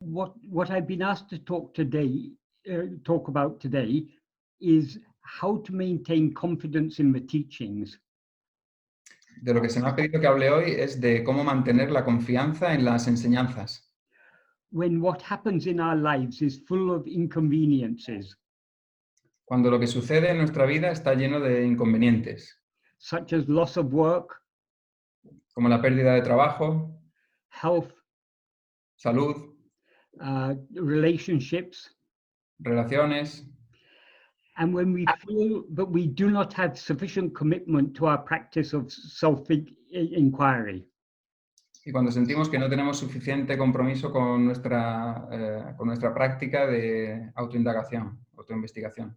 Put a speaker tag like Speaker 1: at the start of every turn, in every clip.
Speaker 1: What I've been asked to talk about today is how to maintain confidence in the teachings.
Speaker 2: De lo que se me ha pedido que hable hoy es de cómo mantener la confianza en las enseñanzas,
Speaker 1: When what happens in our lives is full of inconveniences,
Speaker 2: cuando lo que sucede en nuestra vida está lleno de inconvenientes,
Speaker 1: such as loss of work,
Speaker 2: como la pérdida de trabajo,
Speaker 1: health,
Speaker 2: salud,
Speaker 1: relationships,
Speaker 2: relaciones,
Speaker 1: and when we feel that we do not have sufficient commitment to our practice of self-inquiry.
Speaker 2: y cuando sentimos que no tenemos suficiente compromiso con nuestra práctica de autoindagación, autoinvestigación.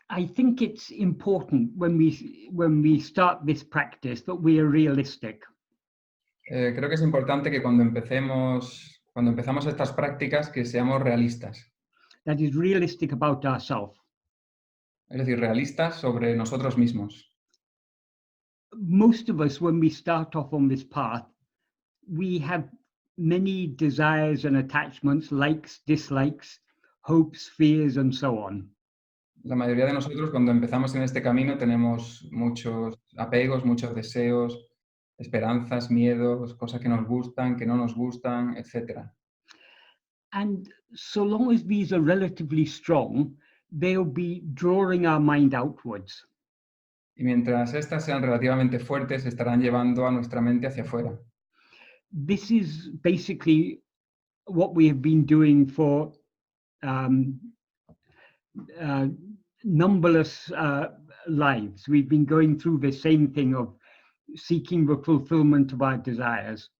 Speaker 1: I think it's important when we start this practice that we are realistic.
Speaker 2: Creo que es importante que cuando empezamos estas prácticas, que seamos realistas.
Speaker 1: That is realistic about ourselves.
Speaker 2: Es decir, realistas sobre nosotros mismos.
Speaker 1: Most of us, when we start off on this path, we have many desires and attachments, likes, dislikes, hopes, fears, and so on.
Speaker 2: La mayoría de nosotros, cuando empezamos en este camino, tenemos muchos apegos, muchos deseos, esperanzas, miedos, cosas que nos gustan, que no nos gustan, etc.
Speaker 1: And so long as these are relatively strong, they'll be drawing our mind outwards.
Speaker 2: Y mientras estas sean relativamente fuertes, estarán llevando a nuestra mente hacia afuera.
Speaker 1: This is basically what we have been doing for numberless lives. We've been going through the same thing of seeking the fulfillment of our desires.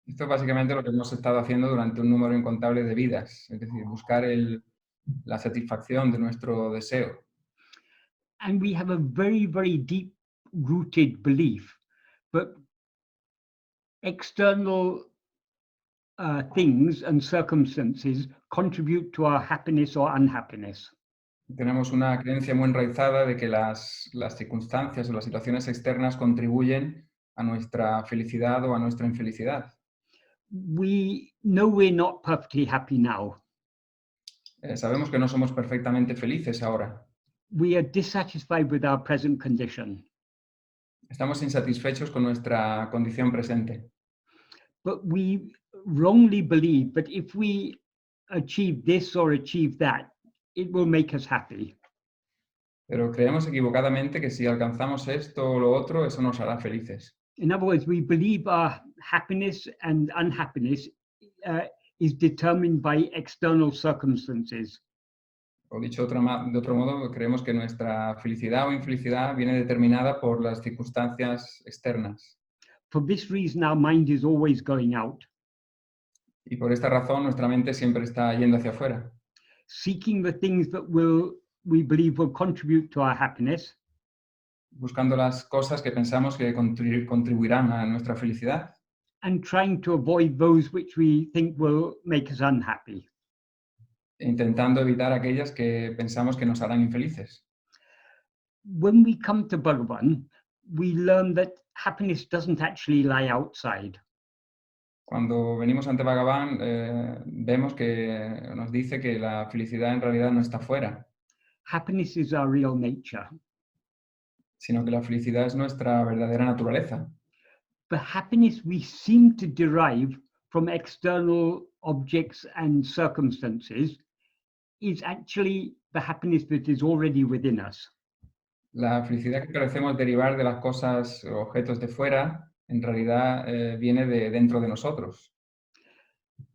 Speaker 2: Esto es básicamente lo que hemos estado haciendo durante un número incontable de vidas, es decir, buscar la satisfacción de nuestro deseo.
Speaker 1: And we have a very, very deep-rooted belief that external things and circumstances contribute to our happiness or unhappiness.
Speaker 2: Tenemos una creencia muy enraizada de que las circunstancias o las situaciones externas contribuyen a nuestra felicidad o a nuestra infelicidad.
Speaker 1: We know we're not perfectly happy now.
Speaker 2: Sabemos que no somos perfectamente felices ahora.
Speaker 1: We are dissatisfied with our present condition.
Speaker 2: Estamos insatisfechos con nuestra condición presente.
Speaker 1: But we wrongly believe that if we achieve this or achieve that, it will make us happy.
Speaker 2: Pero creemos equivocadamente que si alcanzamos esto o lo otro, eso nos hará felices.
Speaker 1: In other words, we believe our happiness and unhappiness is determined by external circumstances.
Speaker 2: O dicho de otro modo, creemos que nuestra felicidad o infelicidad viene determinada por las circunstancias externas.
Speaker 1: For this reason, our mind is always going out,
Speaker 2: Y por esta razón, nuestra mente siempre está yendo hacia afuera,
Speaker 1: seeking the things that we believe will contribute to our happiness,
Speaker 2: buscando las cosas que pensamos que contribuirán a nuestra felicidad
Speaker 1: and trying to avoid those which we think will make us unhappy.
Speaker 2: e intentando evitar aquellas que pensamos que nos harán infelices.
Speaker 1: When we come to Bhagavan, we learn that happiness doesn't actually lie outside.
Speaker 2: Cuando venimos ante Bhagavan, vemos que nos dice que la felicidad en realidad no está fuera,
Speaker 1: Happiness is our real nature.
Speaker 2: sino que la felicidad es nuestra verdadera naturaleza.
Speaker 1: The happiness we seem to derive from external objects and circumstances is actually the happiness that is already within us.
Speaker 2: La felicidad que parecemos derivar de las cosas o objetos de fuera, en realidad viene de dentro de nosotros.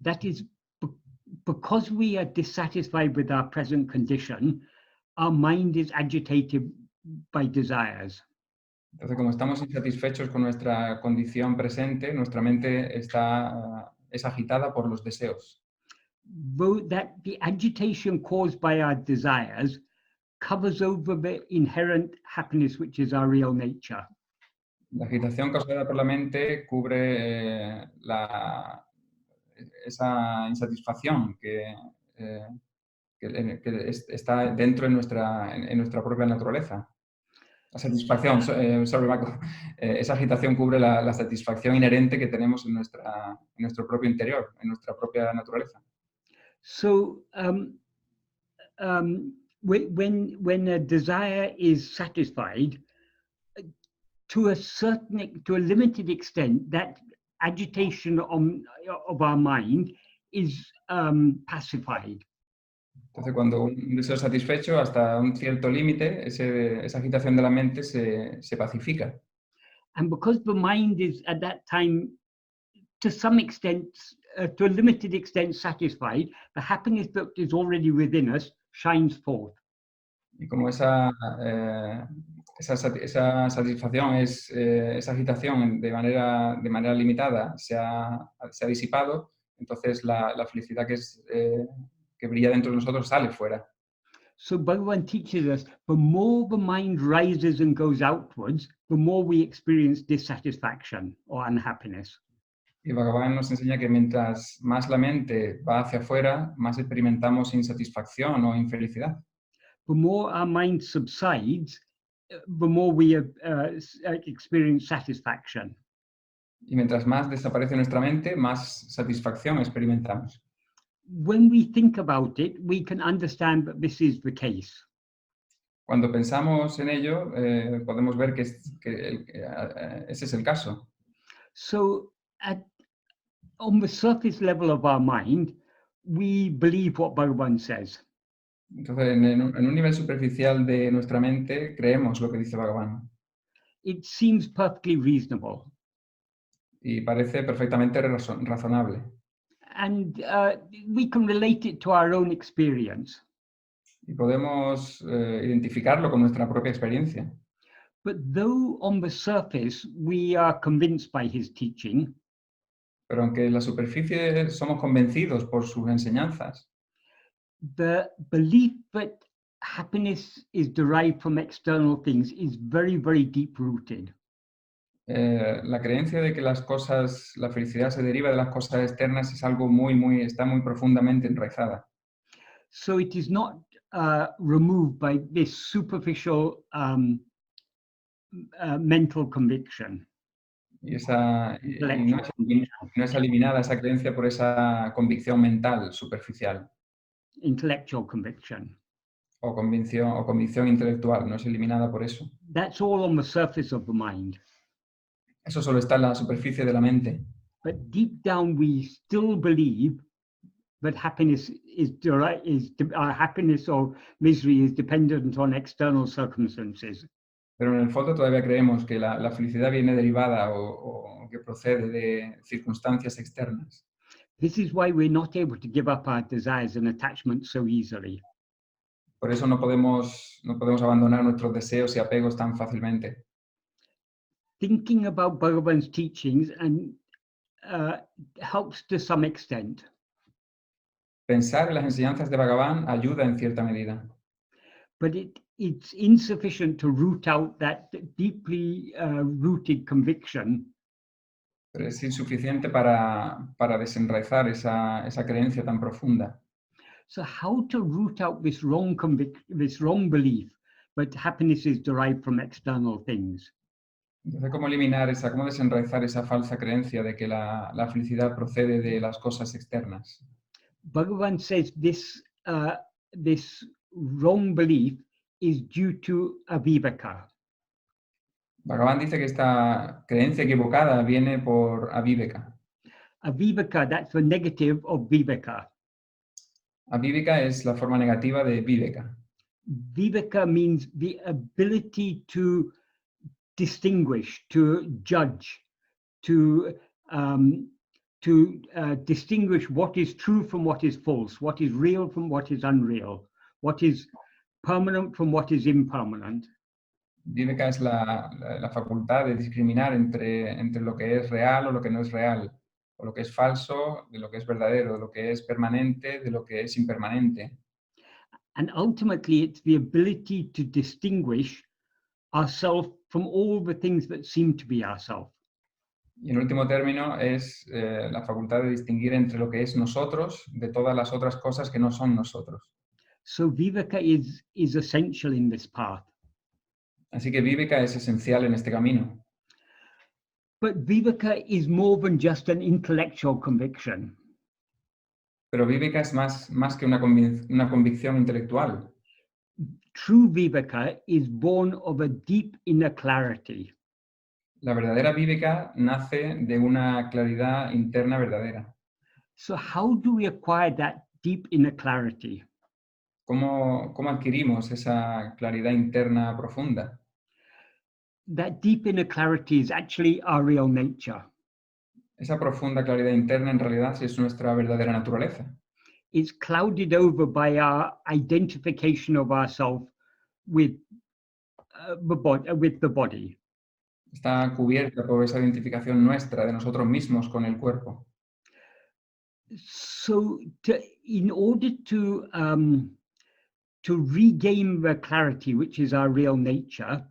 Speaker 1: That is because we are dissatisfied with our present condition, our mind is agitated by desires.
Speaker 2: Entonces, como estamos insatisfechos con nuestra condición presente, nuestra mente es agitada por los deseos.
Speaker 1: Though that the agitation caused by our desires covers over the inherent happiness, which is our real nature.
Speaker 2: La agitación causada por la mente cubre esa insatisfacción que está dentro de nuestra propia naturaleza. La satisfacción, sorry, Marco, esa agitación cubre la satisfacción inherente que tenemos en nuestro propio interior, en nuestra propia naturaleza.
Speaker 1: So when a desire is satisfied, to a limited extent, that agitation of our mind is pacified.
Speaker 2: Entonces, cuando un deseo es satisfecho, hasta un cierto límite, esa agitación de la mente se pacifica.
Speaker 1: And because the mind is at that time, to some extent, to a limited extent satisfied, the happiness that is already within us shines forth.
Speaker 2: Y como esa satisfacción, esa agitación de manera limitada se ha disipado, entonces la felicidad que brilla dentro de nosotros sale fuera.
Speaker 1: So Bhagavan teaches us the more the mind rises and goes outwards, the more we experience dissatisfaction or unhappiness.
Speaker 2: Y Bhagavan nos enseña que mientras más la mente va hacia afuera, más experimentamos insatisfacción o infelicidad.
Speaker 1: The more our mind subsides, the more we experience satisfaction.
Speaker 2: Y mientras más desaparece nuestra mente, más satisfacción experimentamos.
Speaker 1: When we think about it, we can understand that this is the case.
Speaker 2: Cuando pensamos en ello, podemos ver que ese es el caso.
Speaker 1: So on the surface level of our mind, we believe what Bhagavan says.
Speaker 2: Entonces, en un nivel superficial de nuestra mente, creemos lo que dice Bhagavan.
Speaker 1: It seems perfectly reasonable.
Speaker 2: Y parece perfectamente razonable.
Speaker 1: And we can relate it to our own experience.
Speaker 2: Y podemos identificarlo con nuestra propia experiencia.
Speaker 1: But though on the surface we are convinced by his teaching,
Speaker 2: Pero aunque en la superficie somos convencidos por sus enseñanzas,
Speaker 1: the belief that happiness is derived from external things is very, very deep rooted.
Speaker 2: la creencia de que la felicidad se deriva de las cosas externas es algo está muy profundamente enraizada.
Speaker 1: So it is not removed by this superficial mental conviction.
Speaker 2: Y no es eliminada esa creencia por esa convicción mental superficial
Speaker 1: Intellectual conviction.
Speaker 2: o convicción intelectual, no es eliminada por eso.
Speaker 1: That's all on the surface of the mind.
Speaker 2: Eso solo está en la superficie de la mente.
Speaker 1: But deep down, we still believe that happiness our happiness or misery is dependent on external circumstances.
Speaker 2: Pero en el fondo todavía creemos que la felicidad viene derivada o que procede de circunstancias externas.
Speaker 1: This is why we're not able to give up our desires and attachments so easily.
Speaker 2: Por eso no podemos abandonar nuestros deseos y apegos tan fácilmente.
Speaker 1: Thinking about Bhagavan's teachings and helps to some extent.
Speaker 2: Pensar en las enseñanzas de Bhagavan ayuda en cierta medida.
Speaker 1: But it's insufficient to root out that deeply rooted conviction.
Speaker 2: Pero es insuficiente para desenraizar esa creencia tan profunda.
Speaker 1: So how to root out this wrong belief that happiness is derived from external things?
Speaker 2: Entonces, ¿cómo desenraizar esa falsa creencia de que la felicidad procede de las cosas externas?
Speaker 1: Bhagavan says this wrong belief is due to aviveka.
Speaker 2: Bhagavan dice que esta creencia equivocada viene por aviveka.
Speaker 1: Aviveka, that's the negative of viveka.
Speaker 2: Aviveka es la forma negativa de viveka.
Speaker 1: Viveka means the ability to distinguish, to judge, to distinguish what is true from what is false, what is real from what is unreal, what is permanent from what is impermanent.
Speaker 2: Viveka es la facultad de discriminar entre lo que es real o lo que no es real, o lo que es falso de lo que es verdadero, de lo que es permanente de lo que es impermanente.
Speaker 1: And ultimately, it's the ability to distinguish ourselves from all the things that seem to be ourselves.
Speaker 2: Y en último término es la facultad de distinguir entre lo que es nosotros de todas las otras cosas que no son nosotros.
Speaker 1: So viveka is essential in this path.
Speaker 2: Así que viveka es esencial en este camino.
Speaker 1: But viveka is more than just an intellectual conviction.
Speaker 2: Pero viveka es más que una convicción intelectual.
Speaker 1: True viveka is born of a deep inner clarity.
Speaker 2: La verdadera viveka nace de una claridad interna verdadera.
Speaker 1: So how do we acquire that deep inner clarity?
Speaker 2: ¿Cómo adquirimos esa claridad interna profunda?
Speaker 1: That deep inner clarity is actually our real nature.
Speaker 2: Esa profunda claridad interna en realidad es nuestra verdadera naturaleza.
Speaker 1: It's clouded over by our identification of ourselves with the body.
Speaker 2: Está cubierta por esa identificación nuestra de nosotros mismos con el cuerpo.
Speaker 1: So in order to regain the clarity, which is our real nature,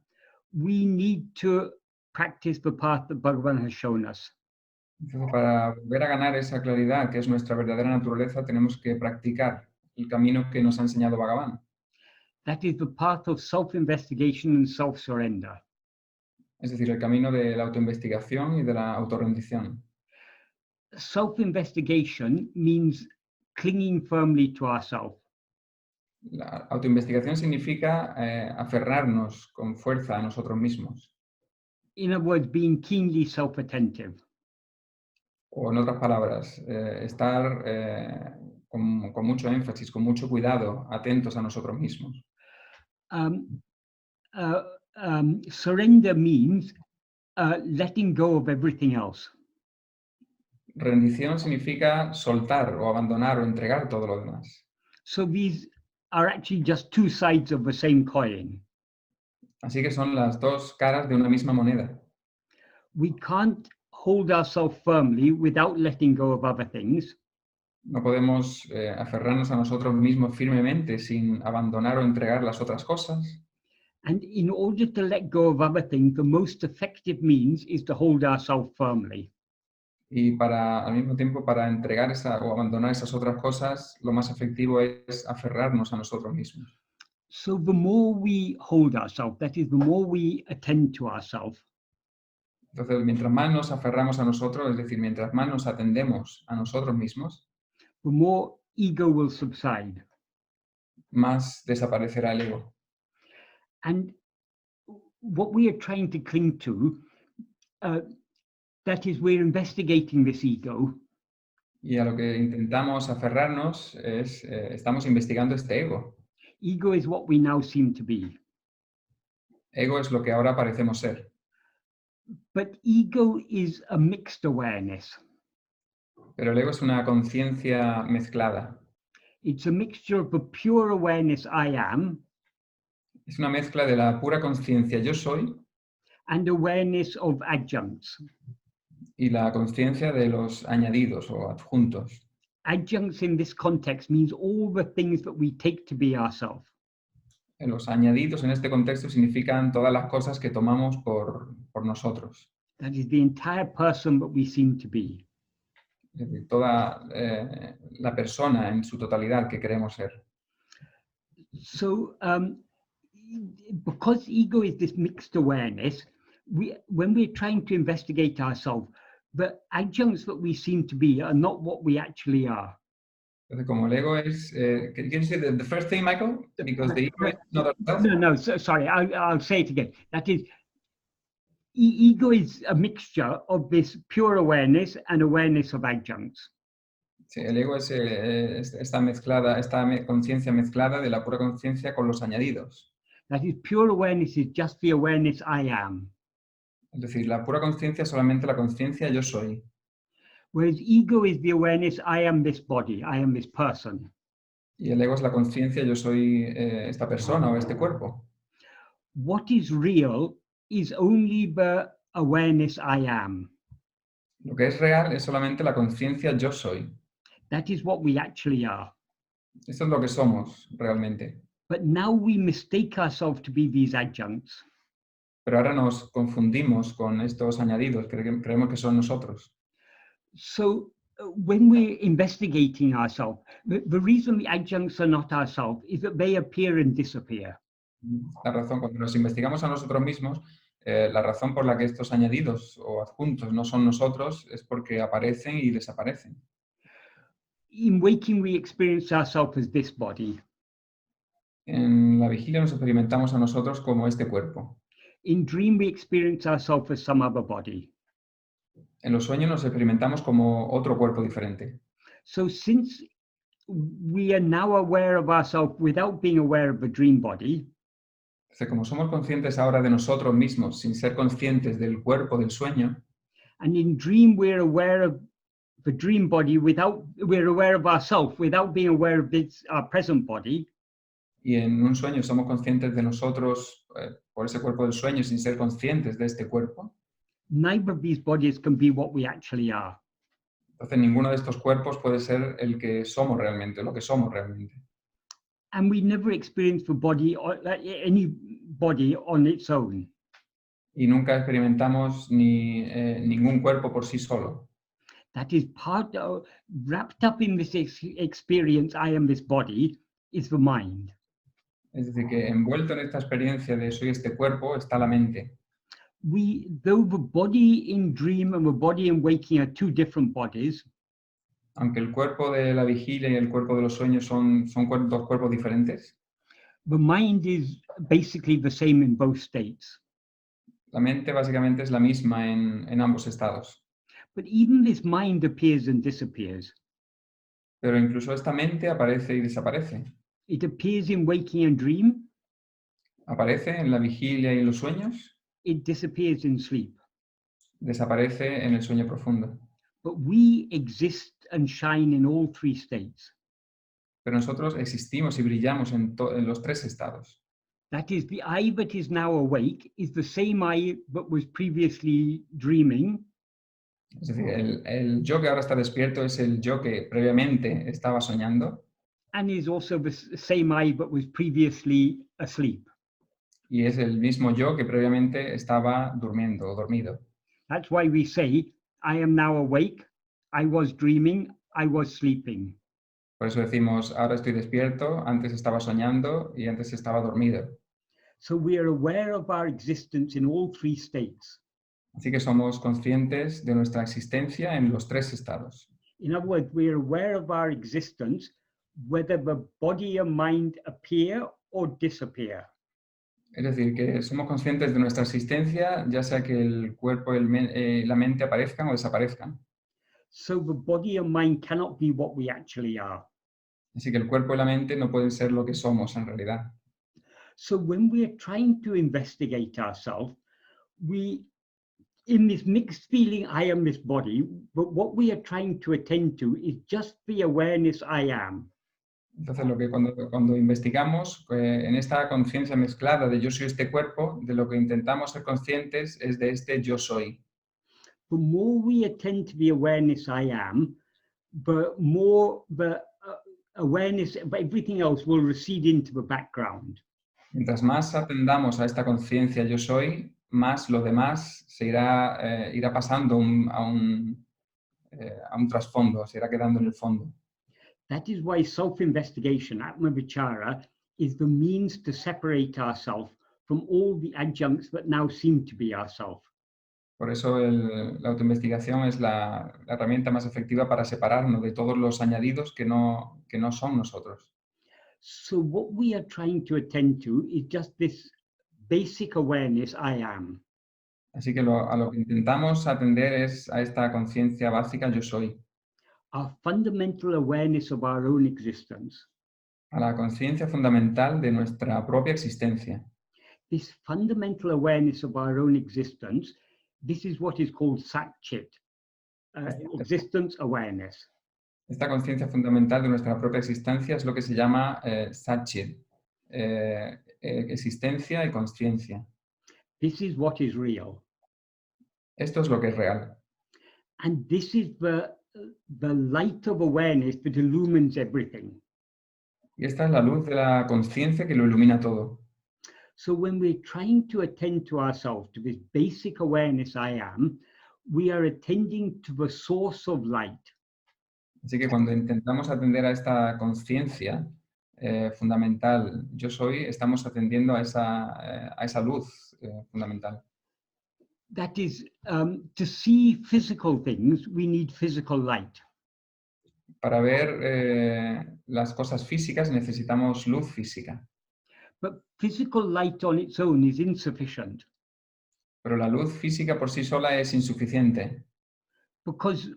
Speaker 1: we need to practice the path that Bhagavan has shown us.
Speaker 2: Entonces, para volver a ganar esa claridad, que es nuestra verdadera naturaleza, tenemos que practicar el camino que nos ha enseñado Bhagavan.
Speaker 1: That is the path of self-investigation and self-surrender.
Speaker 2: Es decir, el camino de la autoinvestigación y de la autorrendición.
Speaker 1: Self-investigation means clinging firmly to ourselves.
Speaker 2: La autoinvestigación significa aferrarnos con fuerza a nosotros mismos.
Speaker 1: In other words, being keenly self-attentive.
Speaker 2: O en otras palabras, estar con mucho énfasis, con mucho cuidado, atentos a nosotros mismos.
Speaker 1: Surrender means letting go of everything else.
Speaker 2: Rendición significa soltar o abandonar o entregar todo lo demás.
Speaker 1: So these are actually just two sides of the same coin.
Speaker 2: Así que son las dos caras de una misma moneda.
Speaker 1: We can't hold ourselves firmly without letting go of other things.
Speaker 2: No podemos aferrarnos a nosotros mismos firmemente sin abandonar o entregar las otras cosas.
Speaker 1: And in order to let go of other things, the most effective means is to hold ourselves firmly.
Speaker 2: Y al mismo tiempo, para entregar o abandonar esas otras cosas, lo más efectivo es aferrarnos a nosotros mismos.
Speaker 1: So the more we hold ourselves, that is, the more we attend to ourselves,
Speaker 2: Entonces, mientras más nos aferramos a nosotros, es decir, mientras más nos atendemos a nosotros mismos,
Speaker 1: the more ego will subside.
Speaker 2: más desaparecerá el ego.
Speaker 1: And what we are trying to cling to, that is, we're investigating this ego.
Speaker 2: Y a lo que intentamos aferrarnos es, estamos investigando este ego.
Speaker 1: Ego is what we now seem to be.
Speaker 2: Ego es lo que ahora parecemos ser.
Speaker 1: But ego is a mixed awareness.
Speaker 2: Pero el ego es una conciencia mezclada.
Speaker 1: It's a mixture of the pure awareness I am
Speaker 2: Es una mezcla de la pura conciencia yo soy
Speaker 1: and awareness of adjuncts.
Speaker 2: y la conciencia de los añadidos o adjuntos.
Speaker 1: Adjuncts in this context means all the things that we take to be ourselves.
Speaker 2: Los añadidos en este contexto significan todas las cosas que tomamos por nosotros.
Speaker 1: That is the entire person that we seem to be.
Speaker 2: Es decir, toda la persona en su totalidad que queremos ser.
Speaker 1: So, because ego is this mixed awareness, when we're trying to investigate ourselves, the adjuncts that we seem to be are not what we actually are.
Speaker 2: Entonces, como el ego es... can you say the first thing, Michael? Because the ego is not ourselves.
Speaker 1: No, sorry, I'll say it again. That is, ego is a mixture of this pure awareness and awareness of adjuncts.
Speaker 2: Sí, el ego es esta conciencia mezclada de la pura conciencia con los añadidos.
Speaker 1: That is, pure awareness is just the awareness I am.
Speaker 2: Es decir, la pura conciencia es solamente la conciencia yo soy.
Speaker 1: Whereas ego is the awareness I am this body, I am this person.
Speaker 2: Y el ego es la conciencia yo soy esta persona o este cuerpo.
Speaker 1: What is real is only the awareness I am.
Speaker 2: Lo que es real es solamente la conciencia yo soy.
Speaker 1: That is what we actually are.
Speaker 2: Esto es lo que somos realmente.
Speaker 1: But now we mistake ourselves to be these adjuncts.
Speaker 2: Pero ahora nos confundimos con estos añadidos, creemos que son nosotros.
Speaker 1: So when we're investigating ourselves, the reason the adjuncts are not ourselves is that they appear and disappear.
Speaker 2: La razón, cuando nos investigamos a nosotros mismos, la razón por la que estos añadidos o adjuntos no son nosotros es porque aparecen y desaparecen.
Speaker 1: In waking, we experience ourselves as this body.
Speaker 2: En la vigilia nos experimentamos a nosotros como este cuerpo.
Speaker 1: In dream, we experience ourselves as some other body.
Speaker 2: En los sueños nos experimentamos como otro cuerpo diferente.
Speaker 1: So since we are now aware of ourselves without being aware of the dream body,
Speaker 2: Entonces, como somos conscientes ahora de nosotros mismos sin ser conscientes del cuerpo del sueño,
Speaker 1: and in dream we're aware of the dream body without, we're aware of ourselves without being aware of this, our present body,
Speaker 2: y en un sueño somos conscientes de nosotros por ese cuerpo del sueño sin ser conscientes de este cuerpo,
Speaker 1: neither of these bodies can be what we actually are.
Speaker 2: entonces ninguno de estos cuerpos puede ser el que somos realmente, lo que somos realmente.
Speaker 1: And we never experience the body or any body on its own.
Speaker 2: Y nunca experimentamos ningún cuerpo por sí solo.
Speaker 1: That is part of, wrapped up in this experience, I am this body, is the mind.
Speaker 2: Es decir, que envuelto en esta experiencia de soy este cuerpo está la mente.
Speaker 1: Though the body in dream and the body in waking are two different bodies,
Speaker 2: Aunque el cuerpo de la vigilia y el cuerpo de los sueños son dos cuerpos diferentes,
Speaker 1: the mind is basically the same in both states.
Speaker 2: la mente básicamente es la misma en ambos estados.
Speaker 1: But even this mind appears and disappears.
Speaker 2: Pero incluso esta mente aparece y desaparece.
Speaker 1: It appears in waking and dream,
Speaker 2: Aparece en la vigilia y en los sueños,
Speaker 1: it disappears in sleep.
Speaker 2: desaparece en el sueño profundo.
Speaker 1: But we exist and shine in all three states.
Speaker 2: Pero nosotros existimos y brillamos en los tres estados.
Speaker 1: That is, the I that is now awake is the same I that was previously dreaming,
Speaker 2: Es decir, el yo que ahora está despierto es el yo que previamente estaba soñando
Speaker 1: and is also the same I that was previously asleep.
Speaker 2: y es el mismo yo que previamente estaba durmiendo o dormido.
Speaker 1: That's why we say, I am now awake, I was dreaming, I was sleeping.
Speaker 2: Por eso decimos, ahora estoy despierto, antes estaba soñando y antes estaba dormido.
Speaker 1: So we are aware of our existence in all three states.
Speaker 2: Así que somos conscientes de nuestra existencia en los tres estados.
Speaker 1: In other words, we are aware of our existence, whether the body and mind appear or disappear.
Speaker 2: Es decir, que somos conscientes de nuestra existencia, ya sea que el cuerpo y la mente aparezcan o desaparezcan.
Speaker 1: So the body and mind cannot be what we actually are.
Speaker 2: Así que el cuerpo y la mente no pueden ser lo que somos en realidad.
Speaker 1: So when we are trying to investigate ourselves, in this mixed feeling, I am this body, but what we are trying to attend to is just the awareness I am.
Speaker 2: Entonces, lo que cuando investigamos en esta conciencia mezclada de yo soy este cuerpo, de lo que intentamos ser conscientes es de este yo soy.
Speaker 1: The more we attend to the awareness I am, the more the awareness of everything else will recede into the background.
Speaker 2: Mientras más atendamos a esta conciencia yo soy, más lo demás se irá pasando a un trasfondo, se irá quedando en el fondo.
Speaker 1: That is why self-investigation, Atma-vichara, is the means to separate ourselves from all the adjuncts that now seem to be ourselves.
Speaker 2: Por eso la autoinvestigación es la herramienta más efectiva para separarnos de todos los añadidos que no son nosotros.
Speaker 1: So what we are trying to attend to is just this basic awareness I am.
Speaker 2: Así que a lo que intentamos atender es a esta conciencia básica yo soy,
Speaker 1: Our fundamental awareness of our own existence.
Speaker 2: a la conciencia fundamental de nuestra propia existencia.
Speaker 1: This fundamental awareness of our own existence, this is what is called Sat-Chit, existence awareness.
Speaker 2: Esta conciencia fundamental de nuestra propia existencia es lo que se llama Sat-Chit, existencia y conciencia.
Speaker 1: This is what is real.
Speaker 2: Esto es lo que es real.
Speaker 1: And this is the light of awareness that illumines everything.
Speaker 2: Y esta es la luz de la conciencia que lo ilumina todo.
Speaker 1: So when we're trying to attend to ourselves, to this basic awareness I am, we are attending to the source of light.
Speaker 2: Así que cuando intentamos atender a esta conciencia fundamental, yo soy, estamos atendiendo a esa luz fundamental.
Speaker 1: That is, to see physical things, we need physical light.
Speaker 2: Para ver las cosas físicas necesitamos luz física,
Speaker 1: But physical light on its own is insufficient
Speaker 2: pero la luz física por sí sola es insuficiente,
Speaker 1: because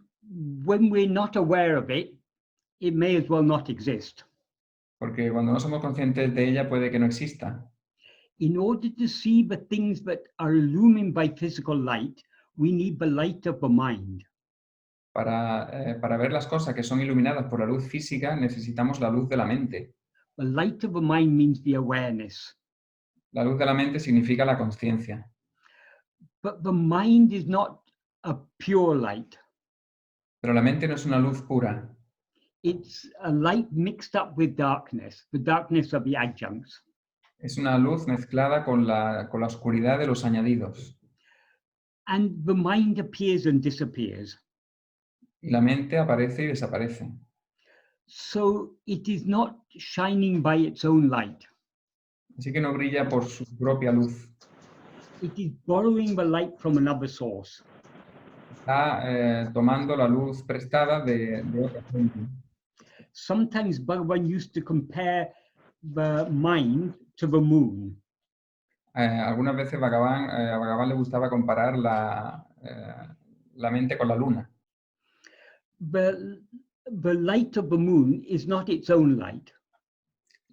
Speaker 1: when we're not aware of it, it may as well not exist.
Speaker 2: porque cuando no somos conscientes de ella puede que no exista.
Speaker 1: In order to see the things that are illumined by physical light, we need the light of the mind.
Speaker 2: Para ver las cosas que son iluminadas por la luz física necesitamos la luz de la mente.
Speaker 1: The light of the mind means the awareness.
Speaker 2: La luz de la mente significa la conciencia,
Speaker 1: But the mind is not a pure light.
Speaker 2: pero la mente no es una luz pura,
Speaker 1: It's a light mixed up with darkness, the darkness of the adjuncts.
Speaker 2: es una luz mezclada con la oscuridad de los añadidos.
Speaker 1: And the mind appears and disappears.
Speaker 2: Y la mente aparece y desaparece.
Speaker 1: So it is not shining by its own light.
Speaker 2: Así que no brilla por su propia luz.
Speaker 1: It is borrowing the light from another source.
Speaker 2: Está tomando la luz prestada de otra fuente.
Speaker 1: Sometimes Bhagavan used to compare the mind to the moon.
Speaker 2: Algunas veces a Bhagavan le gustaba comparar la mente con la luna.
Speaker 1: The light of the moon is not its own light.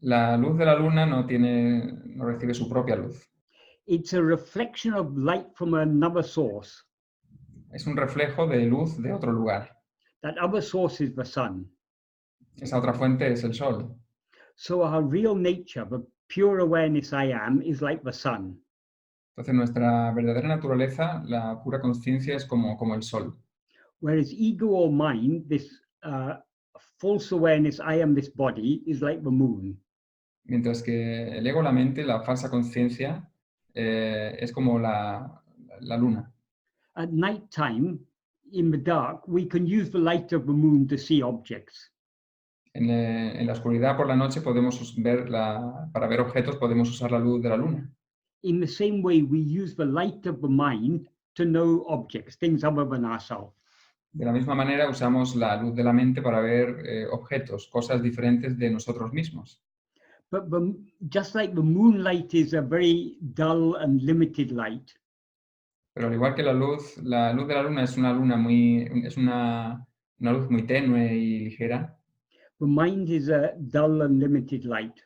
Speaker 2: La luz de la luna no recibe su propia luz.
Speaker 1: It's a reflection of light from another source.
Speaker 2: Es un reflejo de luz de otro lugar.
Speaker 1: That other source is the sun.
Speaker 2: Esa otra fuente es el sol.
Speaker 1: So our real nature, the pure awareness I am, is like the sun.
Speaker 2: Entonces nuestra verdadera naturaleza, la pura conciencia, es como el sol.
Speaker 1: Whereas ego or mind, this false awareness I am this body, is like the moon.
Speaker 2: Mientras que el ego, la mente, la falsa conciencia, es como la luna.
Speaker 1: At night time, in the dark, we can use the light of the moon to see objects.
Speaker 2: En la oscuridad por la noche podemos para ver objetos podemos usar la luz de la luna.
Speaker 1: In the same way, we use the light of the mind to know objects, things other than ourselves.
Speaker 2: De la misma manera usamos la luz de la mente para ver objetos, cosas diferentes de nosotros mismos.
Speaker 1: But just like the moonlight is a very dull and limited light,
Speaker 2: Pero al igual que la luz de la luna es una luz muy tenue y ligera,
Speaker 1: the mind is a dull and limited light.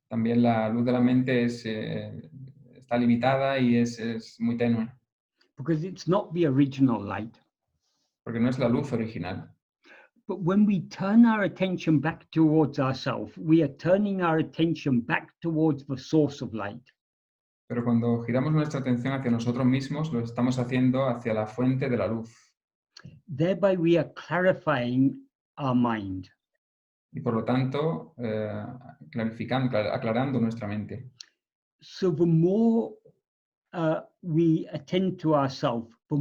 Speaker 2: también la luz de la mente está limitada y es muy tenue,
Speaker 1: Because it's not the original light.
Speaker 2: porque no es la luz original.
Speaker 1: But when we turn our attention back towards ourselves, we are turning our attention back towards the source of light.
Speaker 2: Pero cuando giramos nuestra atención hacia nosotros mismos, lo estamos haciendo hacia la fuente de la luz.
Speaker 1: Thereby we are clarifying our mind.
Speaker 2: Y por lo tanto, aclarando nuestra mente.
Speaker 1: So the more we attend to ourselves, the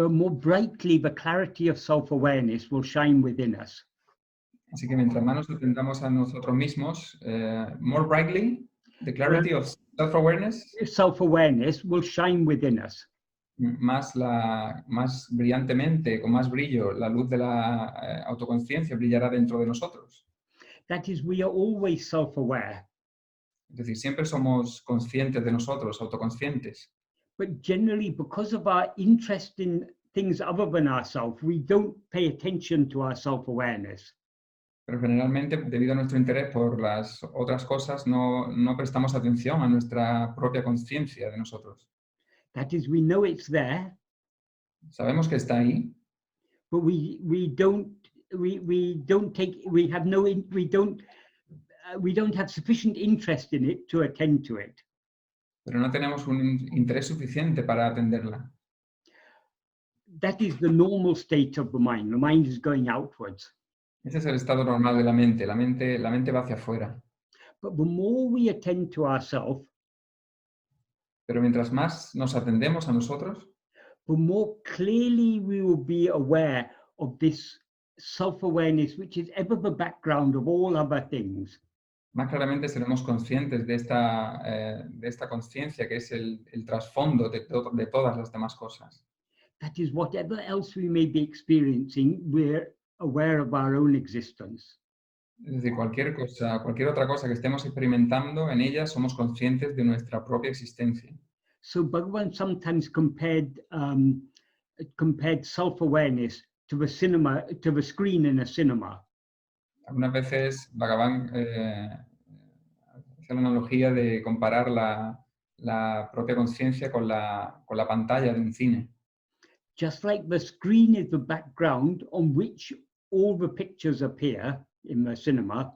Speaker 1: more brightly the clarity of self-awareness will shine within us.
Speaker 2: Así que mientras más nos atendamos a nosotros mismos, more brightly, the clarity of self-awareness,
Speaker 1: Self-awareness will shine within us.
Speaker 2: más brillantemente, con más brillo, la luz de la autoconciencia brillará dentro de nosotros.
Speaker 1: That is, we are always self-aware.
Speaker 2: Es decir, siempre somos conscientes de nosotros, autoconscientes.
Speaker 1: But generally, because of our interest in things other than ourselves, we don't pay attention to our self-awareness.
Speaker 2: Pero generalmente, debido a nuestro interés por las otras cosas, no prestamos atención a nuestra propia conciencia de nosotros.
Speaker 1: That is, we know it's there,
Speaker 2: Sabemos que está ahí,
Speaker 1: but we don't have sufficient interest in it to attend to it.
Speaker 2: pero no tenemos un interés suficiente para atenderla.
Speaker 1: That is the normal state of the mind. The mind is going outwards.
Speaker 2: Ese es el estado normal de la mente. La mente va hacia afuera.
Speaker 1: But the more we attend to ourselves,
Speaker 2: Pero mientras más nos atendemos a nosotros,
Speaker 1: the more clearly we will be aware of this self-awareness, which is ever the background of all other things.
Speaker 2: Más claramente seremos conscientes de esta conciencia que es el trasfondo de todas las demás cosas.
Speaker 1: That is, whatever else we may be experiencing, we're aware of our own existence.
Speaker 2: Es decir, cualquier otra cosa que estemos experimentando, en ella somos conscientes de nuestra propia existencia.
Speaker 1: So Bhagavan sometimes compared self-awareness to the screen in a cinema.
Speaker 2: Algunas veces Bhagavan hace la analogía de comparar la propia conciencia con la pantalla de un cine.
Speaker 1: Just like the screen is the background on which all the pictures appear in the cinema,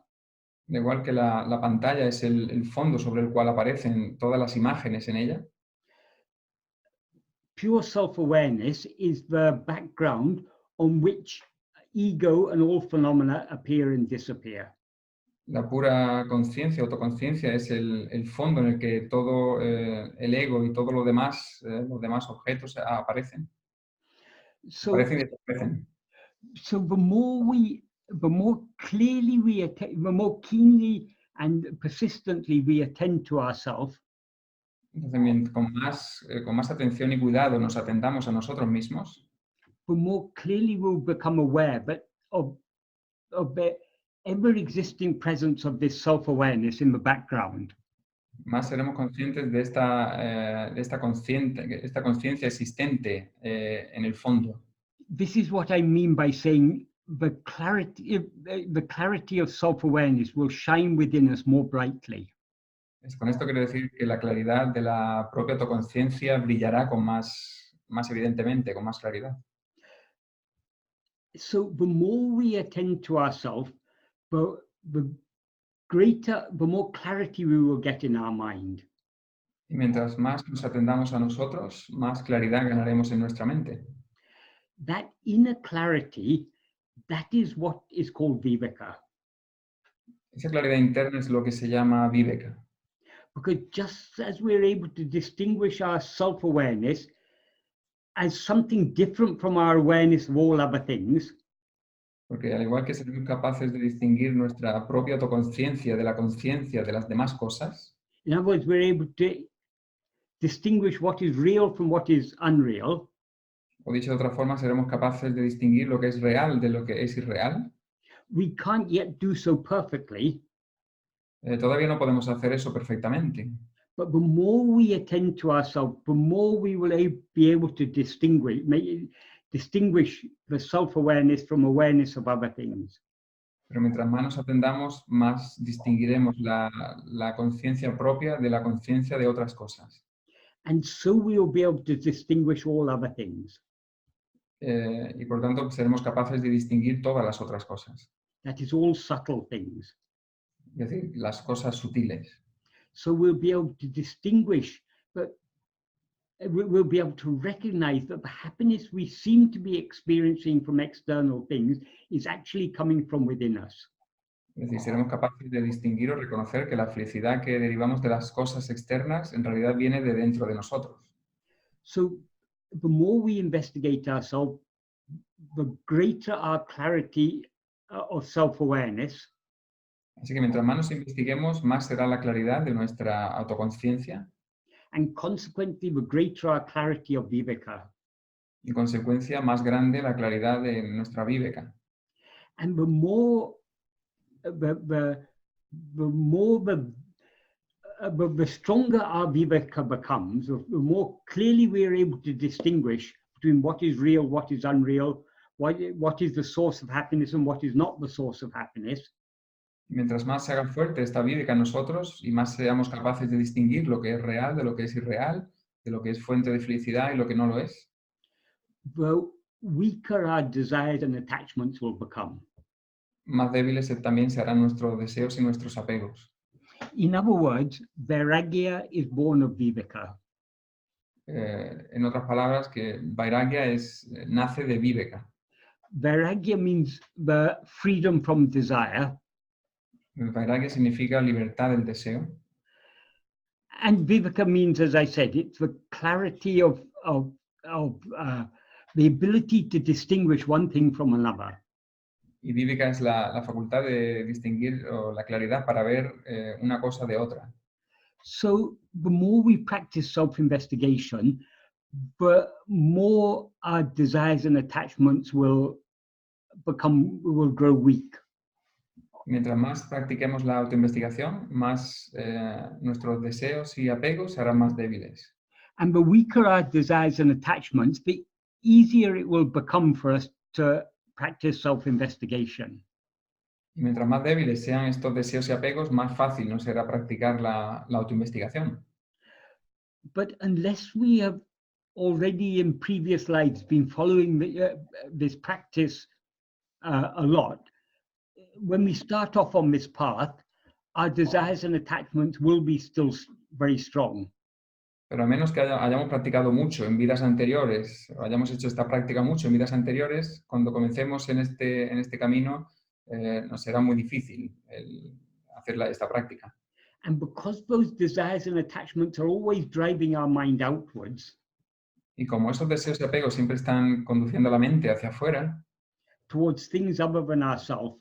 Speaker 2: Da igual que la pantalla es el fondo sobre el cual aparecen todas las imágenes en ella,
Speaker 1: pure self-awareness is the background on which ego and all phenomena appear and disappear.
Speaker 2: la pura conciencia, autoconciencia, es el fondo en el que todo el ego y todo los demás objetos aparecen.
Speaker 1: So,
Speaker 2: Aparecen y desaparecen.
Speaker 1: so the more clearly the more keenly and persistently we attend to ourselves,
Speaker 2: Entonces, con más atención y cuidado nos atendamos a nosotros mismos,
Speaker 1: the more clearly we'll become aware of the ever-existing presence of this self-awareness in the background.
Speaker 2: más seremos conscientes de esta conciencia existente en el fondo.
Speaker 1: This is what I mean by saying the clarity of self-awareness will shine within us more brightly.
Speaker 2: Con esto quiero decir que la claridad de la propia autoconciencia brillará con más evidentemente, con más claridad.
Speaker 1: So the more we attend to ourselves, the more clarity we will get in our mind.
Speaker 2: Y mientras más nos atendamos a nosotros, más claridad ganaremos en nuestra mente.
Speaker 1: That inner clarity, that is what is called viveka.
Speaker 2: Esa claridad interna es lo que se llama viveka.
Speaker 1: Because just as we're able to distinguish our self-awareness as something different from our awareness of all other things,
Speaker 2: Porque al igual que seremos capaces de distinguir nuestra propia autoconciencia de la conciencia de las demás cosas,
Speaker 1: in other words, we're able to distinguish what is real from what is unreal,
Speaker 2: o dicho de otra forma, seremos capaces de distinguir lo que es real de lo que es irreal.
Speaker 1: we can't yet do so perfectly,
Speaker 2: Todavía no podemos hacer eso perfectamente,
Speaker 1: but the more we attend to ourselves, the more we will be able to distinguish the self-awareness from awareness of other things.
Speaker 2: pero mientras más nos atendamos, más distinguiremos la conciencia propia de la conciencia de otras cosas.
Speaker 1: And so we will be able to distinguish all other things.
Speaker 2: Y por tanto seremos capaces de distinguir todas las otras cosas,
Speaker 1: That is all subtle things.
Speaker 2: es decir, las cosas sutiles.
Speaker 1: So we'll be able to distinguish, but we'll be able to recognize that the happiness we seem to be experiencing from external things is actually coming from within us.
Speaker 2: Es decir, seremos capaces de distinguir o reconocer que la felicidad que derivamos de las cosas externas en realidad viene de dentro de nosotros.
Speaker 1: So the more we investigate ourselves, the greater our clarity of self-awareness,
Speaker 2: Así que mientras más nos investiguemos, más será la claridad de nuestra autoconciencia
Speaker 1: and consequently the greater our clarity of viveka.
Speaker 2: y en consecuencia más grande la claridad de nuestra viveka.
Speaker 1: And the more the stronger our viveka becomes, the more clearly we are able to distinguish between what is real, what is unreal, what is the source of happiness and what is not the source of happiness.
Speaker 2: Mientras más se haga fuerte esta viveka en nosotros y más seamos capaces de distinguir lo que es real de lo que es irreal, de lo que es fuente de felicidad y lo que no lo es,
Speaker 1: The weaker our desires and attachments will become.
Speaker 2: más débiles también se harán nuestros deseos y nuestros apegos.
Speaker 1: In other words, vairagya is born of viveka.
Speaker 2: En otras palabras, que vairagya nace de viveka.
Speaker 1: Vairagya means the freedom from desire,
Speaker 2: Vairagya significa libertad del deseo.
Speaker 1: and viveka means, as I said, it's the clarity of the ability to distinguish one thing from another.
Speaker 2: Y vívica es la facultad de distinguir o la claridad para ver una cosa de otra.
Speaker 1: So the more we practice self-investigation, the more our desires and attachments will grow weak.
Speaker 2: Mientras más practiquemos la autoinvestigación, más nuestros deseos y apegos serán más débiles.
Speaker 1: And the weaker our desires and attachments, the easier it will become for us to practice self-investigation.
Speaker 2: Y mientras más débiles sean estos deseos y apegos, más fácil nos será practicar la autoinvestigación.
Speaker 1: But unless we have already in previous lives been following this practice a lot, when we start off on this path, our desires and attachments will be still very strong.
Speaker 2: Pero a menos que hayamos practicado mucho en vidas anteriores, o hayamos hecho esta práctica mucho en vidas anteriores, cuando comencemos en este camino, nos será muy difícil hacer esta práctica.
Speaker 1: And because those desires and attachments are always driving our mind outwards,
Speaker 2: Y como esos deseos y apegos siempre están conduciendo la mente hacia afuera,
Speaker 1: towards things other than ourselves,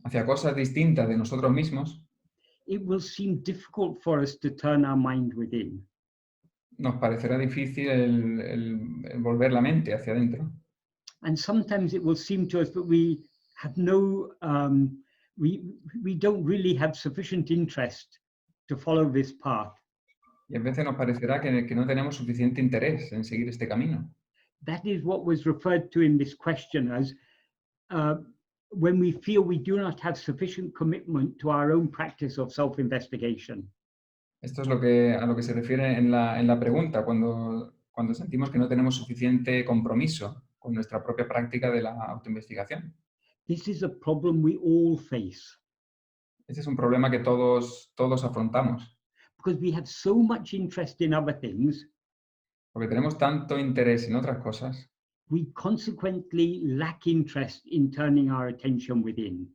Speaker 2: hacia cosas distintas de nosotros mismos,
Speaker 1: it will seem difficult for us to turn our mind within.
Speaker 2: nos parecerá difícil el volver la mente hacia adentro.
Speaker 1: And sometimes it will seem to us that we have no, we don't really have sufficient interest to follow this path.
Speaker 2: Y a veces nos parecerá que no tenemos suficiente interés en seguir este camino.
Speaker 1: That is what was referred to in this question as when we feel we do not have sufficient commitment to our own practice of self-investigation.
Speaker 2: Esto es a lo que se refiere en la pregunta, cuando sentimos que no tenemos suficiente compromiso con nuestra propia práctica de la autoinvestigación.
Speaker 1: This is a problem we all face
Speaker 2: Este es un problema que todos afrontamos,
Speaker 1: because we have so much interest in other things,
Speaker 2: porque tenemos tanto interés en otras cosas,
Speaker 1: we consequently lack interest in turning our attention within.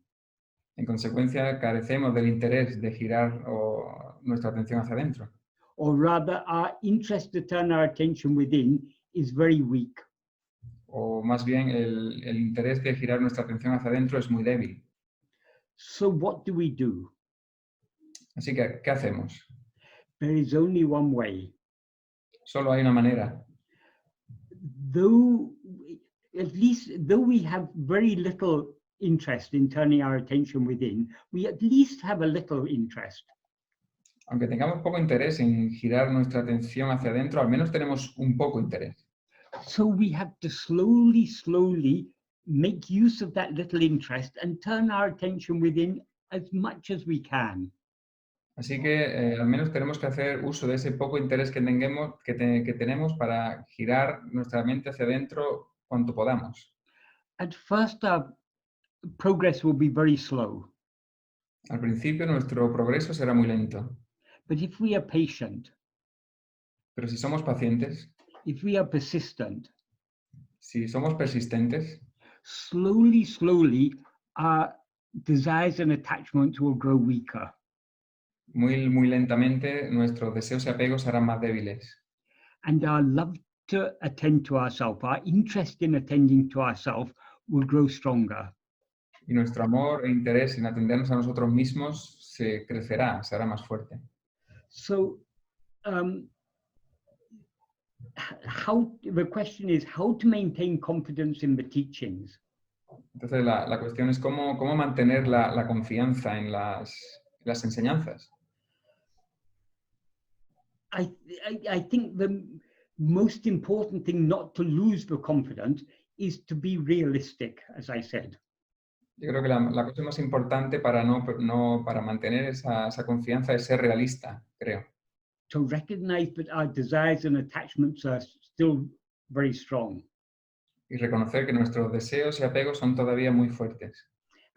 Speaker 2: en consecuencia carecemos del interés de girar nuestra atención hacia adentro.
Speaker 1: Or rather, our interest to turn our attention within is very weak.
Speaker 2: O más bien el interés de girar nuestra atención hacia adentro es muy débil.
Speaker 1: So what do we do?
Speaker 2: Así que, ¿qué hacemos?
Speaker 1: There is only one way.
Speaker 2: Solo hay una manera.
Speaker 1: Though we have very little interest in turning our attention within, we at least have a little interest.
Speaker 2: Aunque tengamos poco interés en girar nuestra atención hacia adentro, al menos tenemos un poco interés.
Speaker 1: So we have to slowly make use of that little interest and turn our attention within as much as we can.
Speaker 2: Así que al menos tenemos que hacer uso de ese poco interés que tenemos para girar nuestra mente hacia adentro cuanto podamos.
Speaker 1: At first, our progress will be very slow.
Speaker 2: Al principio nuestro progreso será muy lento,
Speaker 1: But if we are patient,
Speaker 2: pero si somos pacientes,
Speaker 1: if we are persistent,
Speaker 2: si somos persistentes,
Speaker 1: slowly, our desires and attachments will grow weaker.
Speaker 2: muy lentamente nuestros deseos y apegos serán más débiles.
Speaker 1: And our love to attend to ourselves, our interest in attending to ourselves will grow stronger.
Speaker 2: Y nuestro amor e interés en atendernos a nosotros mismos se crecerá, será más fuerte.
Speaker 1: So the question is how to maintain confidence in the teachings.
Speaker 2: Entonces la cuestión es cómo mantener la confianza en las enseñanzas.
Speaker 1: I think the most important thing not to lose the confidence is to be realistic, as I said.
Speaker 2: Yo creo que la cosa más importante para mantener esa confianza es ser realista, creo.
Speaker 1: To recognize that our desires and attachments are still very strong.
Speaker 2: Y reconocer que nuestros deseos y apegos son todavía muy fuertes.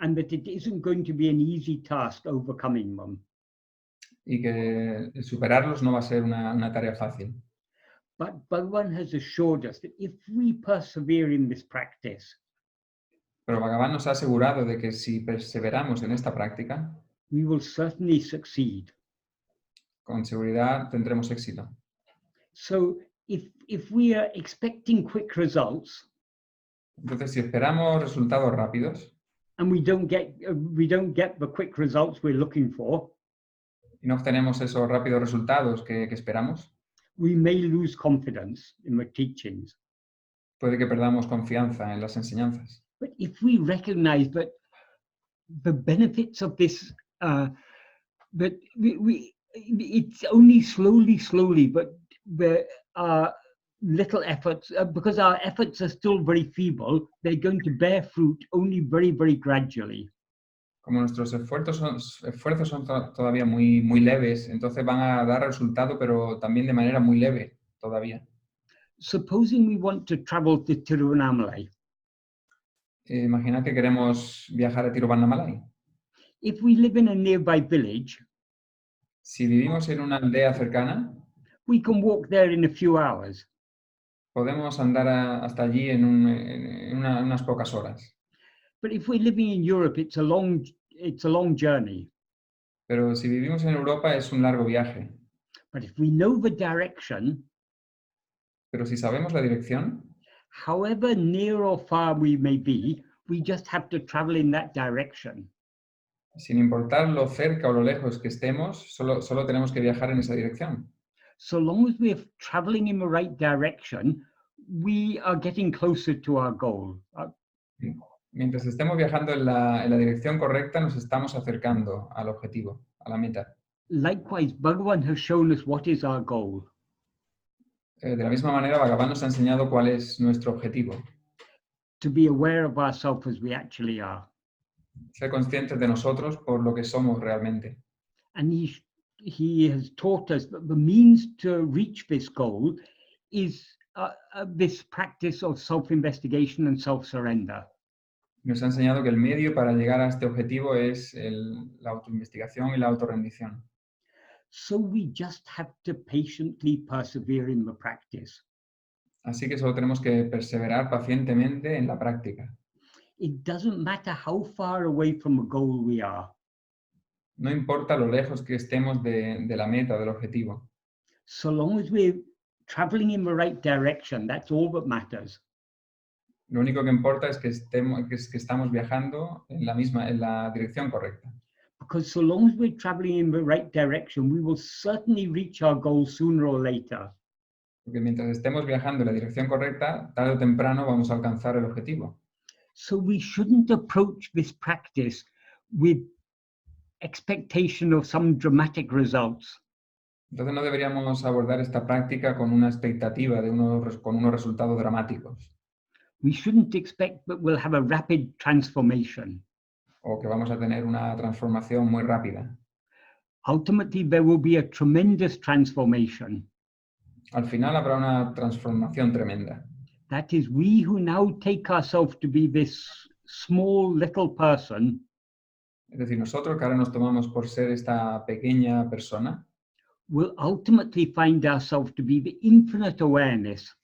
Speaker 1: And that it isn't going to be an easy task overcoming them.
Speaker 2: Y que superarlos no va a ser una tarea fácil.
Speaker 1: But Bhagavan has assured us that if we persevere in this practice,
Speaker 2: Pero Bhagavan nos ha asegurado de que si perseveramos en esta práctica,
Speaker 1: we will certainly succeed.
Speaker 2: con seguridad tendremos éxito.
Speaker 1: So if we are expecting quick results,
Speaker 2: Entonces, si esperamos resultados rápidos,
Speaker 1: and we don't get the quick results we're looking for,
Speaker 2: y no obtenemos esos rápidos resultados que esperamos,
Speaker 1: we may lose confidence in the teachings.
Speaker 2: puede que perdamos confianza en las enseñanzas.
Speaker 1: But if we recognize that the benefits of this, that it's only slowly, but there are little efforts, because our efforts are still very feeble, they're going to bear fruit only very, very gradually.
Speaker 2: Como nuestros esfuerzos son todavía muy, muy leves, entonces van a dar resultado, pero también de manera muy leve todavía.
Speaker 1: Supposing we want to travel to Tiruvannamalai.
Speaker 2: Imaginad que queremos viajar a Tiruvannamalai.
Speaker 1: If we live in a nearby village,
Speaker 2: Si vivimos en una aldea cercana,
Speaker 1: we can walk there in a few hours.
Speaker 2: podemos andar hasta allí en unas pocas horas.
Speaker 1: But if we're living in Europe, it's a long journey.
Speaker 2: Pero si vivimos en Europa es un largo viaje.
Speaker 1: But if we know the direction,
Speaker 2: Pero si sabemos la dirección,
Speaker 1: however near or far we may be, we just have to travel in that direction.
Speaker 2: sin importar lo cerca o lo lejos que estemos, solo tenemos que viajar en esa dirección.
Speaker 1: So long as we're traveling in the right direction, we are getting closer to our goal.
Speaker 2: Mientras estemos viajando en la dirección correcta, nos estamos acercando al objetivo, a la meta.
Speaker 1: Likewise, Bhagavan has shown us what is our goal.
Speaker 2: De la misma manera, Bhagavan nos ha enseñado cuál es nuestro objetivo.
Speaker 1: To be aware of ourselves as we actually are.
Speaker 2: Ser conscientes de nosotros por lo que somos realmente.
Speaker 1: And he has taught us that the means to reach this goal is this practice of self-investigation and self-surrender.
Speaker 2: Nos ha enseñado que el medio para llegar a este objetivo es la autoinvestigación y la autorrendición.
Speaker 1: So we just have to patiently persevere in the practice.
Speaker 2: Así que solo tenemos que perseverar pacientemente en la práctica.
Speaker 1: It doesn't matter how far away from a goal we are.
Speaker 2: No importa lo lejos que estemos de la meta, del objetivo.
Speaker 1: So long as we're traveling in the right direction, that's all that matters.
Speaker 2: Lo único que importa es que estamos viajando en la dirección correcta.
Speaker 1: Because so long as we're traveling in the right direction, we will certainly reach our goal sooner or later.
Speaker 2: Porque mientras estemos viajando en la dirección correcta, tarde o temprano vamos a alcanzar el objetivo.
Speaker 1: So we shouldn't approach this practice with expectation of some dramatic results.
Speaker 2: Entonces no deberíamos abordar esta práctica con una expectativa con unos resultados dramáticos.
Speaker 1: We shouldn't expect that we'll have a rapid transformation.
Speaker 2: O que vamos a tener una transformación muy rápida.
Speaker 1: Ultimately, there will be a tremendous transformation.
Speaker 2: Al final habrá una transformación tremenda.
Speaker 1: That is, we who now take ourselves to be this small little person,
Speaker 2: Es decir, nosotros que ahora nos tomamos por ser esta pequeña persona,
Speaker 1: will ultimately find ourselves to be the infinite awareness.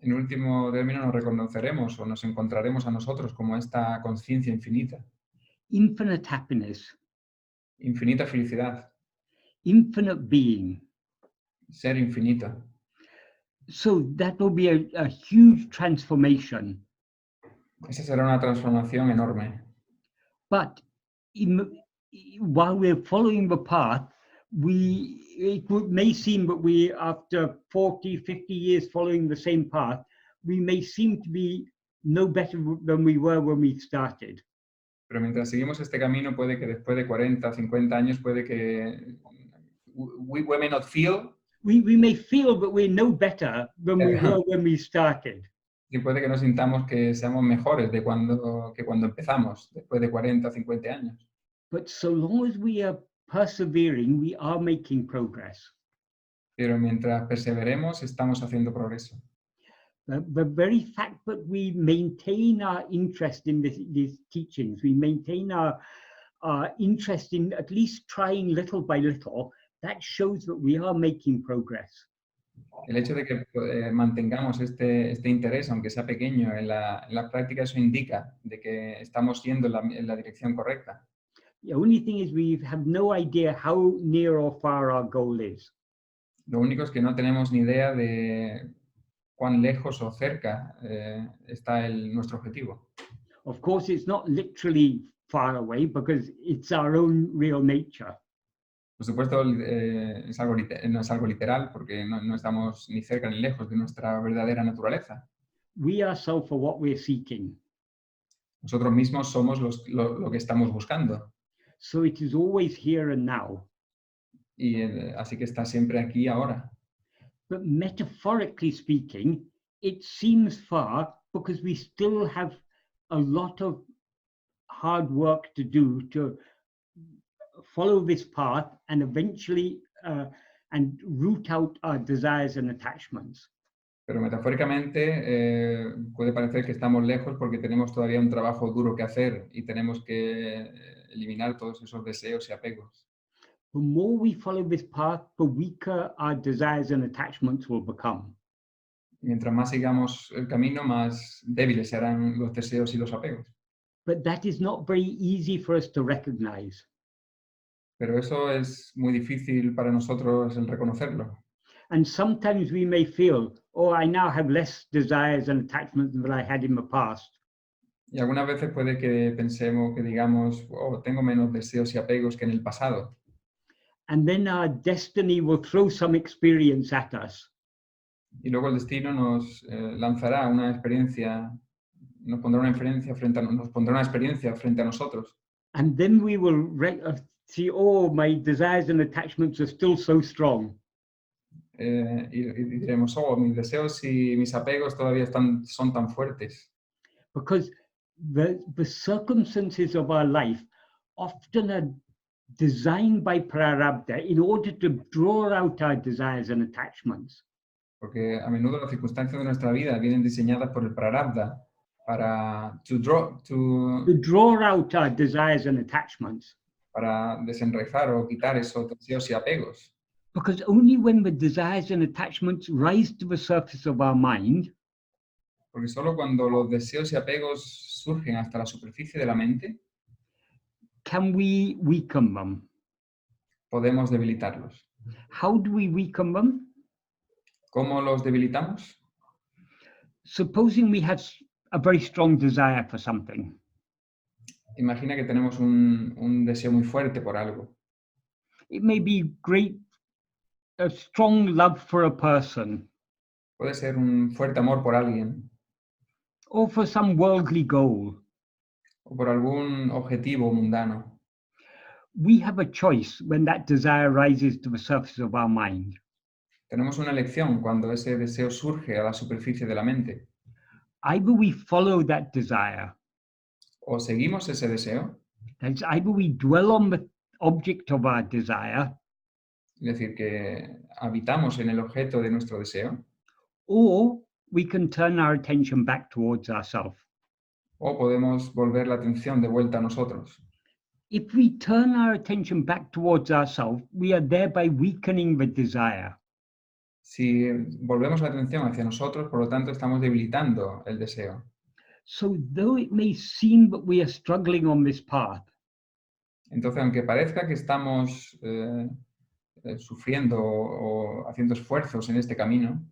Speaker 2: en último término nos reconoceremos o nos encontraremos a nosotros como esta conciencia infinita.
Speaker 1: Infinite happiness,
Speaker 2: Infinita felicidad,
Speaker 1: infinite being.
Speaker 2: ser infinito.
Speaker 1: So that will be a huge transformation.
Speaker 2: Esa será una transformación enorme.
Speaker 1: But while we're following the path, it may seem that we, after 40, 50 years following the same path, we may seem to be no better than we were when we started.
Speaker 2: Pero mientras seguimos este camino, puede que después de 40, 50 años, puede que we may not feel.
Speaker 1: We may feel that we're no better than we were when we started.
Speaker 2: Y puede que nos sintamos que seamos mejores que cuando empezamos, después de 40, 50 años.
Speaker 1: But so long as we are persevering, we are making progress.
Speaker 2: Pero mientras perseveremos, estamos haciendo progreso.
Speaker 1: The very fact that we maintain our interest in these teachings, we maintain our interest in at least trying little by little, that shows that we are making progress.
Speaker 2: El hecho de que mantengamos este interés, aunque sea pequeño, en la práctica, eso indica de que estamos yendo en la dirección correcta.
Speaker 1: The only thing is we have no idea how near or far our goal is.
Speaker 2: Lo único es que no tenemos ni idea de cuán lejos o cerca está nuestro objetivo.
Speaker 1: Of course, it's not literally far away because it's our own real nature.
Speaker 2: Por supuesto, es algo, no es algo literal porque no estamos ni cerca ni lejos de nuestra verdadera naturaleza.
Speaker 1: We ourselves are what we're seeking.
Speaker 2: Nosotros mismos somos lo que estamos buscando.
Speaker 1: So it is always here and now.
Speaker 2: Y así que está siempre aquí ahora.
Speaker 1: But metaphorically speaking, it seems far because we still have a lot of hard work to do to follow this path and eventually and root out our desires and attachments.
Speaker 2: Pero metafóricamente puede parecer que estamos lejos porque tenemos todavía un trabajo duro que hacer y tenemos que eliminar todos esos deseos y apegos.
Speaker 1: The more we follow this path, the weaker our desires and attachments will become.
Speaker 2: Mientras más sigamos el camino, más débiles serán los deseos y los apegos.
Speaker 1: But that is not very easy for us to recognize.
Speaker 2: Pero eso es muy difícil para nosotros el reconocerlo.
Speaker 1: And sometimes we may feel, oh, I now have less desires and attachments than I had in the past.
Speaker 2: Y algunas veces puede que pensemos, que digamos, oh, tengo menos deseos y apegos que en el pasado.
Speaker 1: And then our destiny will throw some experience at us.
Speaker 2: Y luego el destino nos lanzará una experiencia, nos pondrá una experiencia nos pondrá una experiencia frente a nosotros.
Speaker 1: And then we will see, oh, my desires and attachments are still so strong.
Speaker 2: Y diremos, oh, mis deseos y mis apegos todavía son tan fuertes.
Speaker 1: Because the circumstances of our life often are designed by prarabdha in order to draw out our desires and attachments.
Speaker 2: Porque a menudo las circunstancias de nuestra vida vienen diseñadas por el prarabdha para
Speaker 1: To draw out our desires and attachments.
Speaker 2: para desenraizar o quitar esos deseos y apegos.
Speaker 1: Because only when the desires and attachments rise to the surface of our mind,
Speaker 2: Porque solo cuando los deseos y apegos surgen hasta la superficie de la mente,
Speaker 1: can we weaken them.
Speaker 2: podemos debilitarlos.
Speaker 1: How do we weaken them?
Speaker 2: ¿Cómo los debilitamos?
Speaker 1: Supposing we have a very strong desire for something.
Speaker 2: Imagina que tenemos un deseo muy fuerte por algo.
Speaker 1: It may be a strong love for a person
Speaker 2: Puede ser un fuerte amor por alguien
Speaker 1: or for some worldly goal.
Speaker 2: o por algún objetivo mundano.
Speaker 1: We have a choice when that desire rises to the surface of our mind.
Speaker 2: Tenemos una elección cuando ese deseo surge a la superficie de la mente.
Speaker 1: Either we follow that desire,
Speaker 2: O seguimos ese deseo,
Speaker 1: that's either we dwell on the object of our desire,
Speaker 2: es decir, que habitamos en el objeto de nuestro deseo,
Speaker 1: or we can turn our attention back towards ourselves.
Speaker 2: o podemos volver la atención de vuelta a nosotros.
Speaker 1: If we turn our attention back towards ourselves, we are thereby weakening the desire.
Speaker 2: Si volvemos la atención hacia nosotros, por lo tanto, estamos debilitando el deseo.
Speaker 1: So though it may seem that we are struggling on this path,
Speaker 2: Entonces, aunque parezca que estamos sufriendo o haciendo esfuerzos en este camino,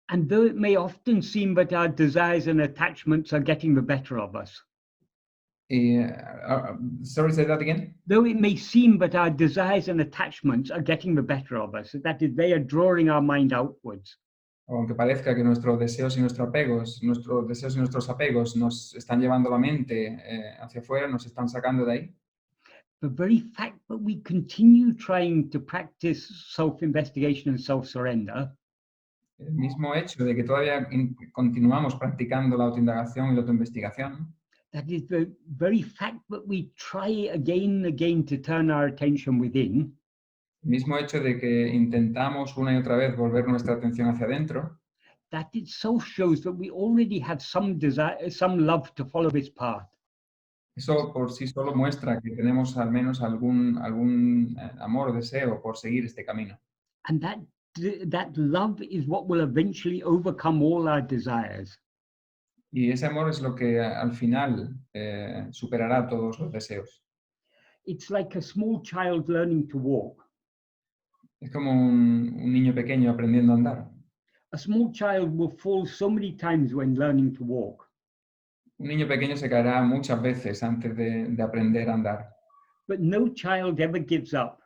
Speaker 1: and though it may often seem that our desires and attachments are getting the better of us,
Speaker 2: sorry, say that again.
Speaker 1: though it may seem that our desires and attachments are getting the better of us, that is, they are drawing our mind outwards.
Speaker 2: Aunque parezca que nuestros deseos y nuestros apegos nos están llevando la mente hacia afuera, nos están sacando de ahí.
Speaker 1: The very fact that we continue trying to practice self-investigation and self-surrender
Speaker 2: El mismo hecho de que todavía continuamos practicando la autoindagación y la autoinvestigación,
Speaker 1: that is the very fact that we try again and again to turn our attention within,
Speaker 2: el mismo hecho de que intentamos una y otra vez volver nuestra atención hacia adentro,
Speaker 1: that itself shows that we already have some desire, some love to follow this path.
Speaker 2: eso por sí solo muestra que tenemos al menos algún amor o deseo por seguir este camino.
Speaker 1: And that love is what will eventually overcome all our desires.
Speaker 2: Y ese amor es lo que al final superará todos los deseos.
Speaker 1: It's like a small child learning to walk.
Speaker 2: Es como un niño pequeño aprendiendo a andar.
Speaker 1: A small child will fall so many times when learning to walk.
Speaker 2: Un niño pequeño se caerá muchas veces antes de aprender a andar,
Speaker 1: but no child ever gives up.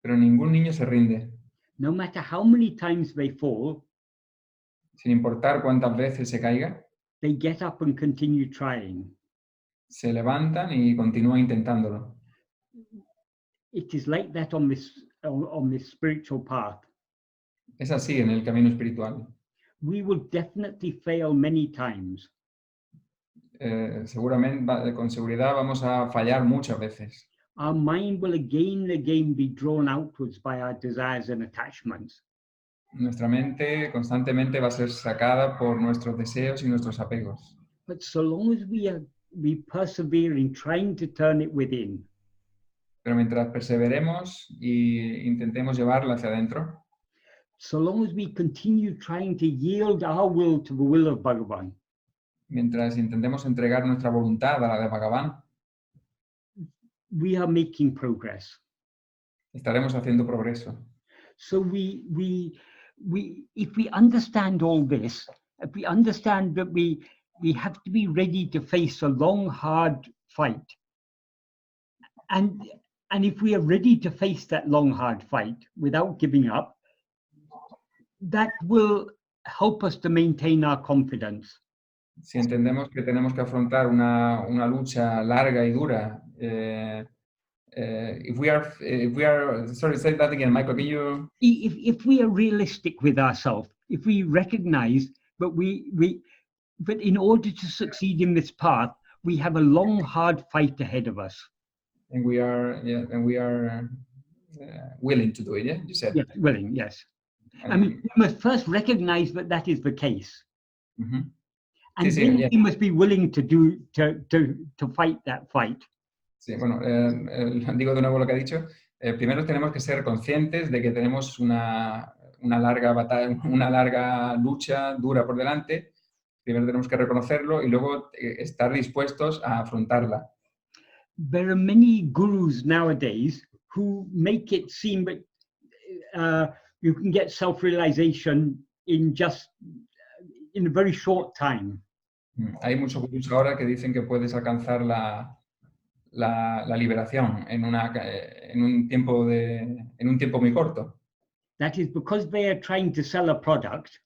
Speaker 2: pero ningún niño se rinde,
Speaker 1: No matter how many times they fall,
Speaker 2: sin importar cuántas veces se caiga,
Speaker 1: they get up and continue trying.
Speaker 2: se levantan y continúan intentándolo.
Speaker 1: It is like that on this spiritual path.
Speaker 2: Es así en el camino espiritual.
Speaker 1: We will definitely fail many times.
Speaker 2: Seguramente, con seguridad vamos a fallar muchas veces.
Speaker 1: Our mind will again and again be drawn outwards by our desires and attachments.
Speaker 2: Nuestra mente constantemente va a ser sacada por nuestros deseos y nuestros apegos.
Speaker 1: But so long as we persevere in trying to turn it within,
Speaker 2: Pero mientras perseveremos e intentemos llevarla hacia adentro,
Speaker 1: so long as we continue trying to yield our will to the will of Bhagavan,
Speaker 2: mientras intentemos entregar nuestra voluntad a la de Bhagavan,
Speaker 1: we are making progress.
Speaker 2: estaremos haciendo progreso.
Speaker 1: So if we understand all this, if we understand that we have to be ready to face a long, hard fight, and if we are ready to face that long, hard fight without giving up, that will help us to maintain our confidence.
Speaker 2: Si entendemos que tenemos que afrontar una lucha larga y dura, if we are, sorry, say that again, Michael, can you?
Speaker 1: If we are realistic with ourselves, if we recognize that but in order to succeed in this path, we have a long, hard fight ahead of us.
Speaker 2: And we are willing to do it, yeah? You said.
Speaker 1: Yes, willing, yes. I mean, we must first recognize that that is the case.
Speaker 2: Uh-huh.
Speaker 1: And
Speaker 2: Sí,
Speaker 1: then
Speaker 2: yeah.
Speaker 1: we must be willing to fight that fight.
Speaker 2: Sí, bueno, digo de nuevo lo que ha dicho. Primero tenemos que ser conscientes de que tenemos una larga batalla, una larga lucha dura por delante. Primero tenemos que reconocerlo y luego estar dispuestos a afrontarla.
Speaker 1: There are many gurus nowadays who make it seem that you can get self-realization in a very short time.
Speaker 2: Hay muchos gurús ahora que dicen que puedes alcanzar la liberación en un tiempo muy corto.
Speaker 1: That is because they are trying to sell a product.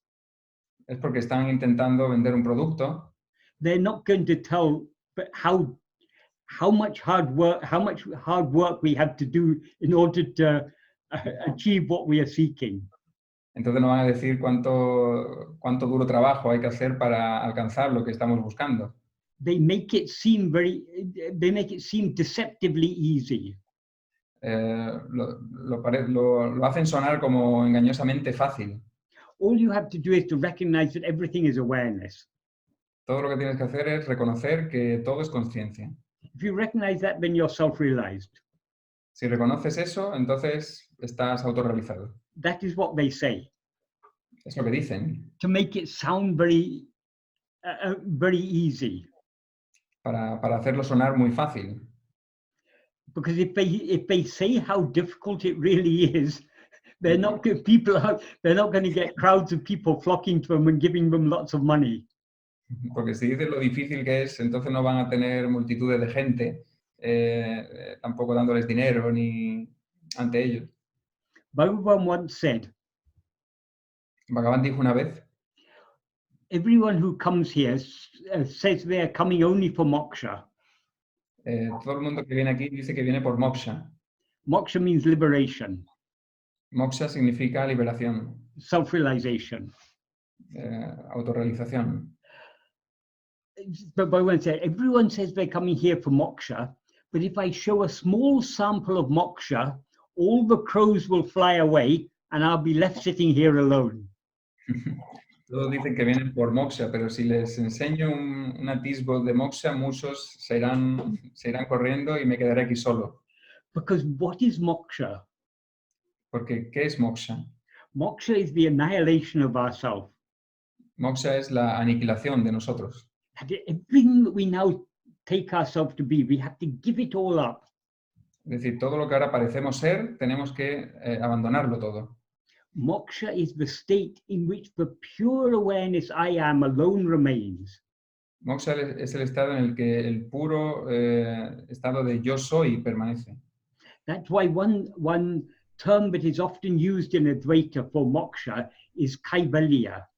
Speaker 2: Es porque están intentando vender un producto.
Speaker 1: They're not going to tell how much hard work we have to do in order to achieve what we are seeking.
Speaker 2: Entonces no van a decir cuánto duro trabajo hay que hacer para alcanzar lo que estamos buscando.
Speaker 1: They make it seem deceptively easy.
Speaker 2: Lo hacen sonar como engañosamente fácil.
Speaker 1: All you have to do is to recognize that everything is awareness.
Speaker 2: Todo lo que tienes que hacer es reconocer que todo es conciencia.
Speaker 1: If you recognize that, then you're self-realized.
Speaker 2: Si reconoces eso, entonces estás autorrealizado.
Speaker 1: That is what they say.
Speaker 2: Es lo que dicen.
Speaker 1: To make it sound very easy.
Speaker 2: Para hacerlo sonar muy fácil.
Speaker 1: Because if they say how difficult it really is, they're not going to get crowds of people flocking to them and giving them lots of money.
Speaker 2: Porque si dicen lo difícil que es, entonces no van a tener multitudes de gente tampoco dándoles dinero ni ante ellos.
Speaker 1: Bhagavan once said,
Speaker 2: Bhagavan dijo una vez,
Speaker 1: everyone who comes here says they are coming only for moksha.
Speaker 2: Todo el mundo que viene aquí dice que viene por moksha.
Speaker 1: Moksha means liberation.
Speaker 2: Moksha significa liberación.
Speaker 1: Self-realization.
Speaker 2: Autorrealización.
Speaker 1: But Bhagavan said, everyone says they're coming here for moksha, but if I show a small sample of moksha, all the crows will fly away and I'll be left sitting here alone.
Speaker 2: Todos dicen que vienen por moksha, pero si les enseño un atisbo de moksha, muchos se irán corriendo y me quedaré aquí solo.
Speaker 1: Because what is moksha?
Speaker 2: Porque, ¿qué es moksha?
Speaker 1: Moksha is the annihilation of ourself.
Speaker 2: Moksha es la aniquilación de nosotros.
Speaker 1: Everything that we now take ourselves to be, we have to give it all up.
Speaker 2: Es decir, todo lo que ahora parecemos ser, tenemos que abandonarlo todo.
Speaker 1: Moksha is the state in which the pure awareness I am alone remains.
Speaker 2: Moksha es el estado en el que el puro estado de yo soy permanece.
Speaker 1: That's why one term that is often used in Advaita for moksha is kaivalya.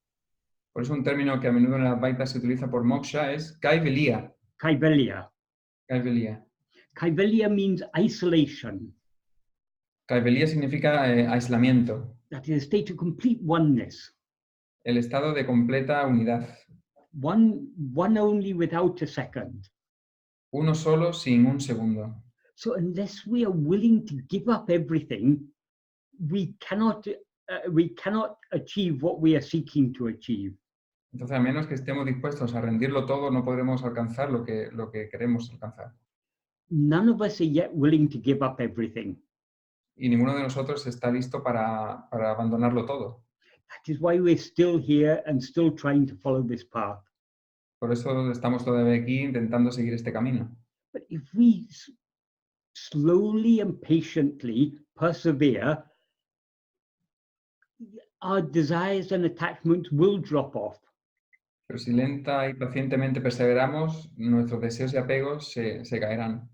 Speaker 2: Por eso un término que a menudo en el Advaita se utiliza por moksha es kaivalya.
Speaker 1: Kaivalya.
Speaker 2: Kaivalya.
Speaker 1: Kaivalya means isolation.
Speaker 2: Kaivalya significa aislamiento,
Speaker 1: That is a state of complete oneness.
Speaker 2: el estado de completa unidad.
Speaker 1: One only without a second.
Speaker 2: Uno solo sin un segundo.
Speaker 1: So unless we are willing to give up everything, we cannot achieve what we are seeking to achieve.
Speaker 2: Entonces, a menos que estemos dispuestos a rendirlo todo, no podremos alcanzar lo que queremos alcanzar.
Speaker 1: None of us are yet willing to give up everything.
Speaker 2: Y ninguno de nosotros está listo para abandonarlo todo.
Speaker 1: That is why we're still here and still trying to follow this path.
Speaker 2: Por eso estamos todavía aquí intentando seguir este camino.
Speaker 1: But if we slowly and patiently persevere, our desires and attachments will drop off.
Speaker 2: Pero si lenta y pacientemente perseveramos, nuestros deseos y apegos se caerán.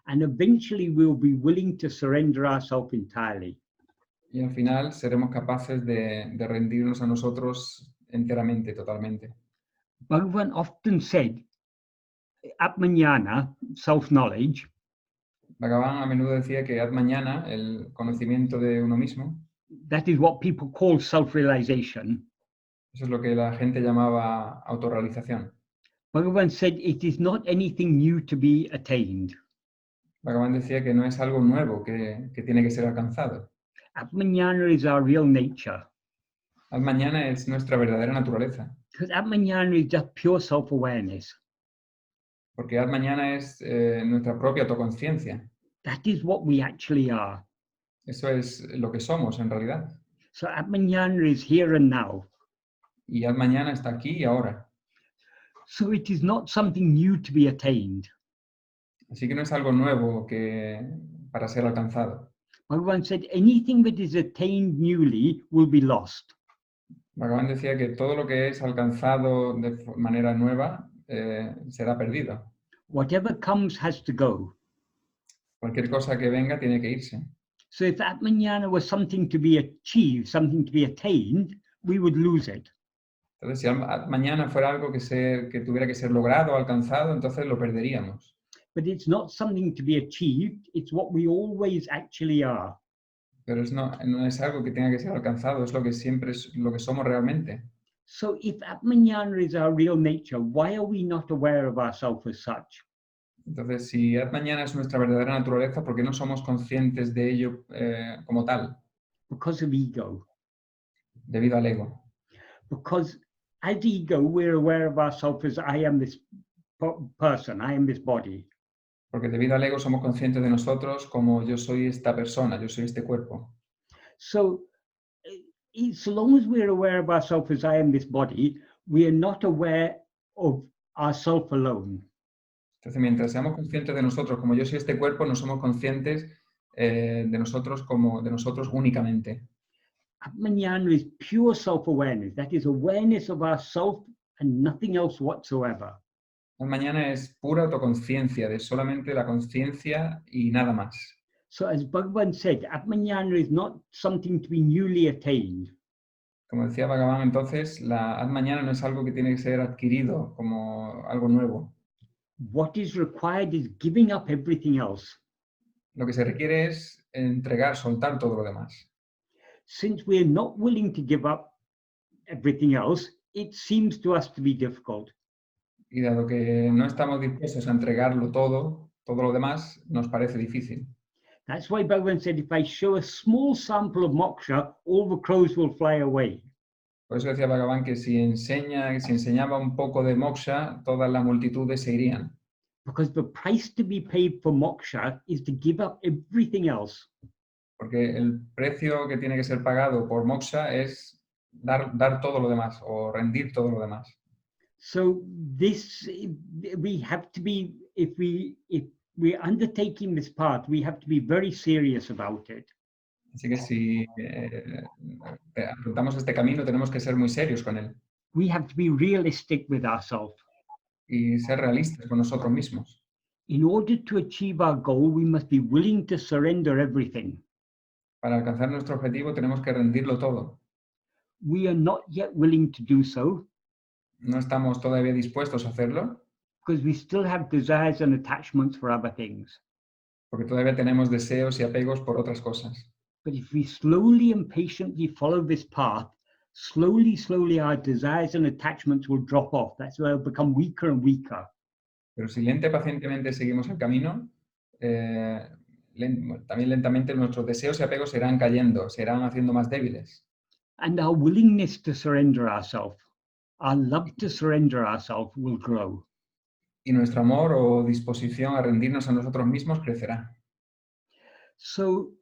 Speaker 1: And eventually we'll be willing to surrender ourselves entirely.
Speaker 2: Y al final seremos capaces de rendirnos a nosotros enteramente, totalmente.
Speaker 1: Bhagavan often said, Atma-vichara, self-knowledge,
Speaker 2: Bhagavan a menudo decía que Atma-vichara, el conocimiento de uno mismo,
Speaker 1: that is what people call self-realization.
Speaker 2: eso es lo que la gente llamaba autorrealización.
Speaker 1: Bhagavan said it is not anything new to be attained.
Speaker 2: Bhagavan decía que no es algo nuevo que tiene que ser alcanzado.
Speaker 1: Atma-vichara is our real nature.
Speaker 2: Atma-vichara es nuestra verdadera naturaleza,
Speaker 1: Because Atma-vichara is just pure self-awareness.
Speaker 2: porque Atma-vichara es nuestra propia autoconciencia.
Speaker 1: That is what we actually are.
Speaker 2: Eso es lo que somos en realidad.
Speaker 1: So Atma-vichara is here and now.
Speaker 2: Y Atma-vichara está aquí y ahora.
Speaker 1: So it is not something new to be attained.
Speaker 2: Así que no es algo nuevo para ser alcanzado.
Speaker 1: Bhagavan said anything that is attained newly will be lost.
Speaker 2: Bhagavan decía que todo lo que es alcanzado de manera nueva será perdido.
Speaker 1: Whatever comes has to go.
Speaker 2: Cualquier cosa que venga tiene que irse.
Speaker 1: So if Atma-vichara was something to be achieved, something to be attained, we would lose it.
Speaker 2: Entonces, si mañana fuera algo que tuviera que ser logrado o alcanzado, entonces lo perderíamos.
Speaker 1: But it's not something to be achieved, it's what we always actually are.
Speaker 2: Pero no es algo que tenga que ser alcanzado, es lo que siempre es lo que somos realmente.
Speaker 1: So if Atma-vichara is our real nature, why are we not aware of ourselves as such?
Speaker 2: Entonces, si Atma-vichara es nuestra verdadera naturaleza, ¿por qué no somos conscientes de ello como tal?
Speaker 1: Because of ego.
Speaker 2: Debido al ego.
Speaker 1: Because as ego, we're aware of ourselves as I am this person, I am this body.
Speaker 2: Porque debido al ego somos conscientes de nosotros como yo soy esta persona, yo soy este cuerpo.
Speaker 1: So so long as we're aware of ourselves as I am this body, we are not aware of ourselves alone.
Speaker 2: Entonces, mientras seamos conscientes de nosotros como yo soy este cuerpo, no somos conscientes de nosotros como de nosotros únicamente.
Speaker 1: Atma-vichara is pure self-awareness. That is awareness of ourself and nothing else whatsoever.
Speaker 2: Mañana es pura autoconciencia, de solamente la conciencia y nada más.
Speaker 1: So as Bhagavan said, Atma-vichara is not something to be newly attained.
Speaker 2: Como decía Bhagavan, entonces, la Atma-vichara no es algo que tiene que ser adquirido como algo nuevo.
Speaker 1: What is required is giving up everything else.
Speaker 2: Lo que se requiere es entregar, soltar todo lo demás.
Speaker 1: Since we are not willing to give up everything else, it seems to us to be difficult.
Speaker 2: Y dado que no estamos dispuestos a entregarlo todo lo demás, nos parece difícil.
Speaker 1: That's why Bhagavan said, if I show a small sample of moksha, all the crows will fly away.
Speaker 2: Por eso decía Bhagavan que si enseñaba un poco de moksha, todas las multitudes se irían.
Speaker 1: Because the price to be paid for moksha is to give up everything else.
Speaker 2: Porque el precio que tiene que ser pagado por moksha es dar todo lo demás o rendir todo lo demás.
Speaker 1: So this, we have to be, if we're undertaking this path, we have to be very serious about it.
Speaker 2: Así que si afrontamos este camino, tenemos que ser muy serios con él.
Speaker 1: We have to be realistic with ourselves.
Speaker 2: y ser realistas con nosotros mismos.
Speaker 1: In order to achieve our goal, we must be willing to surrender everything.
Speaker 2: Para alcanzar nuestro objetivo tenemos que rendirlo todo.
Speaker 1: We are not yet willing to do so
Speaker 2: No estamos todavía dispuestos a hacerlo
Speaker 1: because we still have desires and attachments for other things.
Speaker 2: porque todavía tenemos deseos y apegos por otras cosas.
Speaker 1: But if we slowly and patiently follow this path, slowly our desires and attachments will drop off. That's why they'll become weaker and weaker.
Speaker 2: Pero si lenta y pacientemente seguimos el camino, también lentamente nuestros deseos y apegos se irán cayendo, se irán haciendo más débiles.
Speaker 1: And our willingness to surrender ourselves, our love to surrender ourselves will grow.
Speaker 2: Y nuestro amor o disposición a rendirnos a nosotros mismos crecerá.
Speaker 1: So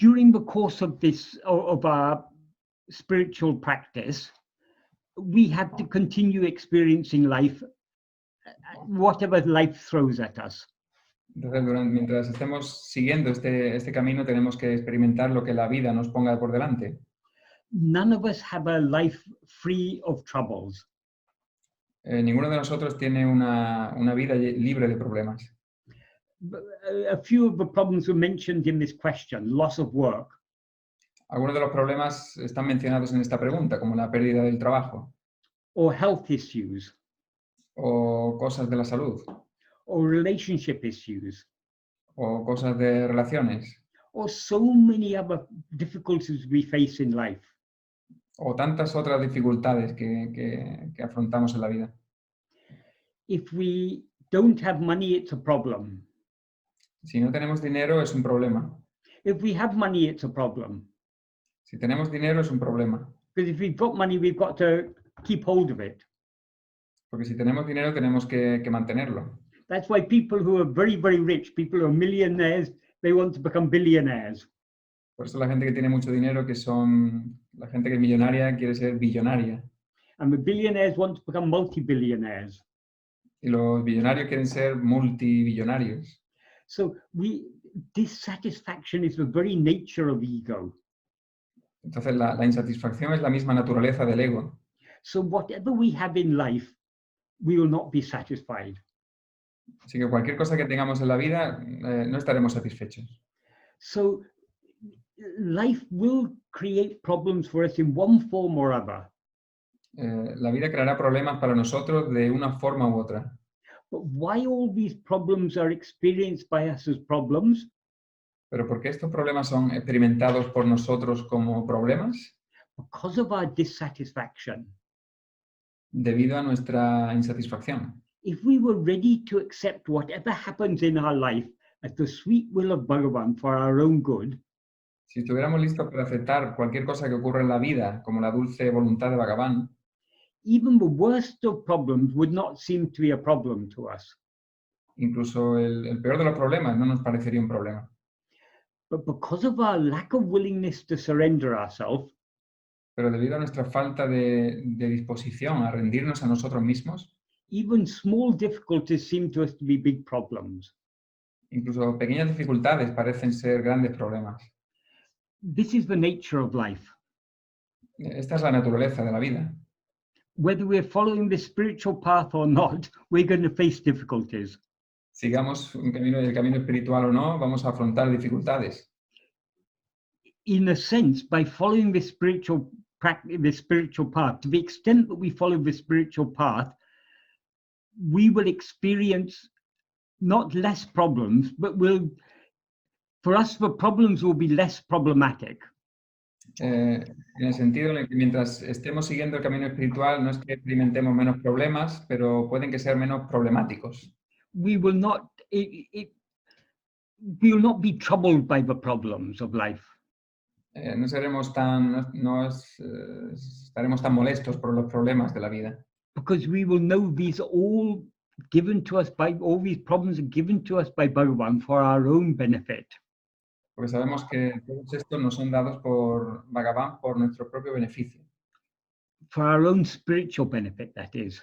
Speaker 1: during the course of this, of our spiritual practice, we have to continue experiencing life, whatever life throws at us.
Speaker 2: Entonces, mientras estemos siguiendo este camino, tenemos que experimentar lo que la vida nos ponga por delante.
Speaker 1: None of us have a life free of troubles.
Speaker 2: Ninguno de nosotros tiene una vida libre de problemas.
Speaker 1: A few of the problems were mentioned in this question: loss of work,
Speaker 2: Algunos de los problemas están mencionados en esta pregunta, como la pérdida del trabajo
Speaker 1: or health issues,
Speaker 2: o cosas de la salud
Speaker 1: or relationship issues,
Speaker 2: o cosas de relaciones
Speaker 1: or so many other difficulties we face in life.
Speaker 2: o tantas otras dificultades que afrontamos en la vida.
Speaker 1: If we don't have money, it's a problem.
Speaker 2: Si no tenemos dinero es un problema.
Speaker 1: If we have money, it's a problem.
Speaker 2: Si tenemos dinero es un problema.
Speaker 1: Because if we've got money, we've got to keep hold of it.
Speaker 2: Porque si tenemos dinero tenemos que mantenerlo.
Speaker 1: That's why people who are very, very rich, people who are millionaires, they want to become billionaires.
Speaker 2: Por eso la gente que tiene mucho dinero, la gente que es millonaria, quiere ser billonaria.
Speaker 1: And the billionaires want to become multi-billionaires.
Speaker 2: Y los billonarios quieren ser multibillonarios.
Speaker 1: So dissatisfaction is the very nature of ego.
Speaker 2: Entonces la insatisfacción es la misma naturaleza del ego.
Speaker 1: So whatever we have in life, we will not be satisfied.
Speaker 2: Así que cualquier cosa que tengamos en la vida, no estaremos satisfechos.
Speaker 1: So life will create problems for us in one form or other.
Speaker 2: La vida creará problemas para nosotros de una forma u otra.
Speaker 1: But why all these problems are experienced by us as problems?
Speaker 2: Pero ¿por qué estos problemas son experimentados por nosotros como problemas?
Speaker 1: Because of our dissatisfaction.
Speaker 2: Debido a nuestra insatisfacción.
Speaker 1: If we were ready to accept whatever happens in our life as the sweet will of Bhagavan for our own good,
Speaker 2: si estuviéramos listos para aceptar cualquier cosa que ocurra en la vida como la dulce voluntad de Bhagavan,
Speaker 1: even the worst of problems would not seem to be a problem to us.
Speaker 2: Incluso el peor de los problemas no nos parecería un problema.
Speaker 1: But because of our lack of willingness to surrender ourselves,
Speaker 2: pero debido a nuestra falta de disposición a rendirnos a nosotros mismos,
Speaker 1: even small difficulties seem to us to be big problems.
Speaker 2: Incluso pequeñas dificultades parecen ser grandes problemas.
Speaker 1: This is the nature of life.
Speaker 2: Esta es la naturaleza de la vida.
Speaker 1: Whether we're following the spiritual path or not, we're going to face difficulties.
Speaker 2: Sigamos el camino espiritual o no, vamos a afrontar dificultades.
Speaker 1: In a sense, by following this spiritual path, to the extent that we follow the spiritual path, we will experience not less problems, but for us, the problems will be less problematic.
Speaker 2: En el sentido en el que mientras estemos siguiendo el camino espiritual, no es que experimentemos menos problemas, pero pueden que sean menos problemáticos.
Speaker 1: We will not be troubled by the problems of life.
Speaker 2: No estaremos tan molestos por los problemas de la vida.
Speaker 1: Because we will know these are all given to us all these problems are given to us by Bhagavan for our own benefit.
Speaker 2: Porque sabemos que todos estos nos son dados por Bhagavan por nuestro propio beneficio.
Speaker 1: For our own spiritual benefit, that is.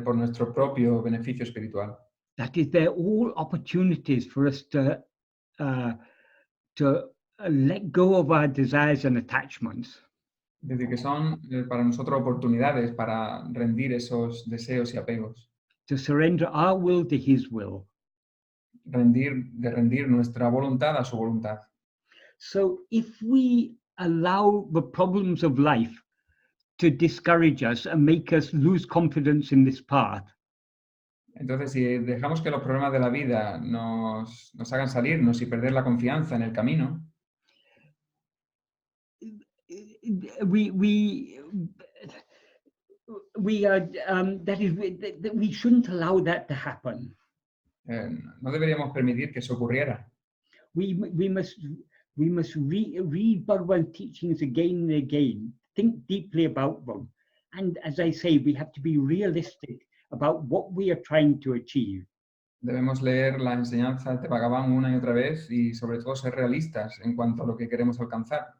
Speaker 2: Por nuestro propio beneficio espiritual.
Speaker 1: That is, they're all opportunities for us to let go of our desires and attachments.
Speaker 2: Es decir, que son para nosotros oportunidades para rendir esos deseos y apegos,
Speaker 1: to surrender our will to His will.
Speaker 2: rendir nuestra voluntad a su voluntad.
Speaker 1: So if we allow the problems of life to discourage us and make us lose confidence in this path,
Speaker 2: Entonces, si dejamos que los problemas de la vida nos hagan salirnos y perder la confianza en el camino,
Speaker 1: we are that we shouldn't allow that to happen.
Speaker 2: no deberíamos permitir que eso ocurriera.
Speaker 1: We must read Bhagavan teachings again and again, think deeply about them, and as I say, we have to be realistic about what we are trying to achieve.
Speaker 2: Debemos leer las enseñanzas de Bhagavan una y otra vez y sobre todo ser realistas en cuanto a lo que queremos alcanzar.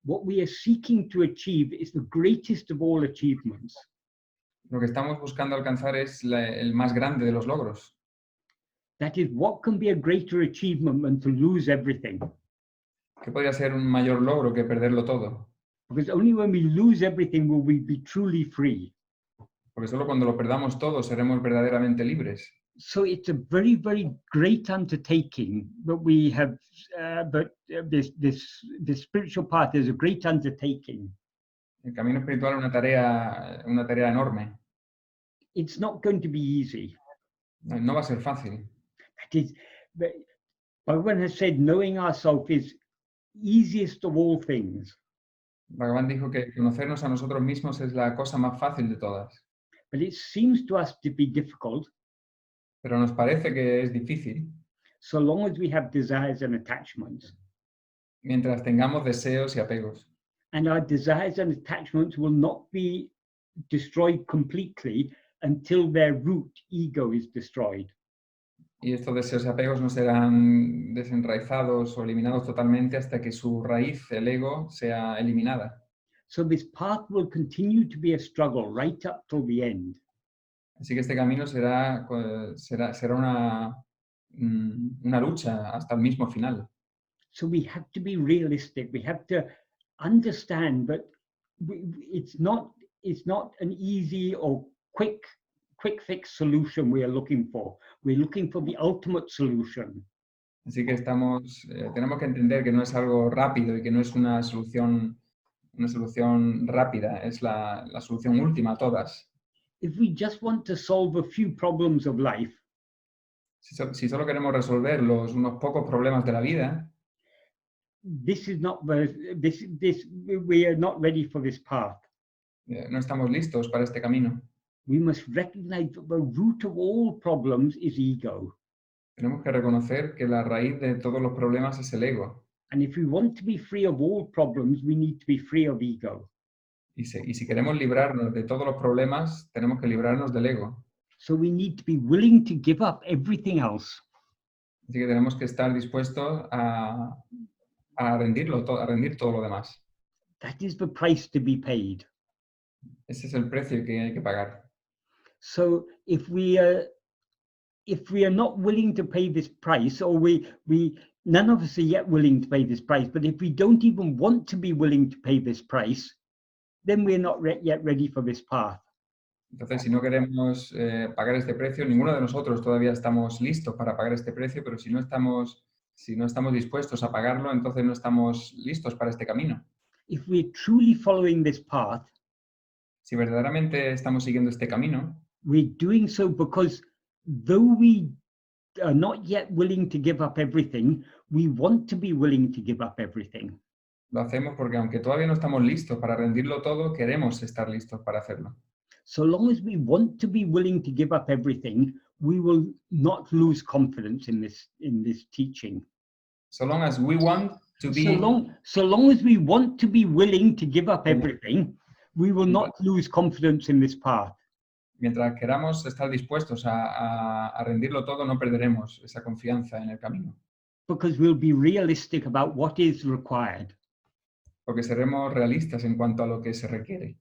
Speaker 1: What we are seeking to achieve is the greatest of all achievements.
Speaker 2: Lo que estamos buscando alcanzar es el más grande de los logros.
Speaker 1: That is, what can be a greater achievement than to lose everything?
Speaker 2: ¿Qué podría ser un mayor logro que perderlo todo?
Speaker 1: Because only when we lose everything will we be truly free.
Speaker 2: Porque solo cuando lo perdamos todo seremos verdaderamente libres.
Speaker 1: So it's a very, very great undertaking that we have, this spiritual path is a great undertaking.
Speaker 2: El camino espiritual es una tarea enorme.
Speaker 1: It's not going to be easy.
Speaker 2: No va a ser fácil.
Speaker 1: That is, Bhagavan has said, knowing ourselves is easiest of all things.
Speaker 2: Bhagavan dijo que conocernos a nosotros mismos es la cosa más fácil de todas.
Speaker 1: But it seems to us to be difficult.
Speaker 2: Pero nos parece que es difícil
Speaker 1: So long as we have desires and attachments.
Speaker 2: mientras tengamos deseos y apegos.
Speaker 1: And our desires and attachments will not be destroyed completely until their root, ego, is destroyed.
Speaker 2: Y estos deseos y apegos no serán desenraizados o eliminados totalmente hasta que su raíz, el ego, sea eliminada.
Speaker 1: So this path will continue to be a struggle right up till the end.
Speaker 2: Así que este camino será una lucha hasta el mismo final.
Speaker 1: So we have to be realistic. We have to understand that it's not an easy or quick fix solution we are looking for. We're looking for the ultimate solution.
Speaker 2: Así que tenemos que entender que no es algo rápido y que no es una solución rápida, es la solución última a todas.
Speaker 1: If we just want to solve a few problems of life,
Speaker 2: Si solo queremos resolver unos pocos problemas de la vida,
Speaker 1: we are not ready for this path.
Speaker 2: no estamos listos para este camino.
Speaker 1: We must recognize that the root of all problems is ego.
Speaker 2: Tenemos que reconocer que la raíz de todos los problemas es el ego.
Speaker 1: And if we want to be free of all problems, we need to be free of ego.
Speaker 2: Y si queremos librarnos de todos los problemas, tenemos que librarnos del ego.
Speaker 1: So we need to be willing to give up everything else.
Speaker 2: Así que tenemos que estar dispuestos a rendir todo lo demás.
Speaker 1: That is the price to be paid.
Speaker 2: Ese es el precio que hay que pagar.
Speaker 1: So if we are not willing to pay this price, or none of us are yet willing to pay this price, but if we don't even want to be willing to pay this price, then we're not yet ready for this path.
Speaker 2: Entonces, si no queremos pagar este precio, ninguno de nosotros todavía estamos listos para pagar este precio, pero si no estamos dispuestos a pagarlo, entonces no estamos listos para este camino.
Speaker 1: If we're truly following this path,
Speaker 2: si verdaderamente estamos siguiendo este camino,
Speaker 1: we're doing so because though we are not yet willing to give up everything, we want to be willing to give up everything.
Speaker 2: Lo hacemos porque aunque todavía no estamos listos para rendirlo todo, queremos estar listos para hacerlo.
Speaker 1: So long as we want to be willing to give up everything, we will not lose confidence in this teaching.
Speaker 2: So long as we want to be...
Speaker 1: So long as we want to be willing to give up everything, we will not lose confidence in this path.
Speaker 2: Mientras queramos estar dispuestos a rendirlo todo, no perderemos esa confianza en el camino.
Speaker 1: Because we'll be realistic about what is required.
Speaker 2: Porque seremos realistas en cuanto a lo que se requiere.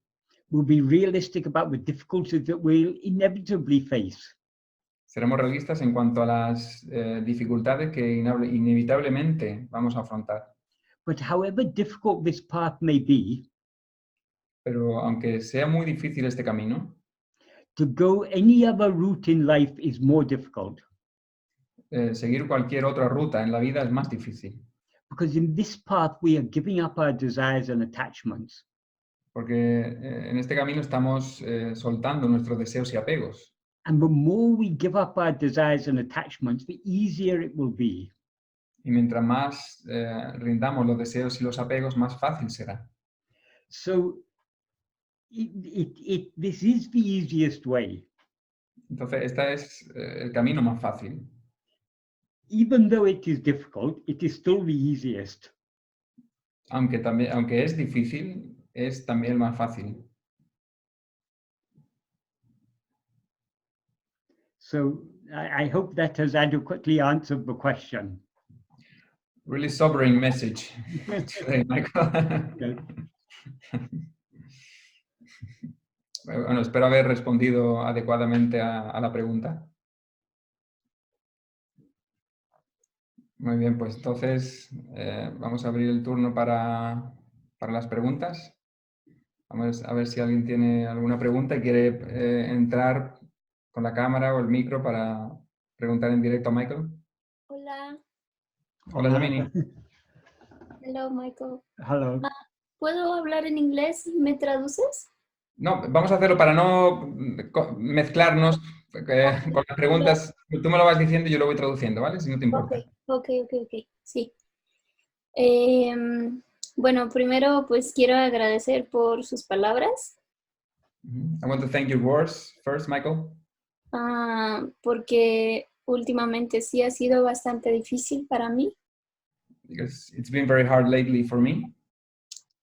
Speaker 1: We'll be realistic about the difficulties that we'll inevitably face.
Speaker 2: Seremos realistas en cuanto a las dificultades que inevitablemente vamos a afrontar.
Speaker 1: But however difficult this path may be,
Speaker 2: Pero aunque sea muy difícil este camino,
Speaker 1: to go any other route in life is more difficult.
Speaker 2: Seguir cualquier otra ruta en la vida es más difícil.
Speaker 1: Because in this path, we are giving up our desires and attachments.
Speaker 2: Porque en este camino estamos soltando nuestros deseos y apegos.
Speaker 1: And the more we give up our desires and attachments, the easier it will be.
Speaker 2: Y mientras más rindamos los deseos y los apegos, más fácil será.
Speaker 1: So this is the easiest way.
Speaker 2: Entonces, este es el camino más fácil.
Speaker 1: Even though it is difficult, it is still the easiest.
Speaker 2: Aunque es difícil, es también el más fácil.
Speaker 1: So I hope that has adequately answered the question.
Speaker 2: Really sobering message today, Michael.
Speaker 1: Okay.
Speaker 2: Bueno, espero haber respondido adecuadamente a la pregunta. Muy bien, pues entonces vamos a abrir el turno para las preguntas. Vamos a ver si alguien tiene alguna pregunta y quiere entrar con la cámara o el micro para preguntar en directo a Michael.
Speaker 3: Hola.
Speaker 2: Hola, Yamini.
Speaker 3: Hello, Michael.
Speaker 1: Hello.
Speaker 3: ¿Puedo hablar en inglés? ¿Me traduces?
Speaker 2: No, vamos a hacerlo para no mezclarnos con las preguntas. Tú me lo vas diciendo y yo lo voy traduciendo, ¿vale? Si no te importa.
Speaker 3: Ok, sí. Bueno, primero pues quiero agradecer por sus palabras.
Speaker 2: I want to thank your words first, Michael.
Speaker 3: Porque últimamente sí ha sido bastante difícil para mí.
Speaker 2: Because it's been very hard lately for me.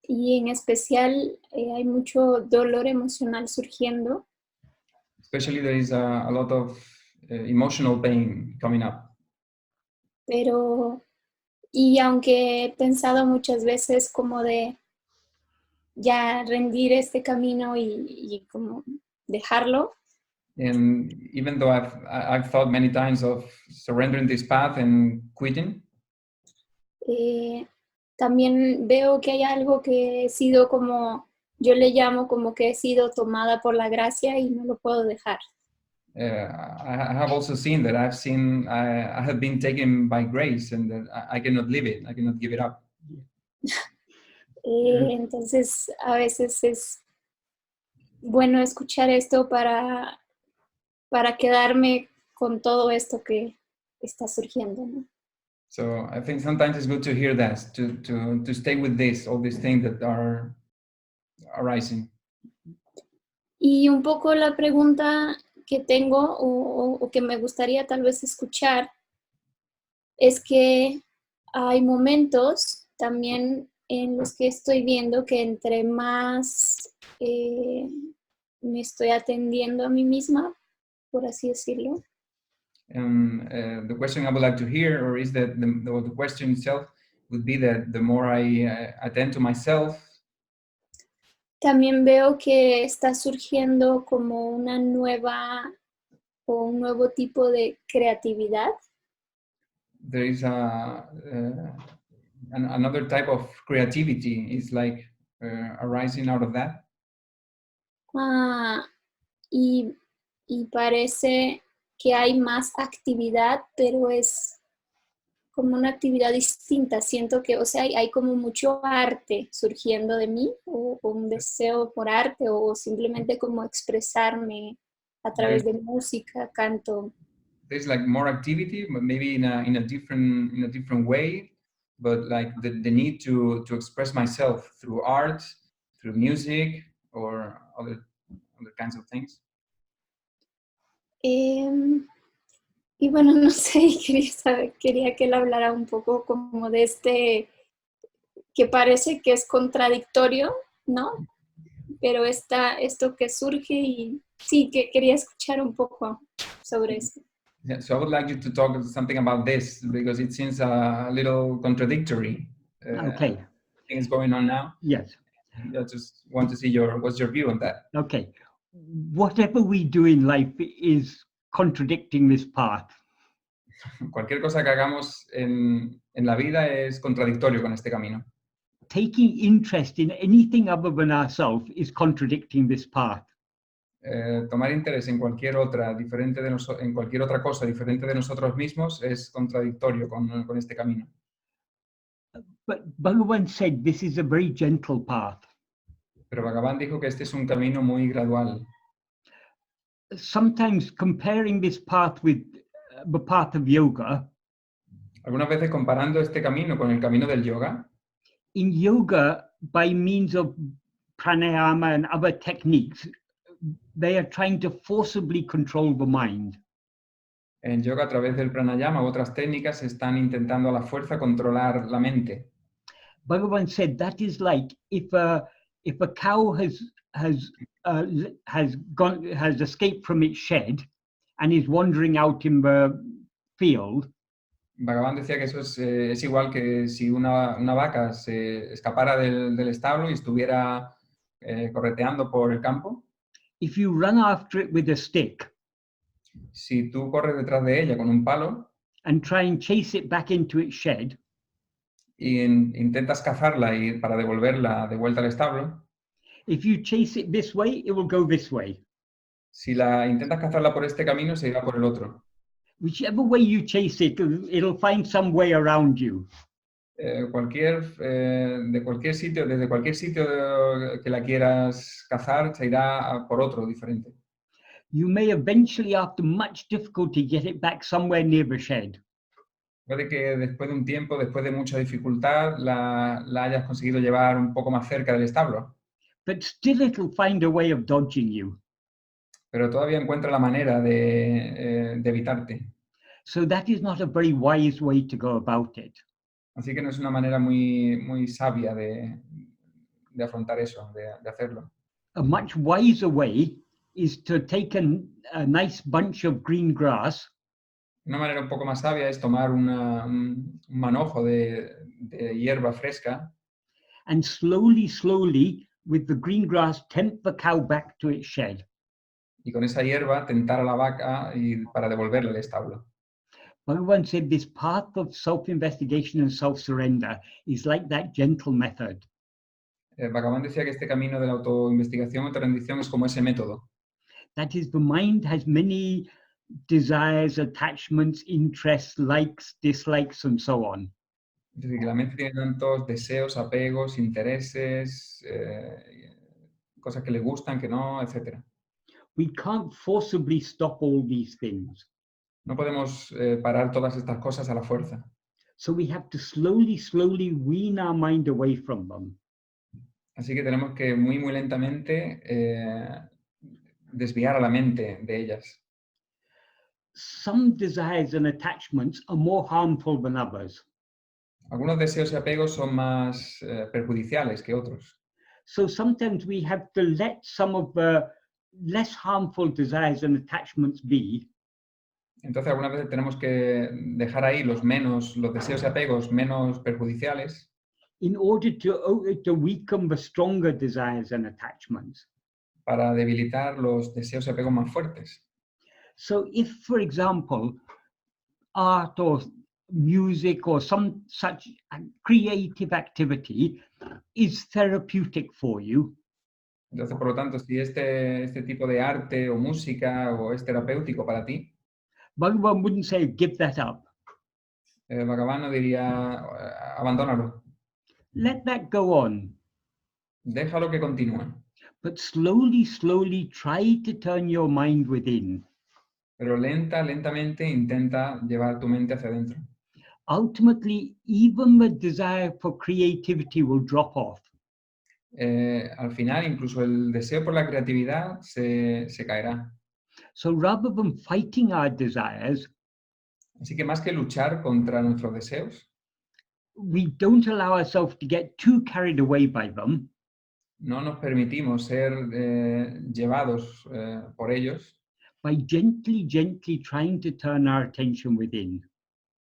Speaker 3: Y en especial hay mucho dolor emocional surgiendo.
Speaker 2: Especially there is a lot of emotional pain coming up.
Speaker 3: Y aunque he pensado muchas veces como de ya rendir este camino y como dejarlo.
Speaker 2: And even though I've thought many times of surrendering this path and quitting,
Speaker 3: también veo que hay algo que he sido como, yo le llamo como que he sido tomada por la gracia y no lo puedo dejar.
Speaker 2: I have also seen that I have been taken by grace and that I cannot leave it, I cannot give it up.
Speaker 3: Entonces a veces es bueno escuchar esto para quedarme con todo esto que está surgiendo, ¿no?
Speaker 2: So I think sometimes it's good to hear that, to stay with this, all these things that are arising.
Speaker 3: Y un poco la pregunta que tengo o que me gustaría tal vez escuchar es que hay momentos también en los que estoy viendo que entre más me estoy atendiendo a mí misma, por así decirlo.
Speaker 2: The question I would like to hear, or is that the question itself would be that the more I attend to myself,
Speaker 3: también veo que está surgiendo como una nueva o un nuevo tipo de creatividad.
Speaker 2: there is another type of creativity is like arising out of that.
Speaker 3: Y parece que hay más actividad, pero es como una actividad distinta. Siento que, o sea, hay como mucho arte surgiendo de mí, o un deseo por arte, o simplemente como expresarme a través de música, canto.
Speaker 2: There's like more activity, but maybe in a different way, but like the need to express myself through art, through music, or other kinds of things.
Speaker 3: Y bueno, no sé, quería que él hablara un poco como de este, que parece que es contradictorio, ¿no? Pero esto que surge y sí, que quería escuchar un poco sobre eso.
Speaker 2: Yeah, so I would like you to talk something about this because it seems a little contradictory.
Speaker 1: Okay.
Speaker 2: Things going on now.
Speaker 1: Yes.
Speaker 2: I just want to see what's your view on that.
Speaker 1: Okay. Whatever we do in life is contradicting this path.
Speaker 2: Cualquier cosa que hagamos en la vida es contradictorio con este camino.
Speaker 1: taking interest in anything other than ourselves is contradicting this path.
Speaker 2: Tomar interés en cualquier otra en cualquier otra cosa diferente de nosotros mismos es contradictorio con este camino.
Speaker 1: But Bhagavan said this is a very gentle path.
Speaker 2: Pero Bhagavan dijo que este es un camino muy gradual.
Speaker 1: Sometimes comparing this path with the path of yoga,
Speaker 2: Algunas veces comparando este camino con el camino del yoga,
Speaker 1: in yoga, by means of pranayama and other techniques, they are trying to forcibly control the mind.
Speaker 2: en yoga a través del pranayama u otras técnicas están intentando a la fuerza controlar la mente.
Speaker 1: Bhagavan said that is like if a cow has escaped from its shed and is wandering out in the field.
Speaker 2: Bhagavan decía que eso es igual que si una vaca se escapara del establo y estuviera correteando por el campo.
Speaker 1: If you run after it with a stick
Speaker 2: Si tú corres detrás de ella con un palo
Speaker 1: and try and chase it back into its shed,
Speaker 2: y intentas cazarla para devolverla de vuelta al establo,
Speaker 1: if you chase it this way, it will go this way.
Speaker 2: si la intentas cazarla por este camino, se irá por el otro.
Speaker 1: Whichever way you chase it, it'll find some way around you.
Speaker 2: Desde cualquier sitio que la quieras cazar, se irá por otro diferente.
Speaker 1: You may eventually, after much difficulty, get it back somewhere near the shed.
Speaker 2: Puede que después de un tiempo, después de mucha dificultad, la hayas conseguido llevar un poco más cerca del establo,
Speaker 1: But still it'll find a way of dodging you.
Speaker 2: pero todavía encuentra la manera de evitarte.
Speaker 1: So that is not a very wise way to go about it.
Speaker 2: Así que no es una manera muy sabia de afrontar eso, de hacerlo.
Speaker 1: A much wiser way is to take a nice bunch of green grass
Speaker 2: Una manera un poco más sabia es tomar un manojo de hierba fresca
Speaker 1: and slowly, with the green grass, tempt the cow back to its shed.
Speaker 2: y con esa hierba tentar a la vaca para devolverle al establo.
Speaker 1: Bhagavan said this path of self-investigation and self-surrender is like that gentle method.
Speaker 2: Bhagavan decía que este camino de la autoinvestigación, autorrendición es como ese método.
Speaker 1: That is, the mind has many desires, attachments, interests, likes, dislikes, and so on.
Speaker 2: Es decir, que la mente tiene tantos deseos, apegos, intereses, cosas que le gustan, que no, etc.
Speaker 1: We can't forcibly stop all these things.
Speaker 2: No podemos parar todas estas cosas a la fuerza.
Speaker 1: So we have to slowly wean our mind away from them.
Speaker 2: Así que tenemos que muy lentamente desviar a la mente de ellas.
Speaker 1: Some desires and attachments are more harmful than others.
Speaker 2: Algunos deseos y apegos son más perjudiciales que otros.
Speaker 1: So sometimes we have to let some of the less harmful desires and attachments be.
Speaker 2: Entonces algunas veces tenemos que dejar ahí los deseos y apegos menos perjudiciales
Speaker 1: In order to weaken the stronger desires and attachments.
Speaker 2: para debilitar los deseos y apegos más fuertes.
Speaker 1: So if, for example, art or music or some such creative activity is therapeutic for you,
Speaker 2: Entonces, por lo tanto, si este tipo de arte o música o es terapéutico para ti,
Speaker 1: Bhagavan wouldn't say, give that up.
Speaker 2: Bhagavan no diría, abandónalo,
Speaker 1: Let that go on.
Speaker 2: déjalo que continúe.
Speaker 1: But slowly try to turn your mind within.
Speaker 2: Pero lentamente intenta llevar tu mente hacia adentro.
Speaker 1: Ultimately, even the desire for creativity will drop off.
Speaker 2: Al final, incluso el deseo por la creatividad se caerá.
Speaker 1: So rather than fighting our desires,
Speaker 2: Así que más que luchar contra nuestros deseos,
Speaker 1: we don't allow ourselves to get too carried away by them.
Speaker 2: no nos permitimos ser llevados por ellos,
Speaker 1: By gently trying to turn our attention within.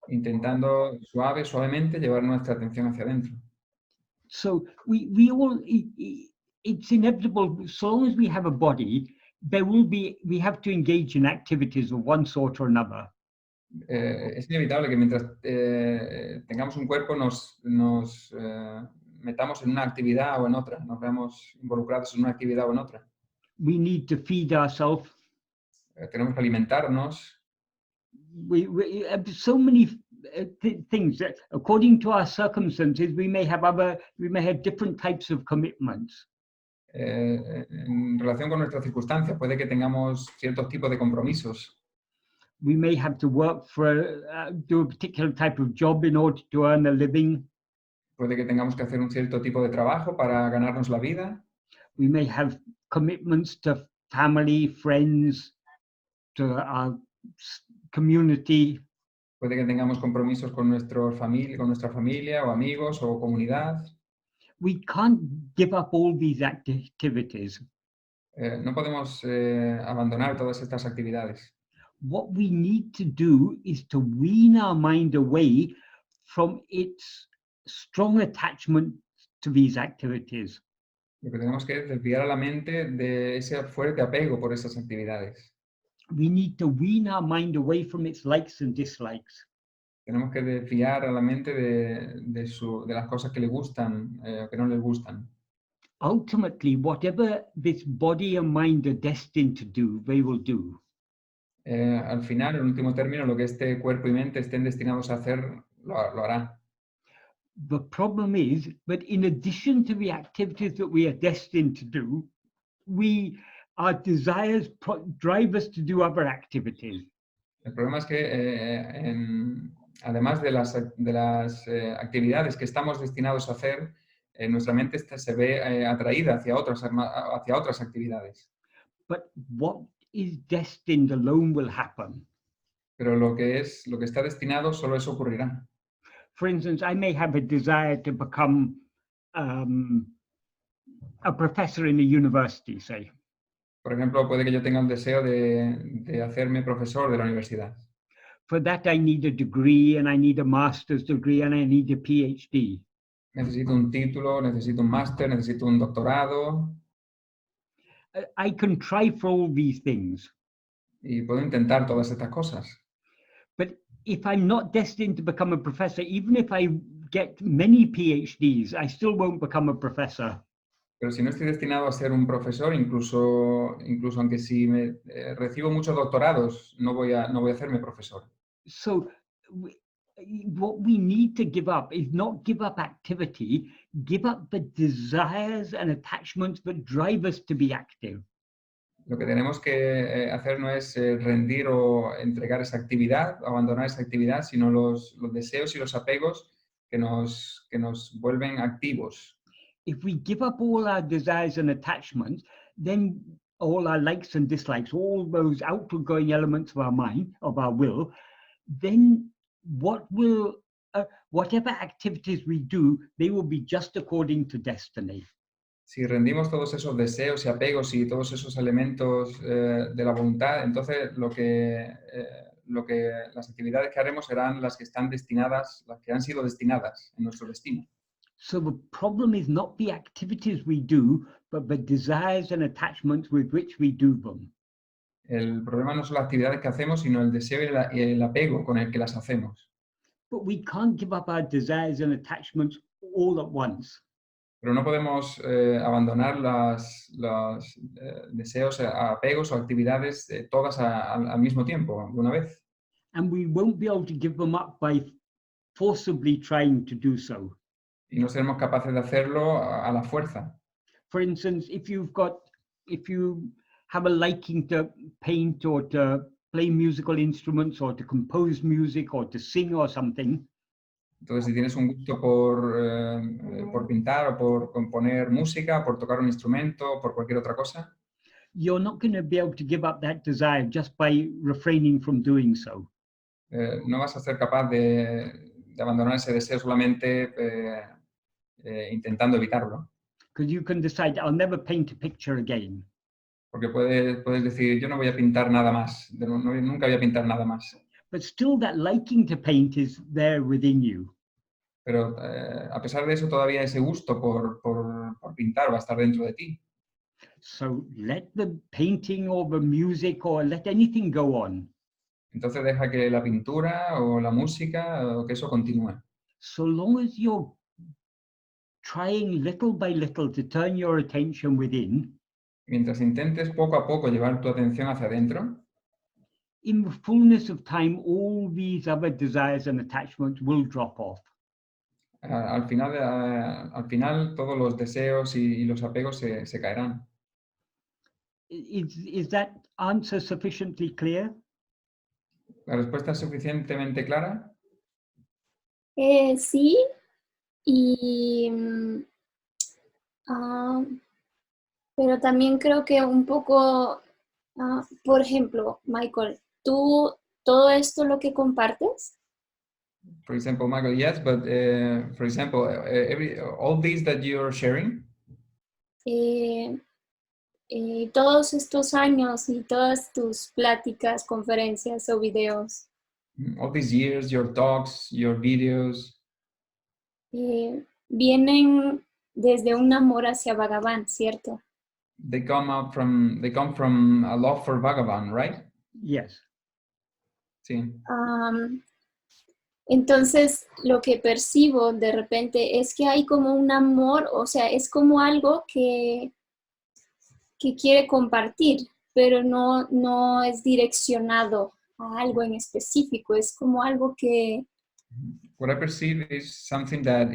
Speaker 2: intentando suavemente llevar nuestra atención hacia adentro.
Speaker 1: So we all, it's inevitable, so long as we have a body, we have to engage in activities of one sort or another.
Speaker 2: Es inevitable que mientras tengamos un cuerpo nos metamos en una actividad o en otra, nos veamos involucrados en una actividad o en otra.
Speaker 1: We need to feed ourselves.
Speaker 2: Tenemos que alimentarnos.
Speaker 1: We have so many things that, according to our circumstances, we may have different types of commitments.
Speaker 2: En relación con nuestras circunstancias, puede que tengamos ciertos tipos de compromisos.
Speaker 1: We may have to work do a particular type of job in order to earn a living.
Speaker 2: Puede que tengamos que hacer un cierto tipo de trabajo para ganarnos la vida.
Speaker 1: We may have commitments to family, friends, to our community.
Speaker 2: Puede que tengamos compromisos con nuestra familia o amigos o comunidad.
Speaker 1: We can't give up all these activities.
Speaker 2: No podemos abandonar todas estas actividades.
Speaker 1: What we need to do is to wean our mind away from its strong attachment to these activities.
Speaker 2: Lo que tenemos que es desviar a la mente de ese fuerte apego por esas actividades.
Speaker 1: We need to wean our mind away from its likes and dislikes.
Speaker 2: Tenemos que desviar a la mente de las cosas que le gustan o que no les gustan.
Speaker 1: Ultimately, whatever this body and mind are destined to do, they will do.
Speaker 2: Al final, en último término, lo que este cuerpo y mente estén destinados a hacer, lo hará.
Speaker 1: The problem is that in addition to the activities that we are destined to do, our desires drive us to do other activities.
Speaker 2: El problema es que, además de las actividades que estamos destinados a hacer, nuestra mente se ve atraída hacia otras actividades.
Speaker 1: But what is destined alone will happen.
Speaker 2: Pero lo que está destinado, solo eso ocurrirá.
Speaker 1: For instance, I may have a desire to become a professor in a university, say.
Speaker 2: Por ejemplo, puede que yo tenga un deseo de hacerme profesor de la universidad.
Speaker 1: For that, I need a degree, and I need a master's degree, and I need a PhD.
Speaker 2: Necesito un título, necesito un máster, necesito un doctorado.
Speaker 1: I can try for all these things.
Speaker 2: Y puedo intentar todas estas cosas.
Speaker 1: But if I'm not destined to become a professor, even if I get many PhDs, I still won't become a professor.
Speaker 2: Pero si no estoy destinado a ser un profesor, incluso aunque si recibo muchos doctorados, no voy a hacerme profesor.
Speaker 1: So what we need to give up is not give up activity, give up the desires and attachments that drive us to be active.
Speaker 2: Lo que tenemos que hacer no es rendir o entregar esa actividad, abandonar esa actividad, sino los deseos y los apegos que nos vuelven activos.
Speaker 1: If we give up all our desires and attachments, then all our likes and dislikes, all those outward-going elements of our mind, of our will, then whatever activities we do, they will be just according to destiny.
Speaker 2: Si rendimos todos esos deseos y apegos y todos esos elementos de la voluntad, entonces las actividades que haremos serán las que están destinadas, las que han sido destinadas en nuestro destino.
Speaker 1: So the problem is not the activities we do, but the desires and attachments with which we do them.
Speaker 2: El problema no son las actividades que hacemos, sino el deseo y el apego con el que las hacemos.
Speaker 1: But we can't give up our desires and attachments all at once.
Speaker 2: Pero no podemos abandonar los deseos, apegos o actividades todas al mismo tiempo, de una vez.
Speaker 1: And we won't be able to give them up by forcibly trying to do so.
Speaker 2: Y no seremos capaces de hacerlo a la fuerza.
Speaker 1: For instance, if you have a liking to paint or to play musical instruments or to compose music or to sing or something,
Speaker 2: entonces si tienes un gusto por pintar o por componer música, por tocar un instrumento, por cualquier otra cosa,
Speaker 1: you're not going to be able to give up that desire just by refraining from doing so.
Speaker 2: No vas a ser capaz de abandonar ese deseo solamente intentando evitarlo.
Speaker 1: Because you can decide, I'll never paint a picture again.
Speaker 2: Porque puedes decir, yo no voy a pintar nada más, nunca voy a pintar nada más.
Speaker 1: But still that liking to paint is there within you.
Speaker 2: Pero a pesar de eso, todavía ese gusto por pintar va a estar dentro de ti.
Speaker 1: So let the painting or the music or let anything go on.
Speaker 2: Entonces deja que la pintura o la música o que eso continúe.
Speaker 1: So long as you're trying little by little to turn your attention within,
Speaker 2: mientras intentes poco a poco llevar tu atención hacia adentro,
Speaker 1: in the fullness of time, all these other desires and attachments will drop off.
Speaker 2: al final todos los deseos y los apegos se caerán.
Speaker 1: Is that answer sufficiently clear?
Speaker 2: ¿La respuesta es suficientemente clara?
Speaker 3: Sí, y, pero también creo que un poco, por ejemplo, Michael, ¿tú todo esto lo que compartes?
Speaker 2: For example, Michael, yes, but for example, all these that you're sharing,
Speaker 3: Todos estos años y todas tus pláticas, conferencias o videos,
Speaker 2: all these years, your talks, your videos,
Speaker 3: vienen desde un amor hacia Bhagavan, ¿cierto?
Speaker 2: they come from a love for Bhagavan, right?
Speaker 1: Yes.
Speaker 2: Sí.
Speaker 3: Entonces, lo que percibo de repente es que hay como un amor, o sea, es como algo que quiere compartir, pero no es direccionado a algo en específico, es como algo que...
Speaker 2: What I perceive is something that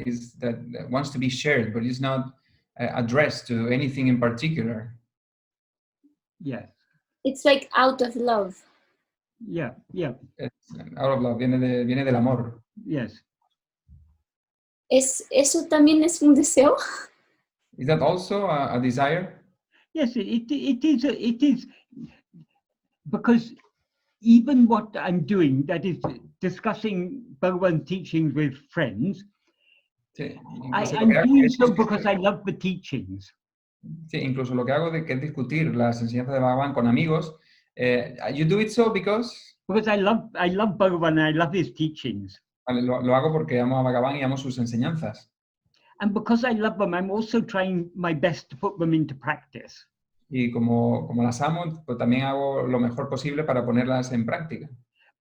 Speaker 2: wants to be shared, but is not addressed to anything in particular.
Speaker 1: Yes.
Speaker 3: It's like out of love.
Speaker 1: Yeah. Yeah.
Speaker 2: It's out of love, viene del amor.
Speaker 1: Yes.
Speaker 3: ¿Eso también es un deseo?
Speaker 2: Is that also a desire?
Speaker 1: Yes, it is because even what I'm doing, that is discussing Bhagavan teachings with friends,
Speaker 2: Sí,
Speaker 1: I'm doing so because I love the teachings.
Speaker 2: Sí, incluso lo que hago de que es discutir las enseñanzas de Bhagavan con amigos, you do it so because...
Speaker 1: Because I love Bhagavan and I love his teachings.
Speaker 2: Vale, lo hago porque amo a Bhagavan y amo sus enseñanzas.
Speaker 1: And because I love them, I'm also trying my best to put them into practice.
Speaker 2: Y como las amo, pues también hago lo mejor posible para ponerlas en práctica.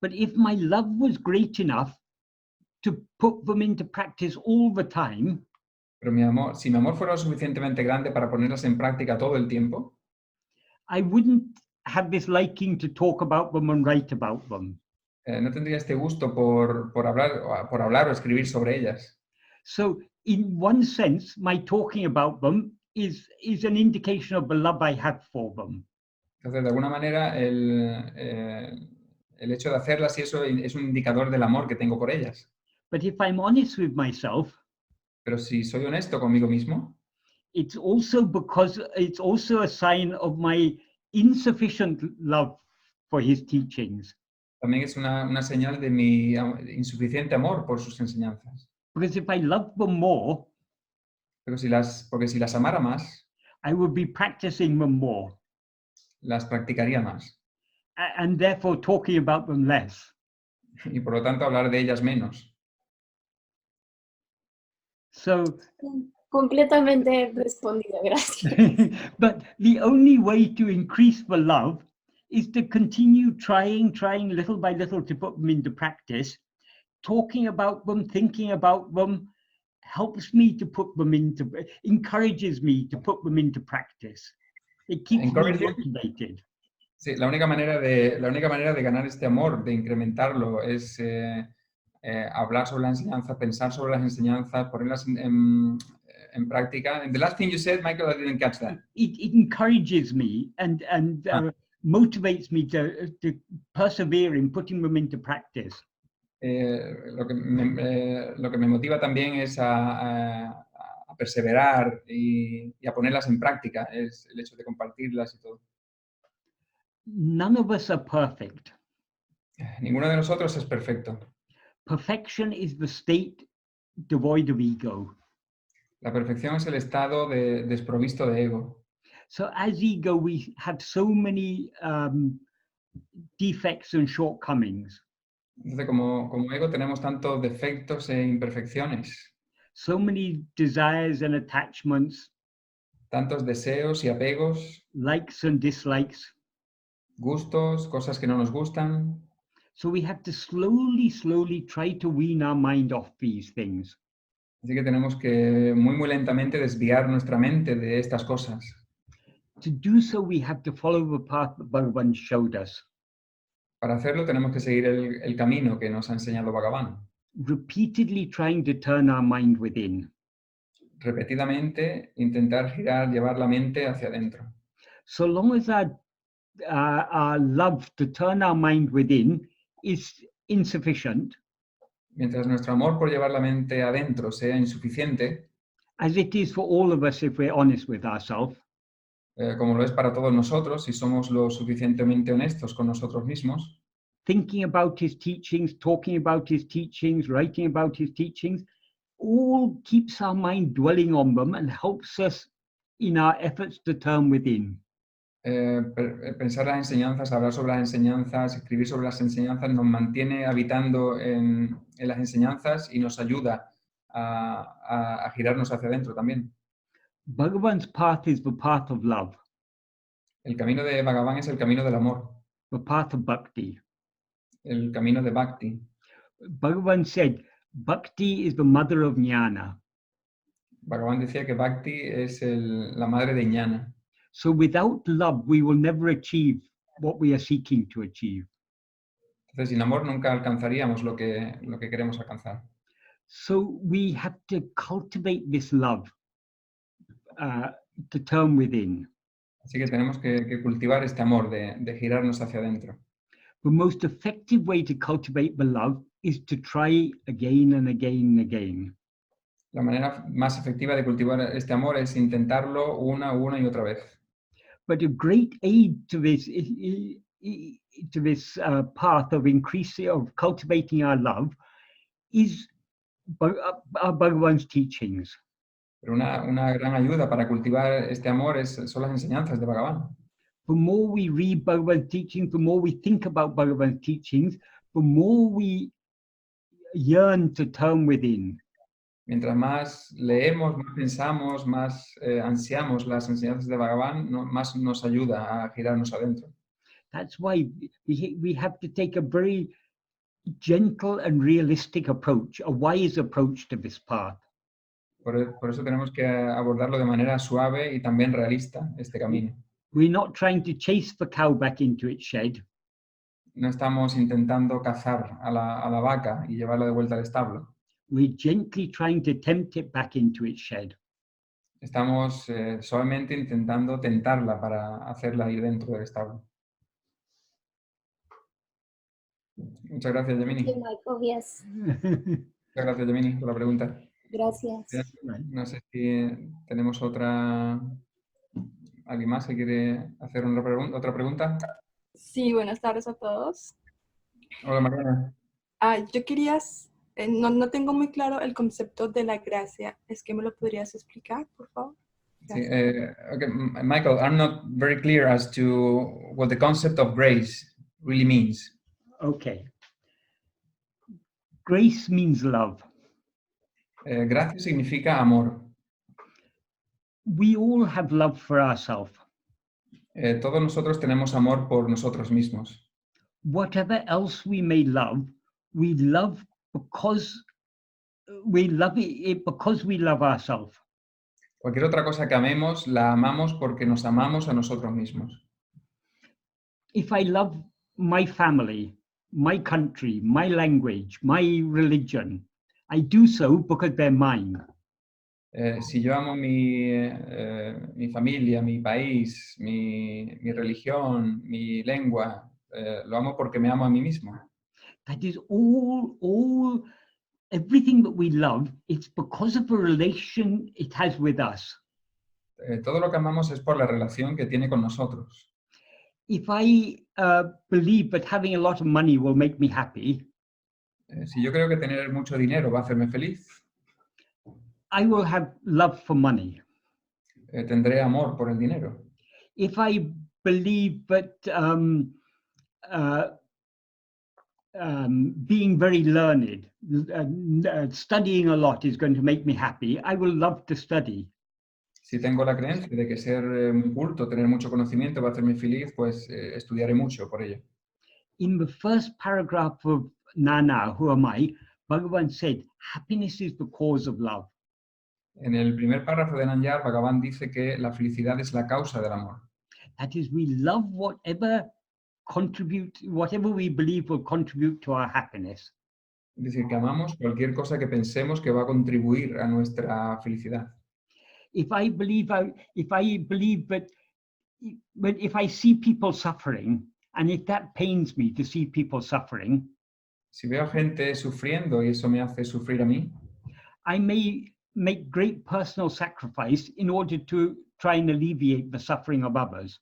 Speaker 1: But if my love was great enough to put them into practice all the time,
Speaker 2: Pero si mi amor fuera lo suficientemente grande para ponerlas en práctica todo el tiempo,
Speaker 1: I wouldn't have this liking to talk about them and write about them.
Speaker 2: no tendría este gusto por hablar o escribir sobre ellas.
Speaker 1: So in one sense, my talking about them is an indication of the love I have for them.
Speaker 2: Entonces, de alguna manera, el hecho de hacerlas y eso es un indicador del amor que tengo por ellas.
Speaker 1: But if I'm honest with myself,
Speaker 2: Pero si soy honesto conmigo mismo,
Speaker 1: it's also a sign of my insufficient love for his teachings.
Speaker 2: también es una señal de mi insuficiente amor por sus enseñanzas.
Speaker 1: Because if I love them more,
Speaker 2: Porque si las amara más,
Speaker 1: I would be practicing them more,
Speaker 2: las practicaría más.
Speaker 1: and therefore talking about them less.
Speaker 2: Y por lo tanto hablar de ellas menos.
Speaker 1: So,
Speaker 3: Completamente respondido, gracias.
Speaker 1: but the only way to increase the love is to continue trying little by little to put them into practice. Talking about them, thinking about them, helps me to encourages me to put them into practice. It keeps me motivated.
Speaker 2: Sí, la única manera de ganar este amor, de incrementarlo, es hablar sobre la enseñanza, pensar sobre las enseñanzas, ponerlas en práctica. And the last thing you said, Michael, I didn't catch that.
Speaker 1: It encourages me and motivates me to persevere in putting them into practice.
Speaker 2: Lo que me motiva también es a perseverar y a ponerlas en práctica, es el hecho de compartirlas y todo.
Speaker 1: None of us are perfect.
Speaker 2: Ninguno de nosotros es perfecto.
Speaker 1: Perfection is the state devoid of ego.
Speaker 2: La perfección es el estado desprovisto de ego.
Speaker 1: So as ego, we have so many defects and shortcomings.
Speaker 2: Entonces, como ego tenemos tantos defectos e imperfecciones,
Speaker 1: So many desires and attachments,
Speaker 2: tantos deseos y apegos,
Speaker 1: likes and dislikes.
Speaker 2: gustos, cosas que no nos gustan.
Speaker 1: So we have to slowly try to wean our mind off these things.
Speaker 2: Así que tenemos que muy lentamente desviar nuestra mente de estas cosas.
Speaker 1: To do so, we have to follow the path that Bhagavan showed us.
Speaker 2: Para hacerlo tenemos que seguir el camino que nos ha enseñado Bhagavan.
Speaker 1: Repeatedly trying to turn our mind within.
Speaker 2: Repetidamente intentar llevar la mente hacia adentro.
Speaker 1: So long as our love to turn our mind within is insufficient,
Speaker 2: Mientras nuestro amor por llevar la mente adentro sea insuficiente,
Speaker 1: as it is for all of us if we're honest with ourselves,
Speaker 2: como lo es para todos nosotros, si somos lo suficientemente honestos con nosotros mismos,
Speaker 1: thinking about his teachings, talking about his teachings, writing about his teachings, all keeps our mind dwelling on them and helps us in our efforts to turn within.
Speaker 2: pensar las enseñanzas, hablar sobre las enseñanzas, escribir sobre las enseñanzas, nos mantiene habitando en las enseñanzas y nos ayuda a girarnos hacia adentro también.
Speaker 1: Bhagavan's path is the path of love,
Speaker 2: El camino de Bhagavan es el camino del amor,
Speaker 1: the path of bhakti.
Speaker 2: el camino de Bhakti.
Speaker 1: Bhagavan said, Bhakti is the mother of jnana.
Speaker 2: Bhagavan decía que Bhakti es la madre de Jnana.
Speaker 1: So without love, we will never achieve what we are seeking to achieve.
Speaker 2: Entonces, sin amor nunca alcanzaríamos lo que queremos alcanzar.
Speaker 1: So we have to cultivate this love to turn within.
Speaker 2: Así que tenemos que cultivar este amor de girarnos hacia adentro.
Speaker 1: The most effective way to cultivate the love is to try again and again and again.
Speaker 2: La manera más efectiva de cultivar este amor es intentarlo una y otra vez.
Speaker 1: But a great aid to this path of increasing, of cultivating our love, is Bhagavan's teachings.
Speaker 2: Pero una gran ayuda para cultivar este amor son las enseñanzas de Bhagavan.
Speaker 1: The more we read Bhagavan's teachings, the more we think about Bhagavan's teachings, the more we yearn to turn within.
Speaker 2: Mientras más leemos, más pensamos, más ansiamos las enseñanzas de Bhagavan, más nos ayuda a girarnos adentro.
Speaker 1: That's why we have to take a very gentle and realistic approach, a wise approach to this path.
Speaker 2: Por eso tenemos que abordarlo de manera suave y también realista, este camino.
Speaker 1: We're not trying to chase the cow back into its shed.
Speaker 2: No estamos intentando cazar a la vaca y llevarla de vuelta al establo.
Speaker 1: We're gently trying to tempt it back into its shed.
Speaker 2: Estamos suavemente intentando tentarla para hacerla ir dentro del establo. Muchas gracias, Yamini.
Speaker 3: Thank you, Michael. Yes.
Speaker 2: Muchas gracias, Yamini, por la pregunta.
Speaker 3: Gracias.
Speaker 2: No sé si tenemos alguien más que quiere hacer otra pregunta.
Speaker 4: Sí, buenas tardes a todos.
Speaker 2: Hola, Mariana.
Speaker 4: Yo quería, no tengo muy claro el concepto de la gracia. ¿Es que me lo podrías explicar, por favor?
Speaker 2: Sí, okay, Michael, I'm not very clear as to what the concept of grace really means.
Speaker 1: Okay. Grace means love.
Speaker 2: Gracia significa amor.
Speaker 1: We all have love for ourselves.
Speaker 2: Todos nosotros tenemos amor por nosotros mismos.
Speaker 1: Whatever else we may love, we love because we love it because we love ourselves.
Speaker 2: Cualquier otra cosa que amemos, la amamos porque nos amamos a nosotros mismos.
Speaker 1: If I love my family, my country, my language, my religion, I do so because they're mine.
Speaker 2: Si yo amo mi familia, mi país, mi religión, mi lengua, lo amo porque me amo a mí mismo.
Speaker 1: That is everything that we love, it's because of the relation it has with us.
Speaker 2: Todo lo que amamos es por la relación que tiene con nosotros.
Speaker 1: If I believe that having a lot of money will make me happy,
Speaker 2: si yo creo que tener mucho dinero va a hacerme feliz,
Speaker 1: I will have love for money.
Speaker 2: Tendré amor por el dinero.
Speaker 1: If I believe that being very learned, studying a lot is going to make me happy, I will love to study.
Speaker 2: Si tengo la creencia de que ser muy culto, tener mucho conocimiento va a hacerme feliz, pues estudiaré mucho por ello.
Speaker 1: In the first paragraph of Nana, Who Am I, Bhagavan said, happiness is the cause of love.
Speaker 2: En el primer párrafo de Nanyar, Bhagavan dice que la felicidad es la causa del amor.
Speaker 1: That is, we love whatever we believe will contribute to our happiness.
Speaker 2: Es decir, que amamos cualquier cosa que pensemos que va a contribuir a nuestra felicidad.
Speaker 1: If I believe that, but if I see people suffering, and if that pains me to see people suffering,
Speaker 2: Si veo gente sufriendo y eso me hace sufrir a mí,
Speaker 1: I may make great personal sacrifice in order to try and alleviate the suffering of others.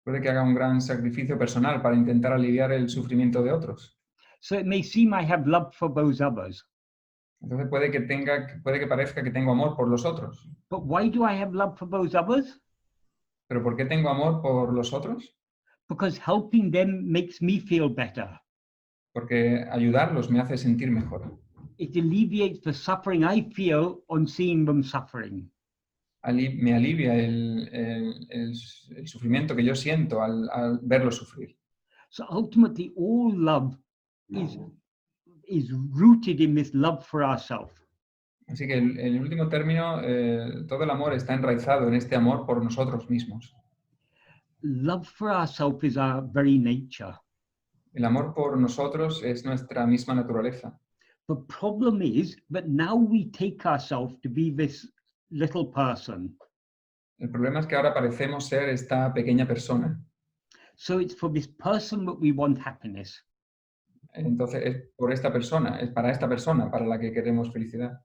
Speaker 2: puede que haga un gran sacrificio personal para intentar aliviar el sufrimiento de otros.
Speaker 1: So it may seem I have love for those others.
Speaker 2: Entonces puede que parezca que tengo amor por los otros.
Speaker 1: But why do I have love for those others?
Speaker 2: ¿Pero por qué tengo amor por los otros?
Speaker 1: Because helping them makes me feel better.
Speaker 2: Porque ayudarlos me hace sentir mejor.
Speaker 1: It alleviates the suffering I feel on seeing them suffering.
Speaker 2: Me alivia el sufrimiento que yo siento al verlos sufrir.
Speaker 1: So ultimately, all love is rooted in this love for ourselves.
Speaker 2: Así que en último término, todo el amor está enraizado en este amor por nosotros mismos.
Speaker 1: Love for ourselves is our very nature.
Speaker 2: El amor por nosotros es nuestra misma naturaleza.
Speaker 1: The problem is that now we take ourselves to be this little person.
Speaker 2: El problema es que ahora parecemos ser esta pequeña persona.
Speaker 1: So it's for this person that we want happiness.
Speaker 2: Entonces es por esta persona, es para esta persona para la que queremos felicidad.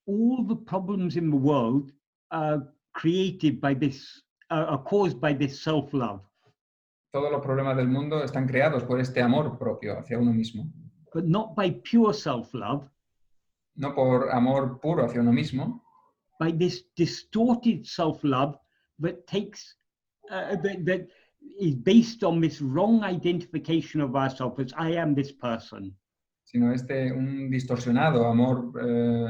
Speaker 1: All the problems in the world are created by this, are caused by this self-love.
Speaker 2: Todos los problemas del mundo están creados por este amor propio hacia uno mismo.
Speaker 1: But not by pure self-love,
Speaker 2: No por amor puro hacia uno mismo,
Speaker 1: by this distorted self-love that takes, that is based on this wrong identification of ourselves as I am this person.
Speaker 2: sino un distorsionado amor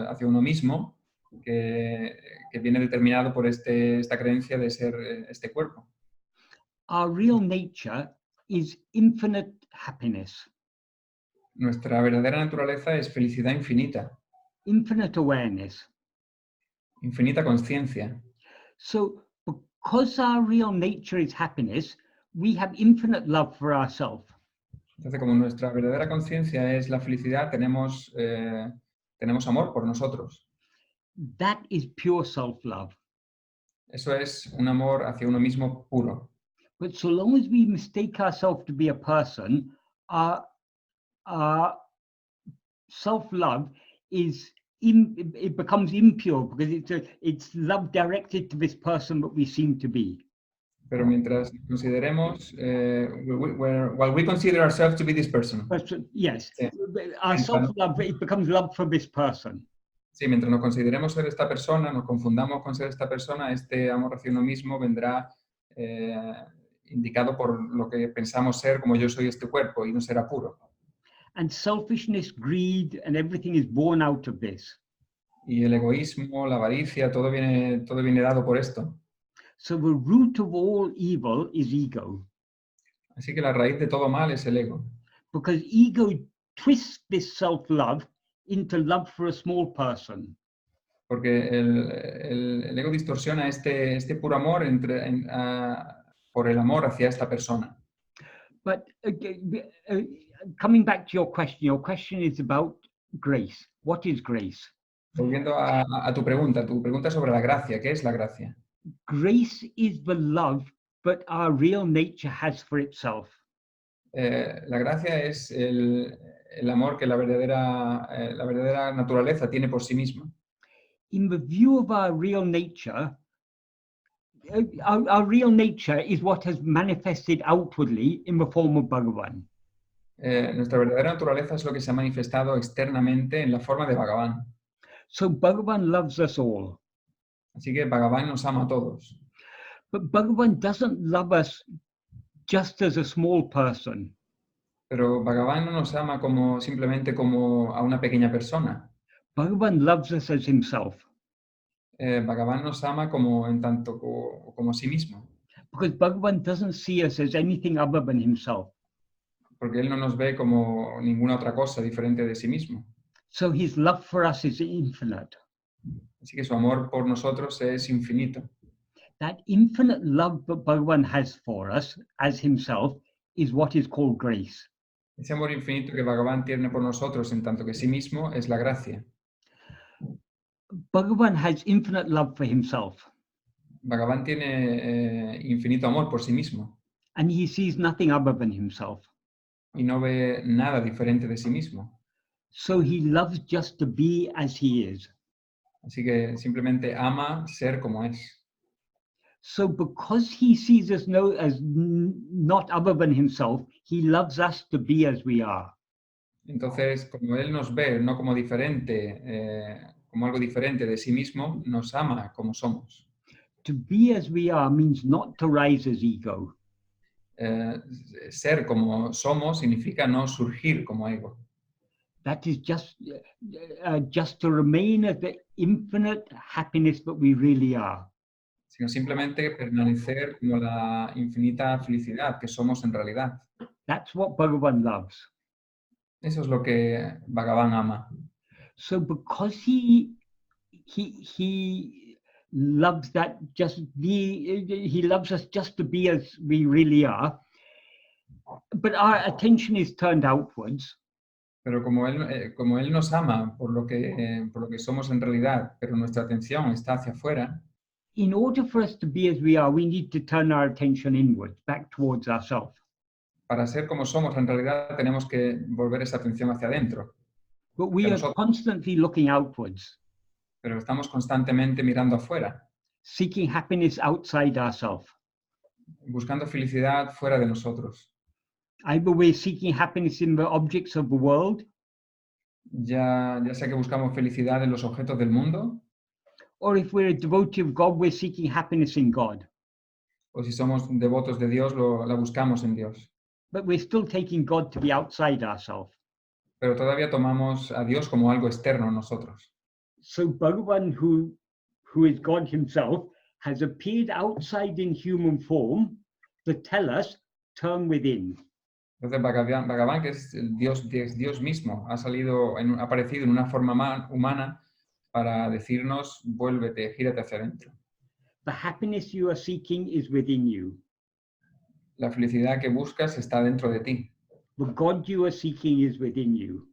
Speaker 2: hacia uno mismo que viene determinado por esta creencia de ser este cuerpo.
Speaker 1: Our real nature is infinite happiness,
Speaker 2: Nuestra verdadera naturaleza es felicidad infinita,
Speaker 1: infinite awareness.
Speaker 2: infinita conciencia.
Speaker 1: So because our real nature is happiness, we have infinite love for ourselves.
Speaker 2: Entonces, como nuestra verdadera conciencia es la felicidad, tenemos amor por nosotros.
Speaker 1: That is pure self-love.
Speaker 2: Eso es un amor hacia uno mismo puro.
Speaker 1: But so long as we mistake ourselves to be a person, our self-love it becomes impure because it's love directed to this person that we seem to be.
Speaker 2: Pero mientras consideremos, while we consider ourselves to be this person.
Speaker 1: But, yes,
Speaker 2: Sí.
Speaker 1: our self-love, it becomes love for this person.
Speaker 2: Sí, mientras nos consideremos ser esta persona, nos confundamos con ser esta persona, este amor hacia uno mismo vendrá indicado por lo que pensamos ser, como yo soy este cuerpo, y no será puro.
Speaker 1: And selfishness, greed, and everything is born out of this.
Speaker 2: Y el egoísmo, la avaricia, todo viene dado por esto.
Speaker 1: So the root of all evil is ego,
Speaker 2: Así que la raíz de todo mal es el ego.
Speaker 1: because ego twists this self-love into love for a small person.
Speaker 2: Porque el ego distorsiona este puro amor por el amor hacia esta persona.
Speaker 1: But coming back to your question is about grace. What is grace?
Speaker 2: Volviendo a tu pregunta sobre la gracia, ¿qué es la gracia?
Speaker 1: Grace is the love that our real nature has for itself.
Speaker 2: La gracia es el amor que la verdadera naturaleza tiene por sí misma.
Speaker 1: In the view of our real nature, our real nature is what has manifested outwardly in the form of Bhagavan.
Speaker 2: Nuestra verdadera naturaleza es lo que se ha manifestado externamente en la forma de Bhagavan.
Speaker 1: So Bhagavan loves us all.
Speaker 2: Así que Bhagavan nos ama a todos.
Speaker 1: But Bhagavan doesn't love us just as a small person.
Speaker 2: Pero Bhagavan no nos ama simplemente como a una pequeña persona.
Speaker 1: Bhagavan loves us as himself.
Speaker 2: Bhagavan nos ama como en tanto como a sí mismo.
Speaker 1: Because Bhagavan doesn't see us as anything other than himself.
Speaker 2: Porque él no nos ve como ninguna otra cosa diferente de sí mismo.
Speaker 1: So his love for us is infinite.
Speaker 2: Así que su amor por nosotros es infinito.
Speaker 1: That infinite love that Bhagavan has for us as himself is what is called grace.
Speaker 2: Ese amor infinito que Bhagavan tiene por nosotros en tanto que sí mismo es la gracia.
Speaker 1: Bhagavan has infinite love for himself,
Speaker 2: Bhagavan tiene infinito amor por sí mismo
Speaker 1: and he sees nothing other than himself.
Speaker 2: y no ve nada diferente de sí mismo.
Speaker 1: So he loves just to be as he is.
Speaker 2: Así que simplemente ama ser como es.
Speaker 1: So because he sees us as not other than himself, he loves us to be as we are.
Speaker 2: Entonces, como Él nos ve no como diferente, como algo diferente de sí mismo, nos ama como somos.
Speaker 1: To be as we are means not to rise as ego.
Speaker 2: Ser como somos significa no surgir como ego.
Speaker 1: That is just to remain as the infinite happiness that we really are.
Speaker 2: Sino simplemente permanecer como la infinita felicidad que somos en realidad.
Speaker 1: That's what Bhagavan loves.
Speaker 2: Eso es lo que Bhagavan ama.
Speaker 1: So because he loves that he loves us just to be as we really are, but our attention is turned outwards.
Speaker 2: Pero como él nos ama por lo que somos en realidad, pero nuestra atención está hacia afuera,
Speaker 1: In order for us to be as we are, we need to turn our attention inwards, back towards ourselves.
Speaker 2: para ser como somos en realidad tenemos que volver esa atención hacia adentro.
Speaker 1: But we
Speaker 2: Que
Speaker 1: are
Speaker 2: nosotros-
Speaker 1: constantly looking outwards,
Speaker 2: Pero estamos constantemente mirando afuera,
Speaker 1: seeking happiness outside ourselves.
Speaker 2: buscando felicidad fuera de nosotros.
Speaker 1: Either we're seeking happiness in the objects of the world,
Speaker 2: Ya sea que buscamos felicidad en los objetos del mundo,
Speaker 1: or if we're a devotee of God, we're seeking happiness in God.
Speaker 2: o si somos devotos de Dios, la buscamos en Dios.
Speaker 1: But we're still taking God to be outside ourselves.
Speaker 2: Pero todavía tomamos a Dios como algo externo a nosotros.
Speaker 1: So Bhagavan, who is God himself, has appeared outside in human form to tell us, turn within.
Speaker 2: Entonces Bhagavan, que es Dios mismo, ha aparecido en una forma humana para decirnos, vuélvete, gírate hacia adentro.
Speaker 1: The happiness you are seeking is within you.
Speaker 2: La felicidad que buscas está dentro de ti.
Speaker 1: The God you are seeking is within you.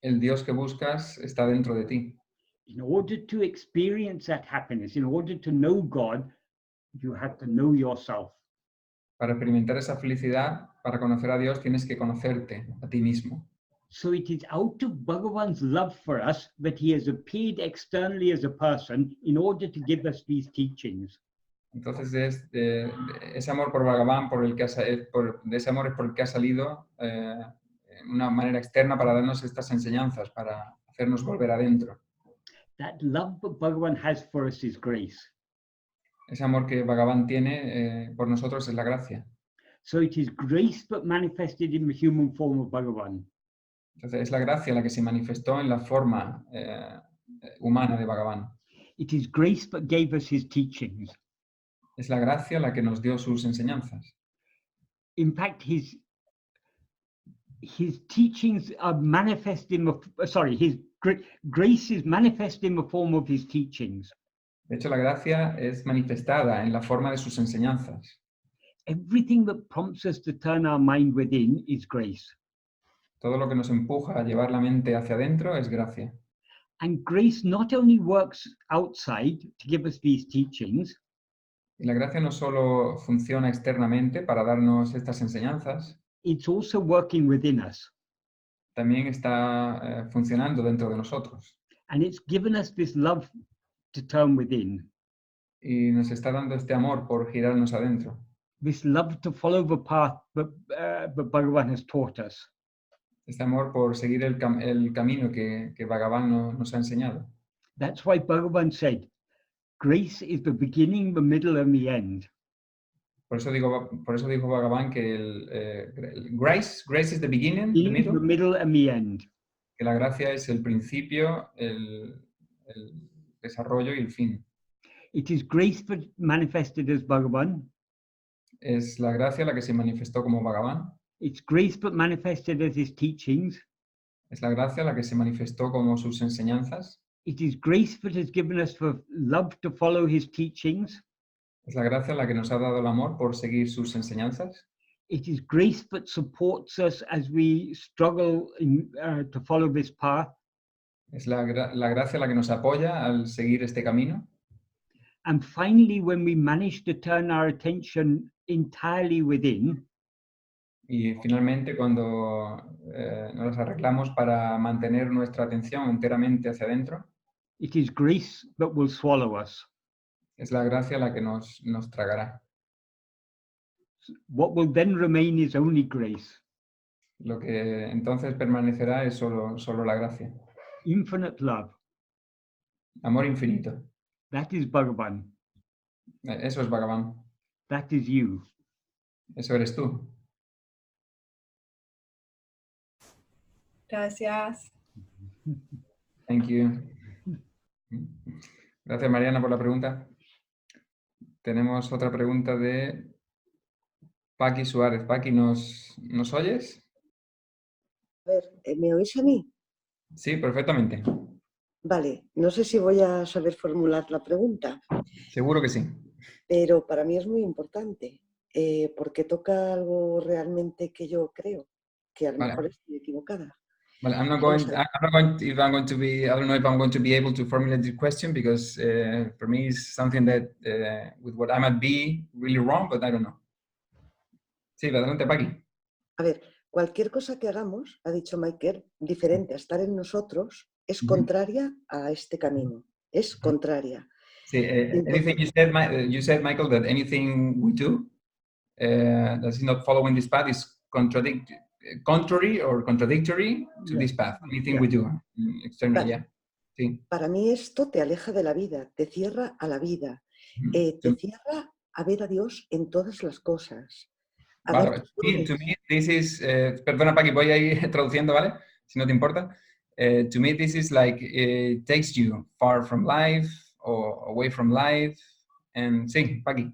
Speaker 2: El Dios que buscas está dentro de ti.
Speaker 1: In order to experience that happiness, in order to know God, you have to know yourself.
Speaker 2: Para experimentar esa felicidad, para conocer a Dios, tienes que conocerte a ti mismo.
Speaker 1: So it is out of Bhagavan's love for us that he has appeared externally as a person in order to give us these teachings.
Speaker 2: Entonces, ese amor por Bhagavan, de ese amor es por el que ha salido una manera externa para darnos estas enseñanzas, para hacernos volver adentro.
Speaker 1: That love that Bhagavan has for us is grace.
Speaker 2: Ese amor que Bhagavan tiene por nosotros es la gracia.
Speaker 1: So it is grace but manifested in the human form of Bhagavan.
Speaker 2: Entonces, es la gracia la que se manifestó en la forma humana de Bhagavan.
Speaker 1: It is grace but gave us his teachings.
Speaker 2: Es la gracia la que nos dio sus enseñanzas.
Speaker 1: In fact, his teachings are manifest in the, grace is manifest in the form of his teachings.
Speaker 2: De hecho, la gracia es manifestada en la forma de sus enseñanzas.
Speaker 1: Everything that prompts us to turn our mind within is grace.
Speaker 2: Todo lo que nos empuja a llevar la mente hacia adentro es gracia.
Speaker 1: And grace not only works outside to give us these teachings,
Speaker 2: Y la gracia no solo funciona externamente para darnos estas enseñanzas,
Speaker 1: it's also working within us.
Speaker 2: también está funcionando dentro de nosotros.
Speaker 1: And it's given us this love to turn within,
Speaker 2: Y nos está dando este amor por girarnos adentro.
Speaker 1: this love to follow the path that Bhagavan has taught us.
Speaker 2: Este amor por seguir el camino que Bhagavan nos ha enseñado.
Speaker 1: That's why Bhagavan said, grace is the beginning, the middle, and the end.
Speaker 2: Por eso dijo Bhagavan que grace is the beginning, the middle,
Speaker 1: The middle and the end.
Speaker 2: que la gracia es el principio, el desarrollo y el fin.
Speaker 1: It is grace that manifested as Bhagavan.
Speaker 2: Es la gracia la que se manifestó como Bhagavan.
Speaker 1: It's grace but manifested as his teachings.
Speaker 2: Es la gracia la que se manifestó como sus enseñanzas.
Speaker 1: It is grace that has given us for love to follow his teachings.
Speaker 2: Es la gracia la que nos ha dado el amor por seguir sus enseñanzas.
Speaker 1: It is grace that supports us as we struggle to follow this path.
Speaker 2: Es la gracia la que nos apoya al seguir este camino.
Speaker 1: And finally, when we manage to turn our attention entirely within,
Speaker 2: Y finalmente, cuando nos arreglamos para mantener nuestra atención enteramente hacia adentro,
Speaker 1: it is grace that will swallow us.
Speaker 2: es la gracia la que nos tragará.
Speaker 1: What will then remain is only grace,
Speaker 2: Lo que entonces permanecerá es solo la gracia.
Speaker 1: infinite love.
Speaker 2: Amor infinito.
Speaker 1: That is Bhagavan.
Speaker 2: Eso es Bhagavan.
Speaker 1: That is you.
Speaker 2: Eso eres tú.
Speaker 4: Gracias.
Speaker 2: Thank you. Gracias, Mariana, por la pregunta. Tenemos otra pregunta de Paqui Suárez. Paqui, ¿nos oyes?
Speaker 5: A ver, ¿me oís a mí?
Speaker 2: Sí, perfectamente.
Speaker 5: Vale, no sé si voy a saber formular la pregunta,
Speaker 2: Seguro que sí.
Speaker 5: pero para mí es muy importante, porque toca algo realmente que yo creo, que a lo
Speaker 2: Vale.
Speaker 5: mejor estoy equivocada.
Speaker 2: Well, I don't know if I'm going to be able to formulate the question because for me it's something that with what I might be really wrong, but I don't know. Sí, adelante, Paqui.
Speaker 5: A ver, cualquier cosa que hagamos, ha dicho Michael, diferente a estar en nosotros, es
Speaker 2: Ujú.
Speaker 5: contraria a este camino, es contraria.
Speaker 2: Sí, anything you said, Michael, that anything we do that is not following this path is contrary or contradictory to
Speaker 1: Yeah.
Speaker 2: this path. Anything
Speaker 1: Yeah.
Speaker 2: we do externally,
Speaker 5: Vale.
Speaker 2: yeah. Sí.
Speaker 5: Para mí esto te aleja de la vida, te cierra a la vida,
Speaker 2: Ujú.
Speaker 5: te cierra a ver a Dios en todas las cosas. A
Speaker 2: Vale,
Speaker 5: dar
Speaker 2: to me, this is, perdona, Paqui, voy a ir traduciendo, ¿vale? Si no te importa. To me, this is like, it takes you far from life or away from life. And sí, Paqui.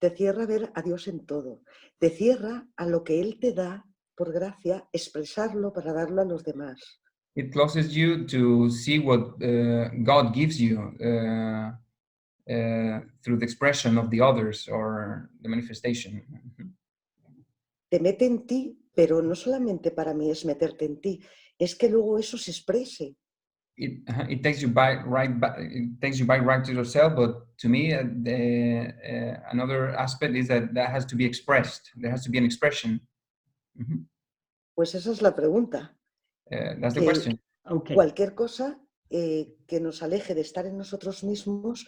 Speaker 5: Te cierra a ver a Dios en todo. Te cierra a lo que Él te da, por gracia, expresarlo para darlo a los demás.
Speaker 2: It closes you to see what God gives you through the expression of the others or the manifestation.
Speaker 5: Te mete en ti, pero no solamente para mí es meterte en ti, es que luego eso se exprese.
Speaker 2: It takes you by right to yourself, but to me, another aspect is that has to be expressed. There has to be an expression. Mhm.
Speaker 5: Pues esa es la pregunta.
Speaker 2: That's the
Speaker 5: Que
Speaker 2: question.
Speaker 1: Okay.
Speaker 5: cualquier cosa que nos aleje de estar en nosotros mismos,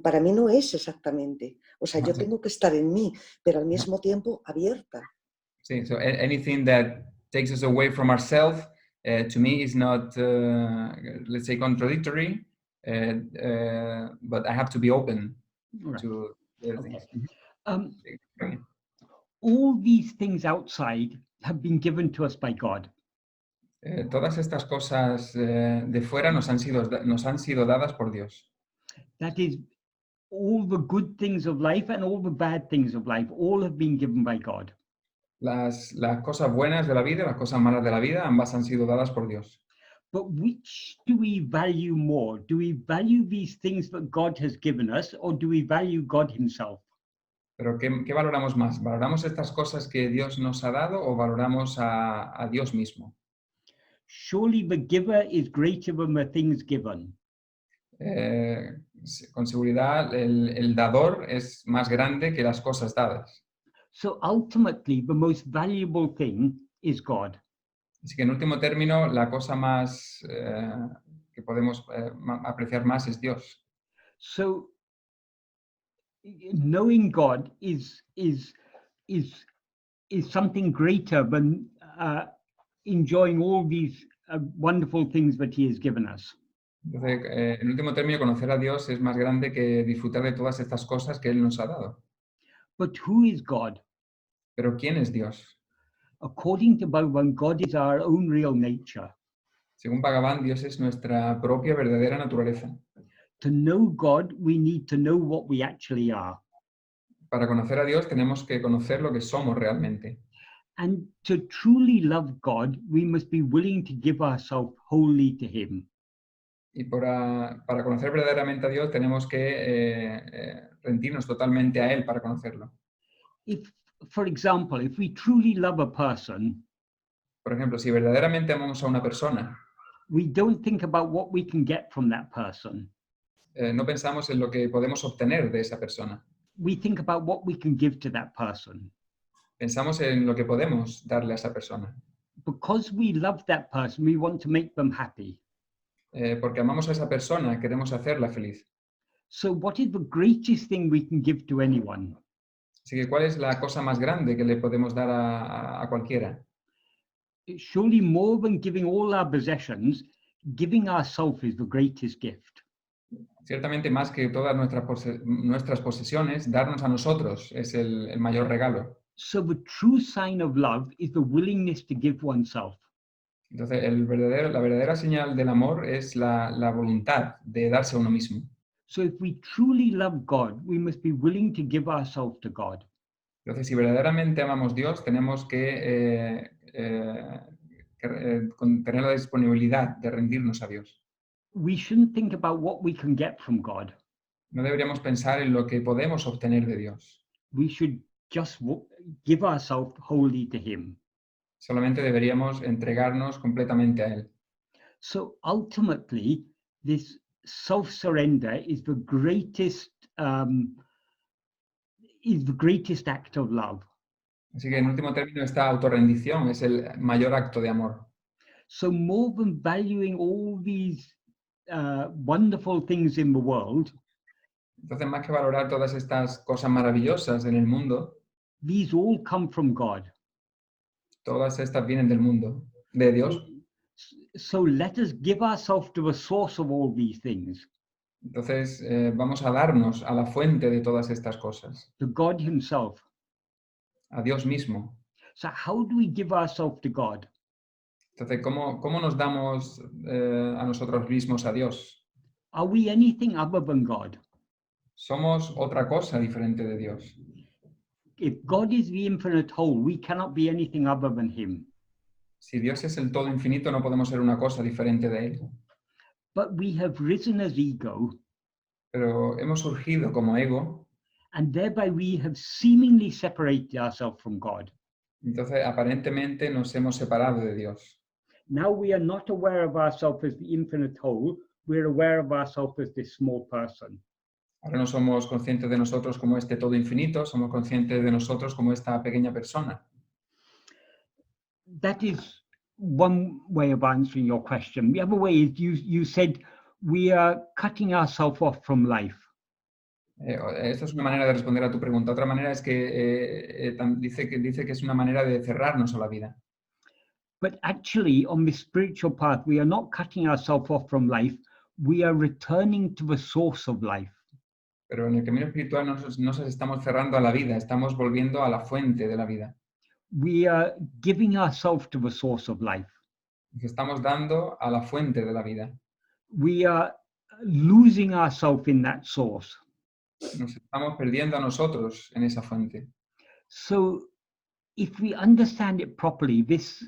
Speaker 5: para mí no es exactamente. O sea, yo
Speaker 2: Sí.
Speaker 5: tengo que estar en mí, pero al mismo tiempo abierta.
Speaker 2: Sí, so anything that takes us away from ourselves, to me, is not, let's say, contradictory, but I have to be open
Speaker 1: Right.
Speaker 2: to other
Speaker 1: Okay.
Speaker 2: things. Sí.
Speaker 1: All these things outside have been given to us by God.
Speaker 2: Todas estas cosas de fuera nos han sido dadas por Dios.
Speaker 1: That is, all the good things of life and all the bad things of life, all have been given by God.
Speaker 2: Las cosas buenas de la vida, las cosas malas de la vida, ambas han sido dadas por Dios.
Speaker 1: But which do we value more? Do we value these things that God has given us, or do we value God himself?
Speaker 2: Pero ¿qué valoramos más? ¿Valoramos estas cosas que Dios nos ha dado o valoramos a Dios mismo?
Speaker 1: Surely the giver is greater than the things given.
Speaker 2: Con seguridad, el dador es más grande que las cosas dadas.
Speaker 1: So ultimately, the most valuable thing is God.
Speaker 2: Así que en último término, la cosa más que podemos apreciar más es Dios.
Speaker 1: So knowing God is something greater than enjoying all these wonderful things that he has given us.
Speaker 2: Entonces, en último término, conocer a Dios es más grande que disfrutar de todas estas cosas que Él nos ha dado.
Speaker 1: But who is God?
Speaker 2: Pero ¿quién es Dios?
Speaker 1: According to Bhagavan, God is our own real nature.
Speaker 2: Según Bhagavan, Dios es nuestra propia verdadera naturaleza.
Speaker 1: To know God, we need to know what we actually are.
Speaker 2: Para conocer a Dios tenemos que conocer lo que somos realmente.
Speaker 1: And to truly love God, we must be willing to give ourselves wholly to him.
Speaker 2: Y para conocer verdaderamente a Dios tenemos que rendirnos totalmente a Él para conocerlo.
Speaker 1: If, for example, if we truly love a person,
Speaker 2: Por ejemplo, si verdaderamente amamos a una persona,
Speaker 1: we don't think about what we can get from that person.
Speaker 2: no pensamos en lo que podemos obtener de esa persona.
Speaker 1: We think about what we can give to that person.
Speaker 2: Pensamos en lo que podemos darle a esa persona.
Speaker 1: Because we love that person, we want to make them happy.
Speaker 2: Porque amamos a esa persona, queremos hacerla feliz.
Speaker 1: So what is the greatest thing we can give to anyone?
Speaker 2: Así que, ¿cuál es la cosa más grande que le podemos dar a cualquiera?
Speaker 1: Surely more than giving all our possessions, giving ourselves is the greatest gift.
Speaker 2: Ciertamente más que todas nuestras posesiones, darnos a nosotros es el mayor regalo.
Speaker 1: So the true sign of love is the willingness to give oneself.
Speaker 2: Entonces, la verdadera señal del amor es la voluntad de darse a uno mismo.
Speaker 1: So if we truly love God, we must be willing to give ourselves to God.
Speaker 2: Entonces, si verdaderamente amamos a Dios, tenemos que tener la disponibilidad de rendirnos a Dios.
Speaker 1: We shouldn't think about what we can get from God.
Speaker 2: No deberíamos pensar en lo que podemos obtener de Dios.
Speaker 1: We should just give ourselves wholly to Him.
Speaker 2: Solamente deberíamos entregarnos completamente a Él.
Speaker 1: So ultimately, this self-surrender is the greatest act of love.
Speaker 2: Así que en último término, esta autorrendición es el mayor acto de amor.
Speaker 1: So more than valuing all these wonderful things in the world,
Speaker 2: Entonces, más que valorar todas estas cosas maravillosas en el mundo,
Speaker 1: these all come from God.
Speaker 2: todas estas vienen del mundo, de Dios.
Speaker 1: So let us give ourselves to the source of all these things,
Speaker 2: Entonces, vamos a darnos a la fuente de todas estas cosas,
Speaker 1: to God Himself.
Speaker 2: a Dios mismo.
Speaker 1: So how do we give ourselves to God?
Speaker 2: Entonces, ¿cómo nos damos a nosotros mismos a Dios?
Speaker 1: Are we anything other than God?
Speaker 2: Somos otra cosa diferente de Dios.
Speaker 1: If God is the infinite whole, we cannot be anything other than Him.
Speaker 2: Si Dios es el todo infinito, no podemos ser una cosa diferente de Él.
Speaker 1: But we have risen as ego,
Speaker 2: Pero hemos surgido como ego,
Speaker 1: and thereby we have seemingly separated ourselves from God.
Speaker 2: entonces aparentemente nos hemos separado de Dios.
Speaker 1: Now we are not aware of ourselves as the infinite whole, we're aware of ourselves as this small person.
Speaker 2: Ahora no somos conscientes de nosotros como este todo infinito, somos conscientes de nosotros como esta pequeña persona.
Speaker 1: That is one way of answering your question. The other way is you said we are cutting ourselves off from life.
Speaker 2: Esta es una manera de responder a tu pregunta. Otra manera es que dice que es una manera de cerrarnos a la vida.
Speaker 1: But actually, on this spiritual path, we are not cutting ourselves off from life. We are returning to the source of life.
Speaker 2: Pero en el camino espiritual no nos estamos cerrando a la vida, estamos volviendo a la fuente de la vida.
Speaker 1: We are giving ourselves to the source of life.
Speaker 2: Nos estamos dando a la fuente de la vida.
Speaker 1: We are losing ourselves in that source.
Speaker 2: Nos estamos perdiendo a nosotros en esa fuente.
Speaker 1: So if we understand it properly, this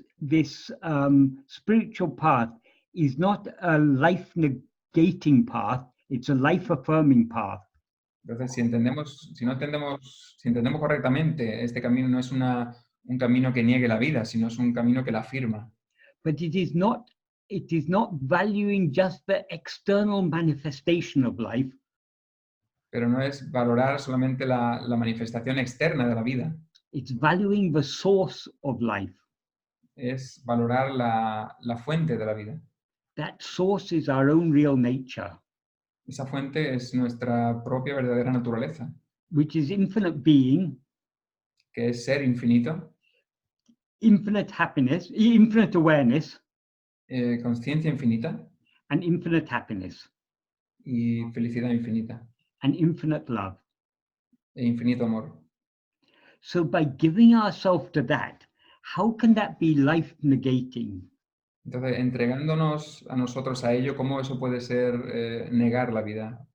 Speaker 1: spiritual path is not a life negating path, it's a life affirming path.
Speaker 2: Entonces, si entendemos correctamente, este camino no es un camino que niegue la vida, sino es un camino que la afirma.
Speaker 1: But it is not valuing just the external manifestation of life.
Speaker 2: Pero no es valorar solamente la manifestación externa de la vida,
Speaker 1: It's valuing the source of life.
Speaker 2: es valorar la fuente de la vida.
Speaker 1: That source is our own real nature,
Speaker 2: Esa fuente es nuestra propia verdadera naturaleza,
Speaker 1: which is infinite being,
Speaker 2: que es ser infinito,
Speaker 1: infinite happiness, infinite awareness,
Speaker 2: conciencia infinita
Speaker 1: and infinite happiness,
Speaker 2: y felicidad infinita
Speaker 1: and infinite love.
Speaker 2: e infinito amor.
Speaker 1: So by giving ourselves to that, how can that be life negating?
Speaker 2: Entonces, entregándonos a nosotros a ello, ¿cómo eso puede ser negar la vida?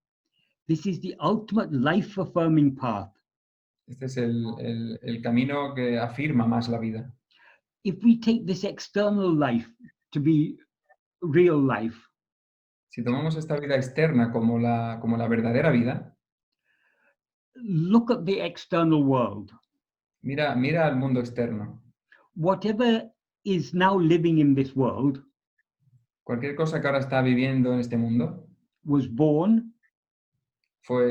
Speaker 1: This is the ultimate life affirming path.
Speaker 2: Este es el camino que afirma más la vida.
Speaker 1: If we take this external life to be real life,
Speaker 2: Si tomamos esta vida externa como la verdadera vida,
Speaker 1: look at the external world.
Speaker 2: mira al mundo externo.
Speaker 1: Whatever is now living in this world
Speaker 2: Cualquier cosa que ahora está viviendo en este mundo
Speaker 1: was born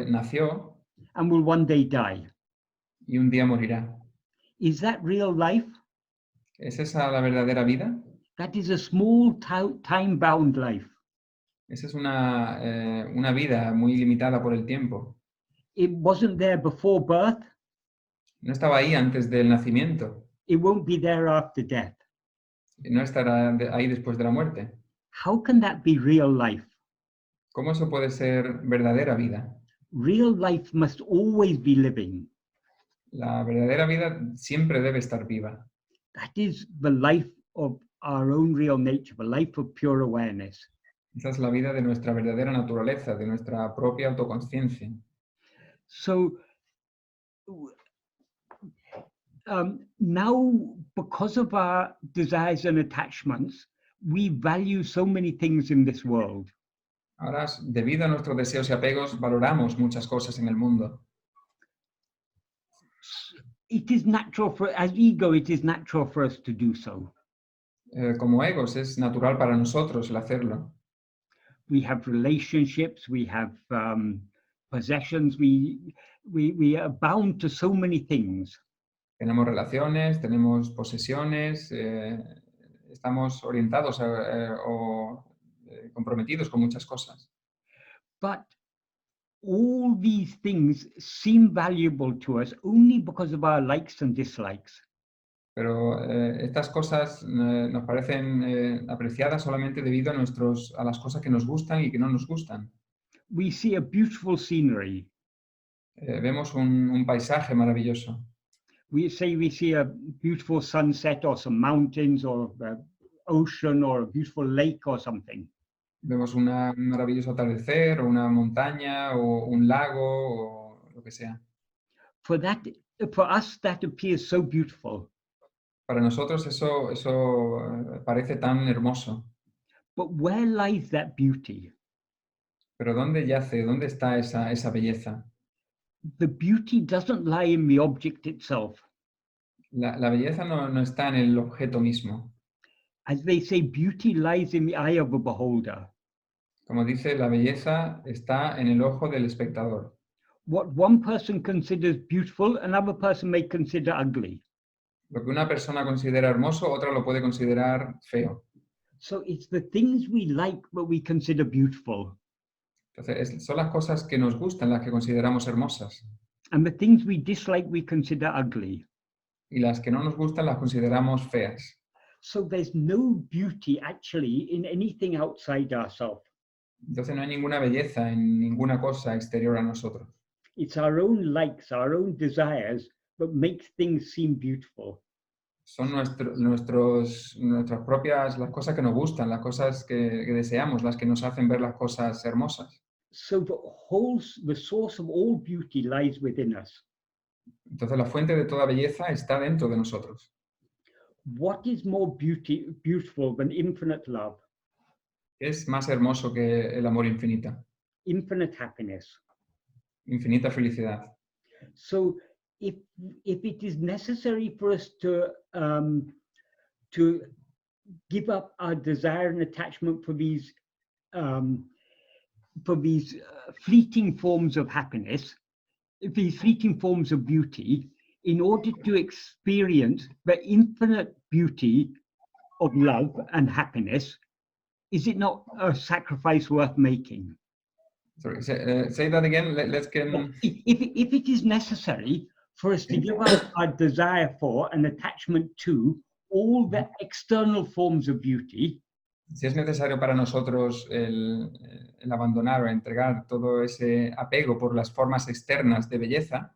Speaker 2: nació
Speaker 1: and will one day die.
Speaker 2: y un día morirá.
Speaker 1: Is that real life?
Speaker 2: ¿Es esa la verdadera vida?
Speaker 1: That is a small time-bound life.
Speaker 2: Esa es una vida muy limitada por el tiempo.
Speaker 1: It wasn't there before birth.
Speaker 2: No estaba ahí antes del nacimiento.
Speaker 1: It won't be there after death.
Speaker 2: No estará ahí después de la muerte.
Speaker 1: How can that be real life?
Speaker 2: ¿Cómo eso puede ser verdadera vida?
Speaker 1: Real life must always be living.
Speaker 2: La verdadera vida siempre debe estar viva.
Speaker 1: That is the life of our own real nature, the life of pure awareness.
Speaker 2: Esa es la vida de nuestra verdadera naturaleza, de nuestra propia autoconsciencia.
Speaker 1: So now, because of our desires and attachments, we value so many things in this world.
Speaker 2: Ahora, debido a nuestros deseos y apegos, valoramos muchas cosas en el mundo.
Speaker 1: It is natural as ego, it is natural for us to do so.
Speaker 2: Como egos, es natural para nosotros el hacerlo.
Speaker 1: We have relationships, we have possessions, we are bound to so many things.
Speaker 2: Tenemos relaciones, tenemos posesiones, estamos orientados o comprometidos con muchas cosas.
Speaker 1: But all these things seem valuable to us only because of our likes and dislikes.
Speaker 2: Pero estas cosas nos parecen apreciadas solamente debido a las cosas que nos gustan y que no nos gustan.
Speaker 1: We see a beautiful scenery.
Speaker 2: Vemos un paisaje maravilloso.
Speaker 1: We see a beautiful sunset or some mountains or ocean or a beautiful lake or something.
Speaker 2: Vemos un maravilloso atardecer o una montaña o un lago o lo que sea.
Speaker 1: For us, that appears so beautiful.
Speaker 2: Para nosotros eso parece tan hermoso.
Speaker 1: But where lies that beauty?
Speaker 2: Pero ¿dónde está esa belleza?
Speaker 1: The beauty doesn't lie in the object itself.
Speaker 2: La belleza no está en el objeto mismo.
Speaker 1: As they say, beauty lies in the eye of a beholder.
Speaker 2: Como dice, la belleza está en el ojo del espectador.
Speaker 1: What one person considers beautiful, another person may consider ugly.
Speaker 2: Lo que una persona considera hermoso, otra lo puede considerar feo.
Speaker 1: So it's the things we like that we consider beautiful.
Speaker 2: Entonces, son las cosas que nos gustan las que consideramos hermosas.
Speaker 1: And the things we dislike, we consider ugly.
Speaker 2: Y las que no nos gustan las consideramos feas.
Speaker 1: So there's no beauty actually in anything outside ourselves.
Speaker 2: Entonces no hay ninguna belleza en ninguna cosa exterior a nosotros.
Speaker 1: It's our own likes, our own desires that make things seem beautiful.
Speaker 2: Son nuestras propias, las cosas que nos gustan, las cosas que deseamos, las que nos hacen ver las cosas hermosas.
Speaker 1: So the source of all beauty lies within us.
Speaker 2: Entonces la fuente de toda belleza está dentro de nosotros.
Speaker 1: What is more beautiful than infinite love,
Speaker 2: Es más hermoso que el amor infinito,
Speaker 1: infinite happiness?
Speaker 2: infinita felicidad.
Speaker 1: So if it is necessary for us to give up our desire and attachment for these fleeting forms of happiness, these fleeting forms of beauty, in order to experience the infinite beauty of love and happiness, is it not a sacrifice worth making?
Speaker 2: Sorry, say that again. Let's get.
Speaker 1: If it is necessary for us to give up our desire for and attachment to all the external forms of beauty,
Speaker 2: Si es necesario para nosotros el abandonar o entregar todo ese apego por las formas externas de belleza,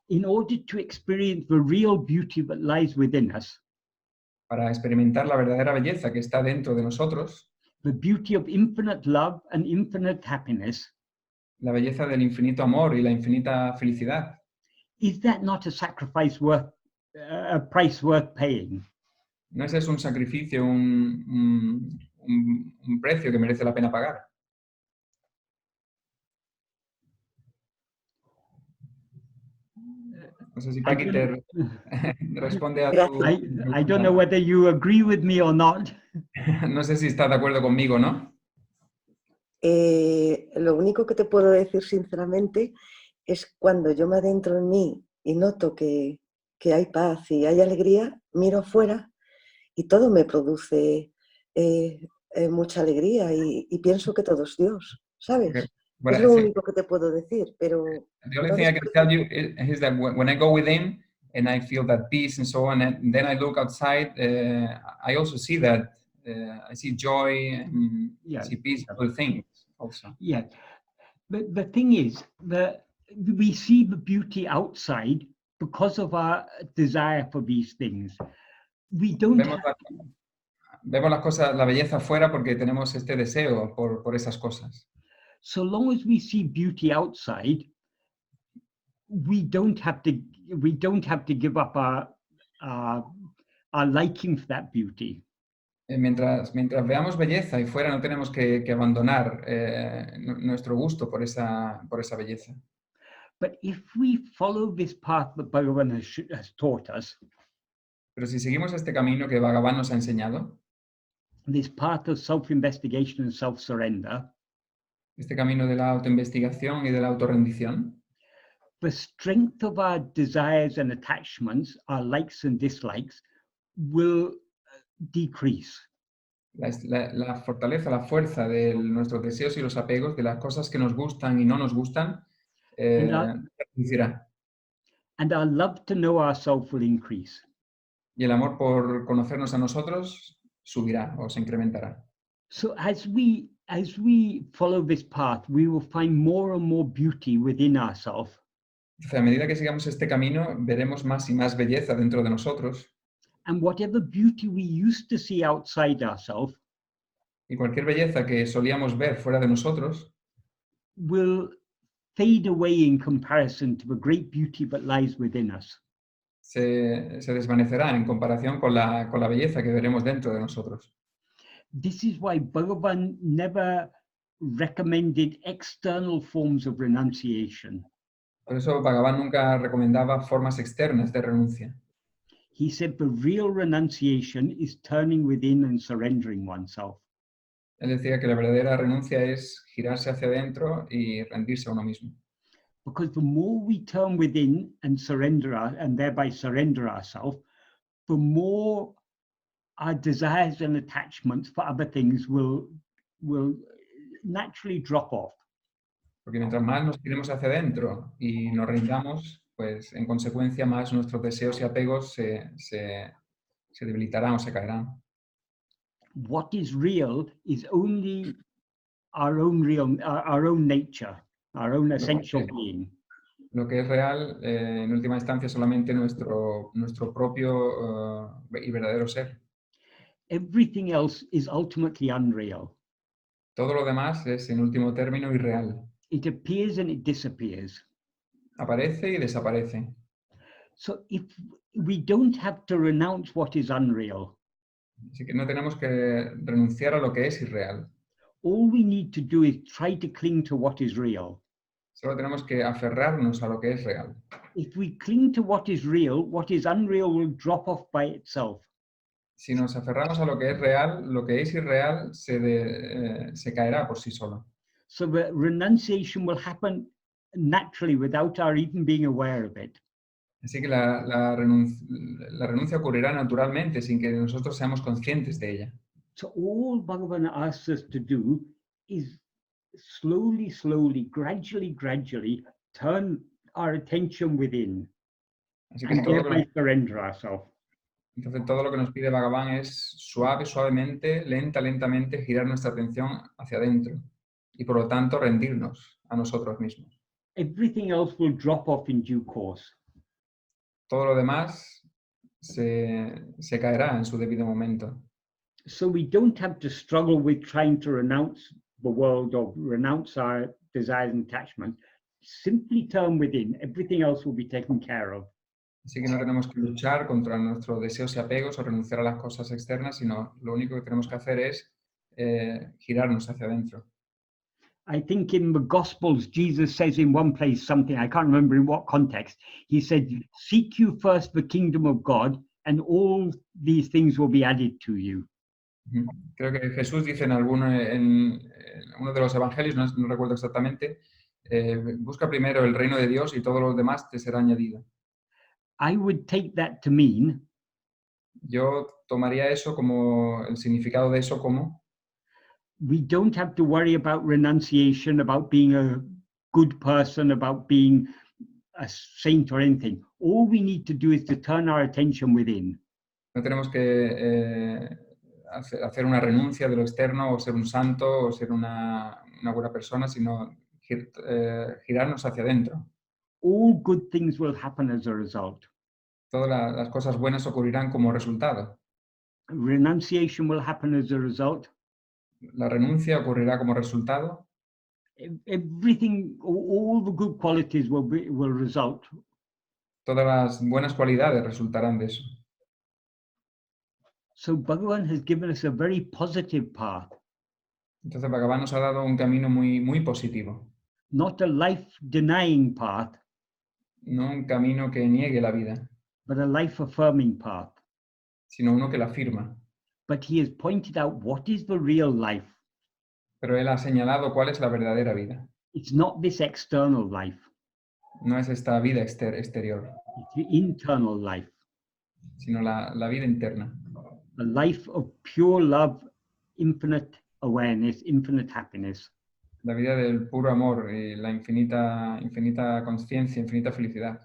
Speaker 1: in order to experience the real beauty that lies within us,
Speaker 2: para experimentar la verdadera belleza que está dentro de nosotros,
Speaker 1: the beauty of infinite love and infinite happiness,
Speaker 2: la belleza del infinito amor y la infinita felicidad,
Speaker 1: is that not a sacrifice a price worth paying?
Speaker 2: ¿no ese es un sacrificio, un precio que merece la pena pagar? No sé si
Speaker 1: I
Speaker 2: Paqui te
Speaker 1: don't,
Speaker 2: responde a tu...
Speaker 1: I don't know whether you agree with me or not.
Speaker 2: No sé si estás de acuerdo conmigo, ¿no?
Speaker 5: Lo único que te puedo decir sinceramente es cuando yo me adentro en mí y noto que hay paz y hay alegría, miro afuera y todo me produce mucha alegría y pienso que todo es Dios, ¿sabes?
Speaker 2: Okay.
Speaker 5: Es lo único que te puedo decir, pero...
Speaker 2: The only thing I can tell you is that when I go within and I feel that peace and so on, and then I look outside, I also see that I see joy and I see peaceful things also.
Speaker 1: Yeah, but the thing is that we see the beauty outside because of our desire for these things. We don't
Speaker 2: Vemos, vemos las cosas, la belleza afuera porque tenemos este deseo por esas cosas.
Speaker 1: so long as we see beauty outside, we don't have to give up our liking for that beauty.
Speaker 2: Mientras veamos belleza y fuera no tenemos que abandonar nuestro gusto por esa belleza.
Speaker 1: But if we follow this path that Bhagavan has taught us,
Speaker 2: Pero si seguimos este camino que Bhagavan nos ha enseñado,
Speaker 1: this path of self-investigation and self-surrender,
Speaker 2: este camino de la autoinvestigación y de la autorrendición,
Speaker 1: the strength of our desires and attachments, our likes and dislikes, will decrease.
Speaker 2: la fortaleza, la fuerza de nuestros deseos y los apegos, de las cosas que nos gustan y no nos gustan, reducirá.
Speaker 1: And our love to know ourselves will increase.
Speaker 2: Y el amor por conocernos a nosotros subirá o se incrementará.
Speaker 1: So as we follow this path, we will find more and more beauty within ourselves.
Speaker 2: Entonces, a medida que sigamos este camino, veremos más y más belleza dentro de nosotros.
Speaker 1: And whatever beauty we used to see outside ourselves
Speaker 2: Y cualquier belleza que solíamos ver fuera de nosotros
Speaker 1: will fade away in comparison to the great beauty that lies within us.
Speaker 2: se desvanecerá en comparación con la belleza que veremos dentro de nosotros.
Speaker 1: This is why Bhagavan never recommended external forms of renunciation.
Speaker 2: Por eso Bhagavan nunca recomendaba formas externas de renuncia.
Speaker 1: He said the real renunciation is turning within and surrendering oneself.
Speaker 2: Él decía que la verdadera renuncia es girarse hacia adentro y rendirse a uno mismo.
Speaker 1: Because the more we turn within and surrender and thereby surrender ourselves, the more our desires and attachments for other things will naturally drop off.
Speaker 2: Porque mientras más nos giremos hacia adentro y nos rindamos, pues en consecuencia más nuestros deseos y apegos se debilitarán o se caerán.
Speaker 1: What is real is only our own nature, our own essential being.
Speaker 2: Lo que es real, en última instancia, solamente nuestro propio y verdadero ser.
Speaker 1: Everything else is ultimately unreal.
Speaker 2: Todo lo demás es, en último término, irreal.
Speaker 1: It appears and it disappears.
Speaker 2: Aparece y desaparece.
Speaker 1: So if we don't have to renounce what is unreal,
Speaker 2: Así que no tenemos que renunciar a lo que es irreal.
Speaker 1: all we need to do is try to cling to what is real.
Speaker 2: Solo tenemos que aferrarnos a lo que es real.
Speaker 1: If we cling to what is real, what is unreal will drop off by itself.
Speaker 2: Si nos aferramos a lo que es real, lo que es irreal se caerá por sí solo.
Speaker 1: So the renunciation will happen naturally without our even being aware of it.
Speaker 2: Así que la renuncia ocurrirá naturalmente sin que nosotros seamos conscientes de ella.
Speaker 1: So all Bhagavan asks us to do is slowly, gradually turn our attention within
Speaker 2: Así que
Speaker 1: and
Speaker 2: todo
Speaker 1: thereby surrender ourselves.
Speaker 2: entonces todo lo que nos pide Bhagavan es suavemente, lentamente girar nuestra atención hacia adentro y por lo tanto rendirnos a nosotros mismos.
Speaker 1: Everything else will drop off in due course.
Speaker 2: Todo lo demás se caerá en su debido momento.
Speaker 1: So we don't have to struggle with trying to renounce the world or renounce our desires and attachments. Simply turn within. Everything else will be taken care of.
Speaker 2: Así que no tenemos que luchar contra nuestros deseos y apegos o renunciar a las cosas externas, sino lo único que tenemos que hacer es girarnos hacia adentro.
Speaker 1: I think in the Gospels, Jesus says in one place something, I can't remember in what context. He said, seek you first the kingdom of God, and all these things will be added to you.
Speaker 2: Creo que Jesús dice en uno de los evangelios, no recuerdo exactamente, busca primero el reino de Dios y todo lo demás te será añadido.
Speaker 1: I would take that to mean
Speaker 2: Yo tomaría eso como, el significado de eso como,
Speaker 1: we don't have to worry about renunciation, about being a good person, about being a saint or anything. All we need to do is to turn our attention within.
Speaker 2: no tenemos que hacer una renuncia de lo externo o ser un santo o ser una buena persona, sino girarnos hacia adentro.
Speaker 1: All good things will happen as a result.
Speaker 2: Todas las cosas buenas ocurrirán como resultado.
Speaker 1: Renunciation will happen as a result.
Speaker 2: La renuncia ocurrirá como resultado.
Speaker 1: Everything, all the good qualities will result.
Speaker 2: Todas las buenas cualidades resultarán de eso.
Speaker 1: So Bhagavan has given us a very positive path,
Speaker 2: Entonces Bhagavan nos ha dado un camino muy, muy positivo.
Speaker 1: not a life-denying path,
Speaker 2: No un camino que niegue la vida,
Speaker 1: but a life-affirming path.
Speaker 2: sino uno que la afirma.
Speaker 1: But he has pointed out what is the real life.
Speaker 2: Pero él ha señalado cuál es la verdadera vida.
Speaker 1: It's not this external life,
Speaker 2: No es esta vida exterior,
Speaker 1: it's the internal life,
Speaker 2: sino la vida interna.
Speaker 1: a life of pure love, infinite awareness, infinite happiness.
Speaker 2: La vida del puro amor y la infinita conciencia, infinita felicidad.